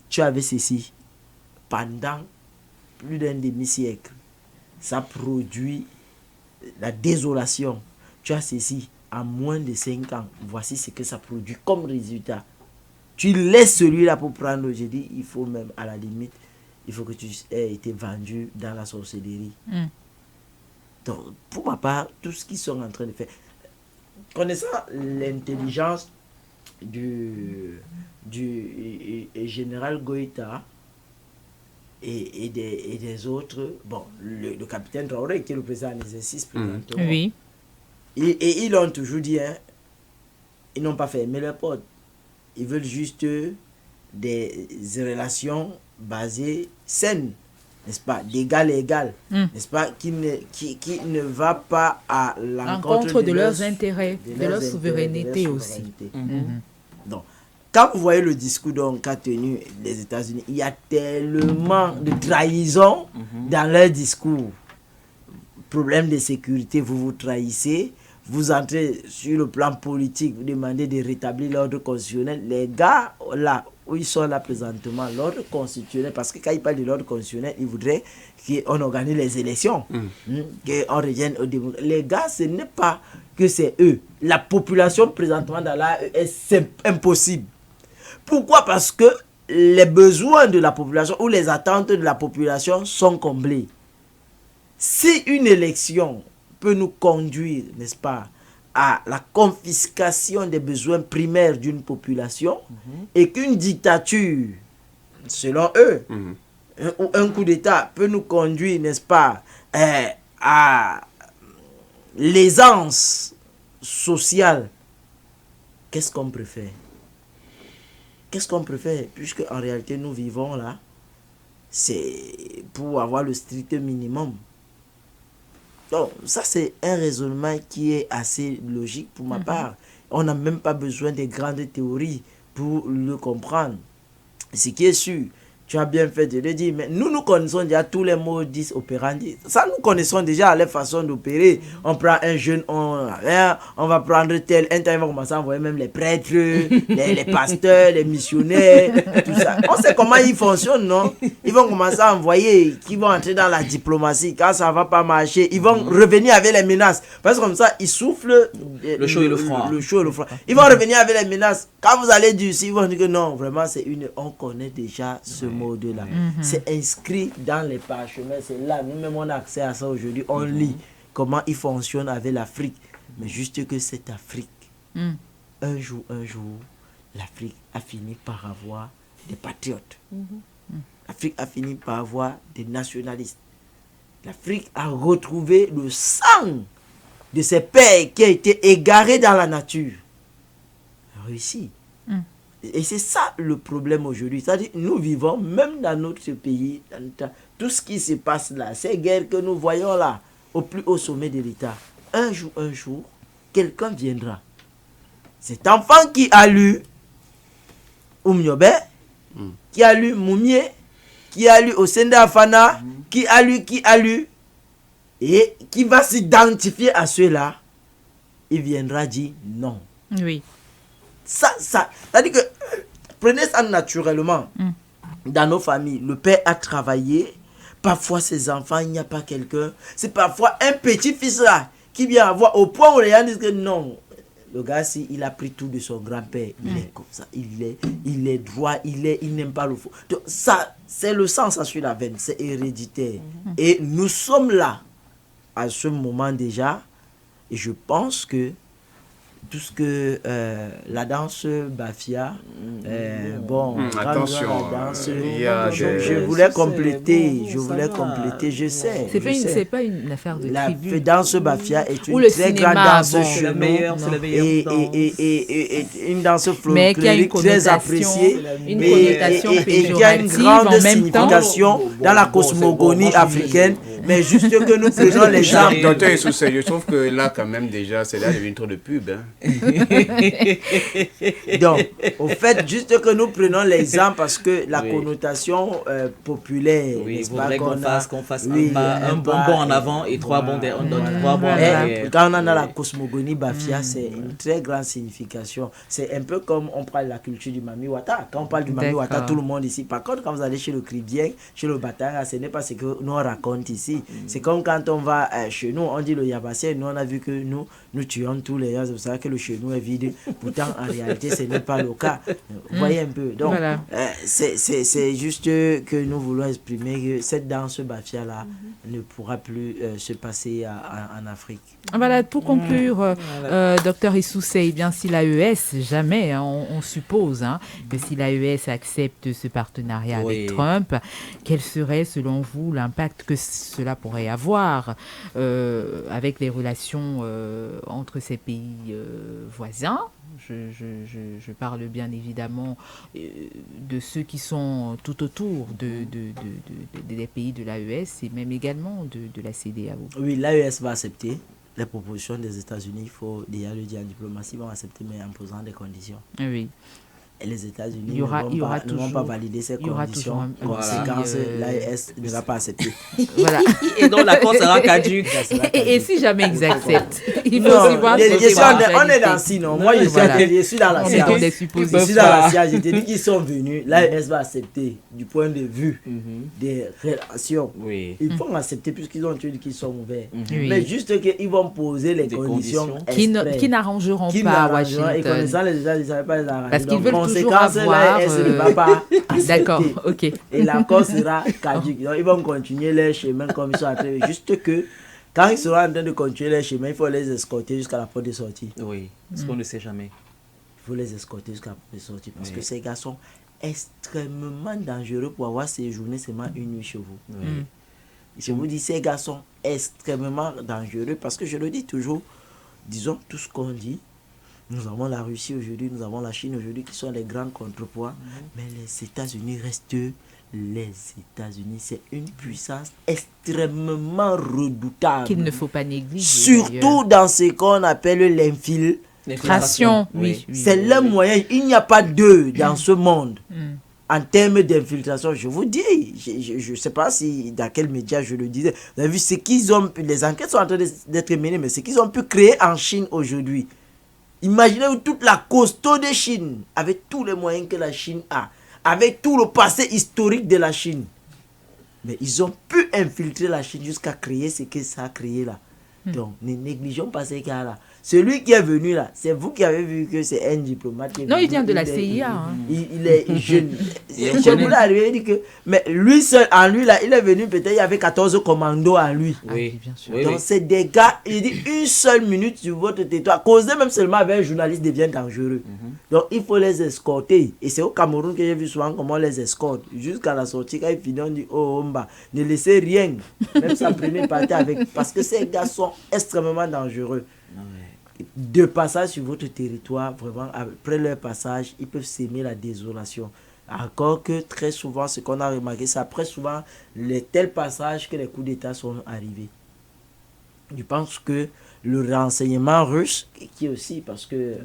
tu avais ceci pendant plus d'un demi-siècle. Ça produit la désolation. Tu as ceci en moins de 5 ans. Voici ce que ça produit comme résultat. Tu laisses celui-là pour prendre. J'ai dit, il faut même, à la limite, il faut que tu aies été vendu dans la sorcellerie. Donc, pour ma part, tout ce qu'ils sont en train de faire, connaissant l'intelligence du général Goïta et des autres, bon, le capitaine Traoré, qui est le président en exercice présentement, oui. Et ils l'ont toujours dit, hein, ils n'ont pas fermé leurs portes. Ils veulent juste des relations basées saines, n'est-ce pas, d'égal à égal, n'est-ce pas, qui ne va pas à l'encontre de leurs intérêts, de leur souveraineté aussi. Donc, quand vous voyez le discours qu'a tenu les États-Unis, il y a tellement de trahison dans leur discours. Problème de sécurité, vous trahissez, vous entrez sur le plan politique, vous demandez de rétablir l'ordre constitutionnel. Les gars, là, où ils sont là présentement, l'ordre constitutionnel, parce que quand ils parlent de l'ordre constitutionnel, ils voudraient qu'on organise les élections, qu'on revienne au démocratie. Les gars, ce n'est pas que c'est eux. La population présentement dans l'AES, c'est impossible. Pourquoi? Parce que les besoins de la population ou les attentes de la population sont comblés. Si une élection peut nous conduire, n'est-ce pas, à la confiscation des besoins primaires d'une population et qu'une dictature, selon eux, ou un coup d'État peut nous conduire, n'est-ce pas, à l'aisance sociale qu'est-ce qu'on préfère? Qu'est-ce qu'on préfère? Puisque en réalité, nous vivons là, c'est pour avoir le strict minimum. Donc, ça, c'est un raisonnement qui est assez logique pour ma part. On n'a même pas besoin de grandes théories pour le comprendre. Ce qui est sûr, tu as bien fait de le dire, mais nous connaissons déjà tous les modus operandi. Ça, nous connaissons déjà la façon d'opérer. On prend un jeune, on va prendre tel, un temps, ils vont commencer à envoyer même les prêtres, les pasteurs, les missionnaires, tout ça. On sait comment ils fonctionnent, non? Ils vont commencer à envoyer, qui vont entrer dans la diplomatie. Quand ça ne va pas marcher, ils vont revenir avec les menaces. Parce que comme ça, ils soufflent le chaud et le froid. Le chaud et le froid. Ils vont revenir avec les menaces. Quand vous allez d'ici, ils vont dire que non, vraiment, on connaît déjà ce mode-là. C'est inscrit dans les parchemins. C'est là, nous-mêmes, on a accès à ça aujourd'hui. On lit comment il fonctionne avec l'Afrique. Mais juste que cette Afrique, un jour, l'Afrique a fini par avoir des patriotes. L'Afrique a fini par avoir des nationalistes. L'Afrique a retrouvé le sang de ses pères qui a été égaré dans la nature. Réussi. Et c'est ça le problème aujourd'hui. C'est-à-dire nous vivons, même dans notre pays, tout ce qui se passe là, ces guerres que nous voyons là, au plus haut sommet de l'État. Un jour, quelqu'un viendra. Cet enfant qui a lu Oumyobe, qui a lu Moumié, qui a lu Osenda Afana, qui a lu, et qui va s'identifier à ceux-là, il viendra dire non. Oui. Ça, c'est-à-dire que prenez ça naturellement. Dans nos familles, le père a travaillé, parfois ses enfants, il n'y a pas quelqu'un, c'est parfois un petit-fils là qui vient avoir au point où les gens disent que non, le gars, si il a pris tout de son grand-père, il est comme ça, il est droit, il n'aime pas le faux. Donc ça, c'est le sang, ça sur la veine, c'est héréditaire. Et nous sommes là, à ce moment déjà, et je pense que tout ce que la danse Bafia, attention, la danse, je voulais compléter, je sais. C'est pas une affaire de tribu. La danse Bafia est une très grande danse chez nous, et une danse folklorique très appréciée, une connotation et qui a une grande signification dans la cosmogonie africaine. Mais juste que nous prenons les gens. Docteur Issoussé, je trouve que là, quand même, déjà, c'est là, il y a une trop de pub. Donc, au fait, juste que nous prenons l'exemple parce que la connotation populaire. Oui, il faudrait qu'on fasse un bon bond en avant et trois bons derrière. Quand on a la cosmogonie Bafia, c'est une très grande signification. C'est un peu comme on parle de la culture du Mami Wata. Quand on parle du Mami Wata, tout le monde ici. Par contre, quand vous allez chez le Cribien, chez le Batanga, ce n'est pas ce que nous on raconte ici. C'est comme quand on va chez nous, on dit le Yabassé, nous on a vu que nous tuons tous les gens, c'est pour ça que le chez nous est vide. Pourtant, en réalité, ce n'est pas le cas. Vous voyez un peu. Donc, voilà. C'est juste que nous voulons exprimer que cette danse Bafia-là ne pourra plus se passer en Afrique. Voilà, pour conclure, docteur Issoussé, bien si l'AES, jamais, on suppose que si l'AES accepte ce partenariat avec Trump, quel serait selon vous l'impact que cela pourrait avoir avec les relations entre ces pays voisins? Je parle bien évidemment de ceux qui sont tout autour des pays de l'AES et même également de la CEDEAO. Oui, l'AES va accepter les propositions des États-Unis. Il faut déjà le dire en diplomatie, ils vont accepter, mais en posant des conditions. Oui. Et les États-Unis ne vont pas valider ces conditions. Conséquence, l'AES ne va pas accepter. Voilà. Et donc l'accord sera caduque. Et si jamais ils acceptent, il faut aussi voir. On est dans sinon. Moi, je suis dans la science. Je suis dans la science. Je te dis qu'ils sont venus. L'AES va accepter du point de vue des relations. Ils vont accepter puisqu'ils ont dit qu'ils sont ouverts. Mais juste qu'ils vont poser les conditions qui n'arrangeront pas Washington. Et connaissant les États-Unis, ça ne va pas les arranger. Parce qu'ils veulent toujours avoir... ne va pas accepter. D'accord, ok. Et l'accord sera caduque. Donc, ils vont continuer leur chemin comme ils sont en train. Juste que, quand ils seront en train de continuer leur chemin, il faut les escorter jusqu'à la porte de sortie. Oui, parce qu'on ne sait jamais. Il faut les escorter jusqu'à la porte de sortie. Parce que ces gars sont extrêmement dangereux pour avoir séjourné seulement une nuit chez vous. Je vous dis, ces gars sont extrêmement dangereux parce que je le dis toujours, disons tout ce qu'on dit. Nous avons la Russie aujourd'hui, nous avons la Chine aujourd'hui qui sont les grands contrepoids. Mais les États-Unis restent les États-Unis. C'est une puissance extrêmement redoutable. Qu'il ne faut pas négliger. Surtout dans ce qu'on appelle l'infiltration. Oui. C'est le moyen. Il n'y a pas d'eux dans ce monde. En termes d'infiltration, je vous dis, je ne sais pas si dans quel média je le disais, vous avez vu ce qu'ils ont pu, les enquêtes sont en train d'être menées, mais ce qu'ils ont pu créer en Chine aujourd'hui. Imaginez toute la costaud de Chine, avec tous les moyens que la Chine a, avec tout le passé historique de la Chine. Mais ils ont pu infiltrer la Chine jusqu'à créer ce que ça a créé là. Donc, ne négligeons pas ces cas-là. Celui qui est venu là, c'est vous qui avez vu que c'est un diplomate. Non, il vient de la CIA. Il est jeune. Je voulais arriver, il dit que, mais lui seul, en lui là, il est venu peut-être, il y avait 14 commandos en lui. Oui, bien sûr. Donc, c'est des gars, il dit une seule minute sur votre territoire. Causer même seulement avec un journaliste devient dangereux. Donc, il faut les escorter. Et c'est au Cameroun que j'ai vu souvent comment on les escorte. Jusqu'à la sortie, quand ils finissent, on dit, oh, Omba, ne laissez rien. Même ça, prenez parti avec. Parce que ces gars sont extrêmement dangereux. De passage sur votre territoire, vraiment, après leur passage, ils peuvent s'aimer la désolation. Encore que très souvent, ce qu'on a remarqué, c'est après souvent les tels passages que les coups d'État sont arrivés. Je pense que le renseignement russe, qui aussi, parce que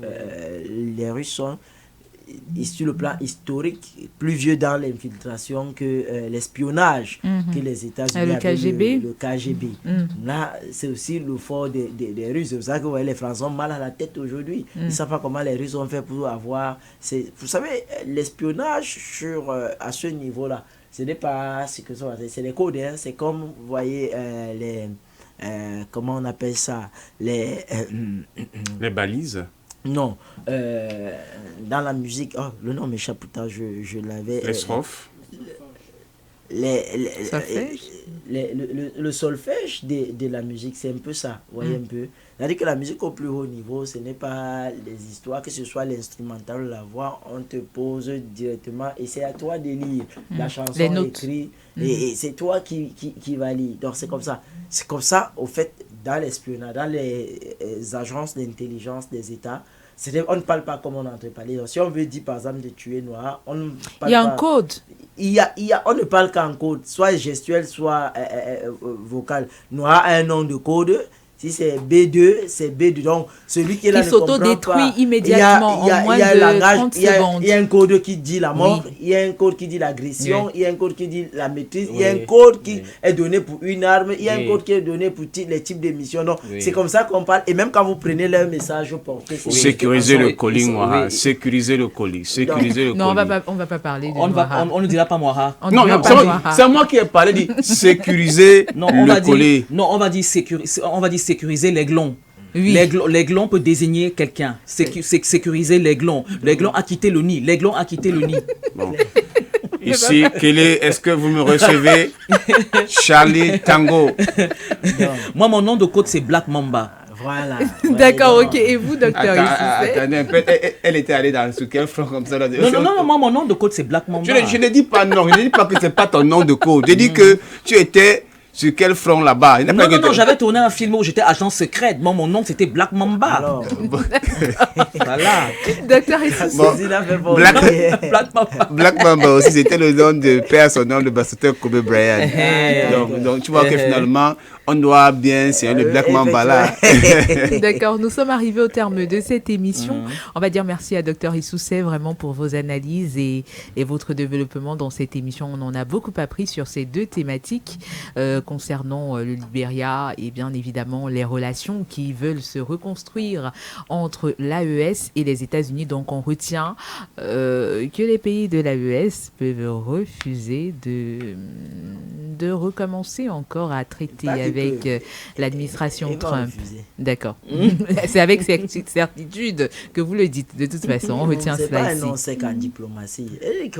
les Russes sont, sur le plan historique, plus vieux dans l'infiltration que l'espionnage que les États-Unis le KGB. Le KGB. Là, c'est aussi le fort des Russes. C'est pour ça que les Français ont mal à la tête aujourd'hui. Ils ne savent pas comment les Russes ont fait pour avoir... Vous savez, l'espionnage à ce niveau-là, ce n'est pas ce que c'est des codes. Hein. C'est comme, vous voyez, comment on appelle ça, les balises. Non, dans la musique, le nom m'échappe, putain, je l'avais. Les strophes. Le solfège de la musique, c'est un peu ça, vous voyez un peu. C'est-à-dire que la musique au plus haut niveau, ce n'est pas les histoires, que ce soit l'instrumental ou la voix, on te pose directement et c'est à toi de lire la chanson écrite et c'est toi qui va lire. Donc c'est comme ça. C'est comme ça, au fait, dans l'espionnage, dans les agences d'intelligence des États, on ne parle pas comme on est en train de parler. Donc, si on veut dire par exemple de tuer noir, on ne parle pas. Il y a un code. On ne parle qu'en code, soit gestuel, soit vocal. Noir a un nom de code. Si c'est B2, c'est B2. Donc, celui qui est là ne comprend pas. Qui s'auto-détruit immédiatement en moins de 30 secondes. Il y a un code qui dit la mort, il y a un code qui dit l'agression, il y a un code qui dit la maîtrise, il y a un code qui est donné pour une arme, il y a un code qui est donné pour les types d'émissions. Donc, c'est comme ça qu'on parle. Et même quand vous prenez leur message porté... Sécuriser le colis, Moira. Sécuriser le colis. Sécuriser le colis. Non, on va pas parler de Moira. On ne dira pas Moira. Non, c'est moi qui ai parlé de sécuriser le colis. Non, on va dire sécuriser l'aiglon. Oui. L'aiglon peut désigner quelqu'un. Sécuriser l'aiglon. L'aiglon a quitté le nid. L'aiglon a quitté le nid. Bon. Ici, est-ce que vous me recevez? Charlie Tango. Moi, mon nom de code, c'est Black Mamba. Voilà. D'accord, ok. Et vous, docteur Attendez un peu. Elle était allée sur quel front comme ça? Non, moi, mon nom de code, c'est Black Mamba. Je ne dis pas non. Je ne dis pas que ce n'est pas ton nom de code. Je dis que tu étais... Sur quel front là-bas? Non, j'avais tourné un film où j'étais agent secret. Moi, mon nom, c'était Black Mamba. Alors, voilà. Docteur Black Mamba aussi, c'était le nom de père, son nom de basketteur Kobe Bryant. Donc, tu vois que finalement, on doit bien, c'est le Black Mamba là. D'accord, nous sommes arrivés au terme de cette émission. On va dire merci à Dr Issousset vraiment pour vos analyses et votre développement dans cette émission. On en a beaucoup appris sur ces deux thématiques concernant le Libéria et bien évidemment les relations qui veulent se reconstruire entre l'AES et les États-Unis. Donc on retient que les pays de l'AES peuvent refuser de recommencer encore à traiter avec l'administration Trump. D'accord. C'est avec cette certitude que vous le dites. De toute façon, on retient cela ici. C'est pas un non-sec en diplomatie.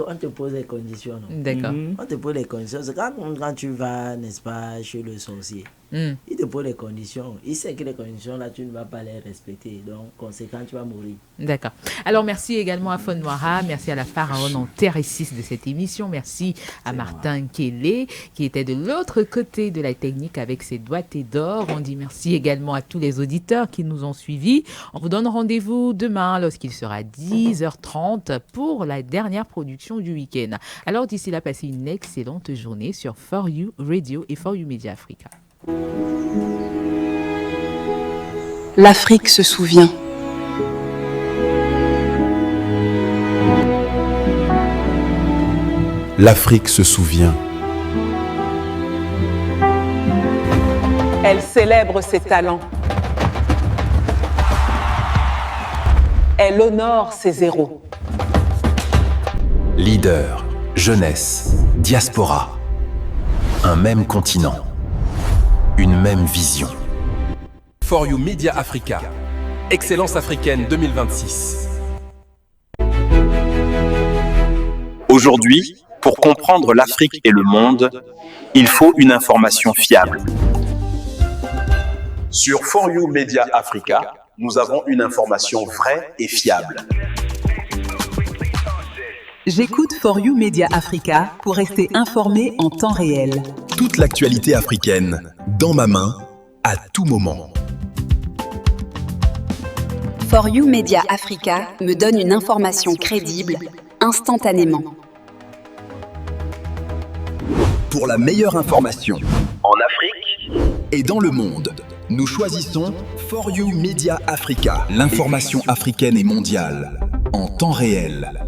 On te pose les conditions. D'accord. On te pose les conditions. C'est quand tu vas, n'est-ce pas, chez le sorcier. Il te pose les conditions. Il sait que les conditions là, tu ne vas pas les respecter. Donc, conséquent, tu vas mourir. D'accord. Alors, merci également à Faune Noira, merci à la pharaon en terre 6 de cette émission, merci à Martin Kélé qui était de l'autre côté de la technique avec ses doigtés d'or. On dit merci également à tous les auditeurs qui nous ont suivis. On vous donne rendez-vous demain lorsqu'il sera 10h30 pour la dernière production du week-end. Alors, d'ici là, passez une excellente journée sur For You Radio et For You Media Africa. L'Afrique se souvient. L'Afrique se souvient. Elle célèbre ses talents. Elle honore ses héros. Leader, jeunesse, diaspora. Un même continent. Une même vision. For You Media Africa. Excellence africaine 2026. Aujourd'hui, pour comprendre l'Afrique et le monde, il faut une information fiable. Sur For You Media Africa, nous avons une information vraie et fiable. J'écoute For You Media Africa pour rester informé en temps réel. Toute l'actualité africaine, dans ma main, à tout moment. For You Media Africa me donne une information crédible, instantanément. Pour la meilleure information, En Afrique et dans le monde, nous choisissons For You Media Africa, l'information africaine et mondiale, en temps réel.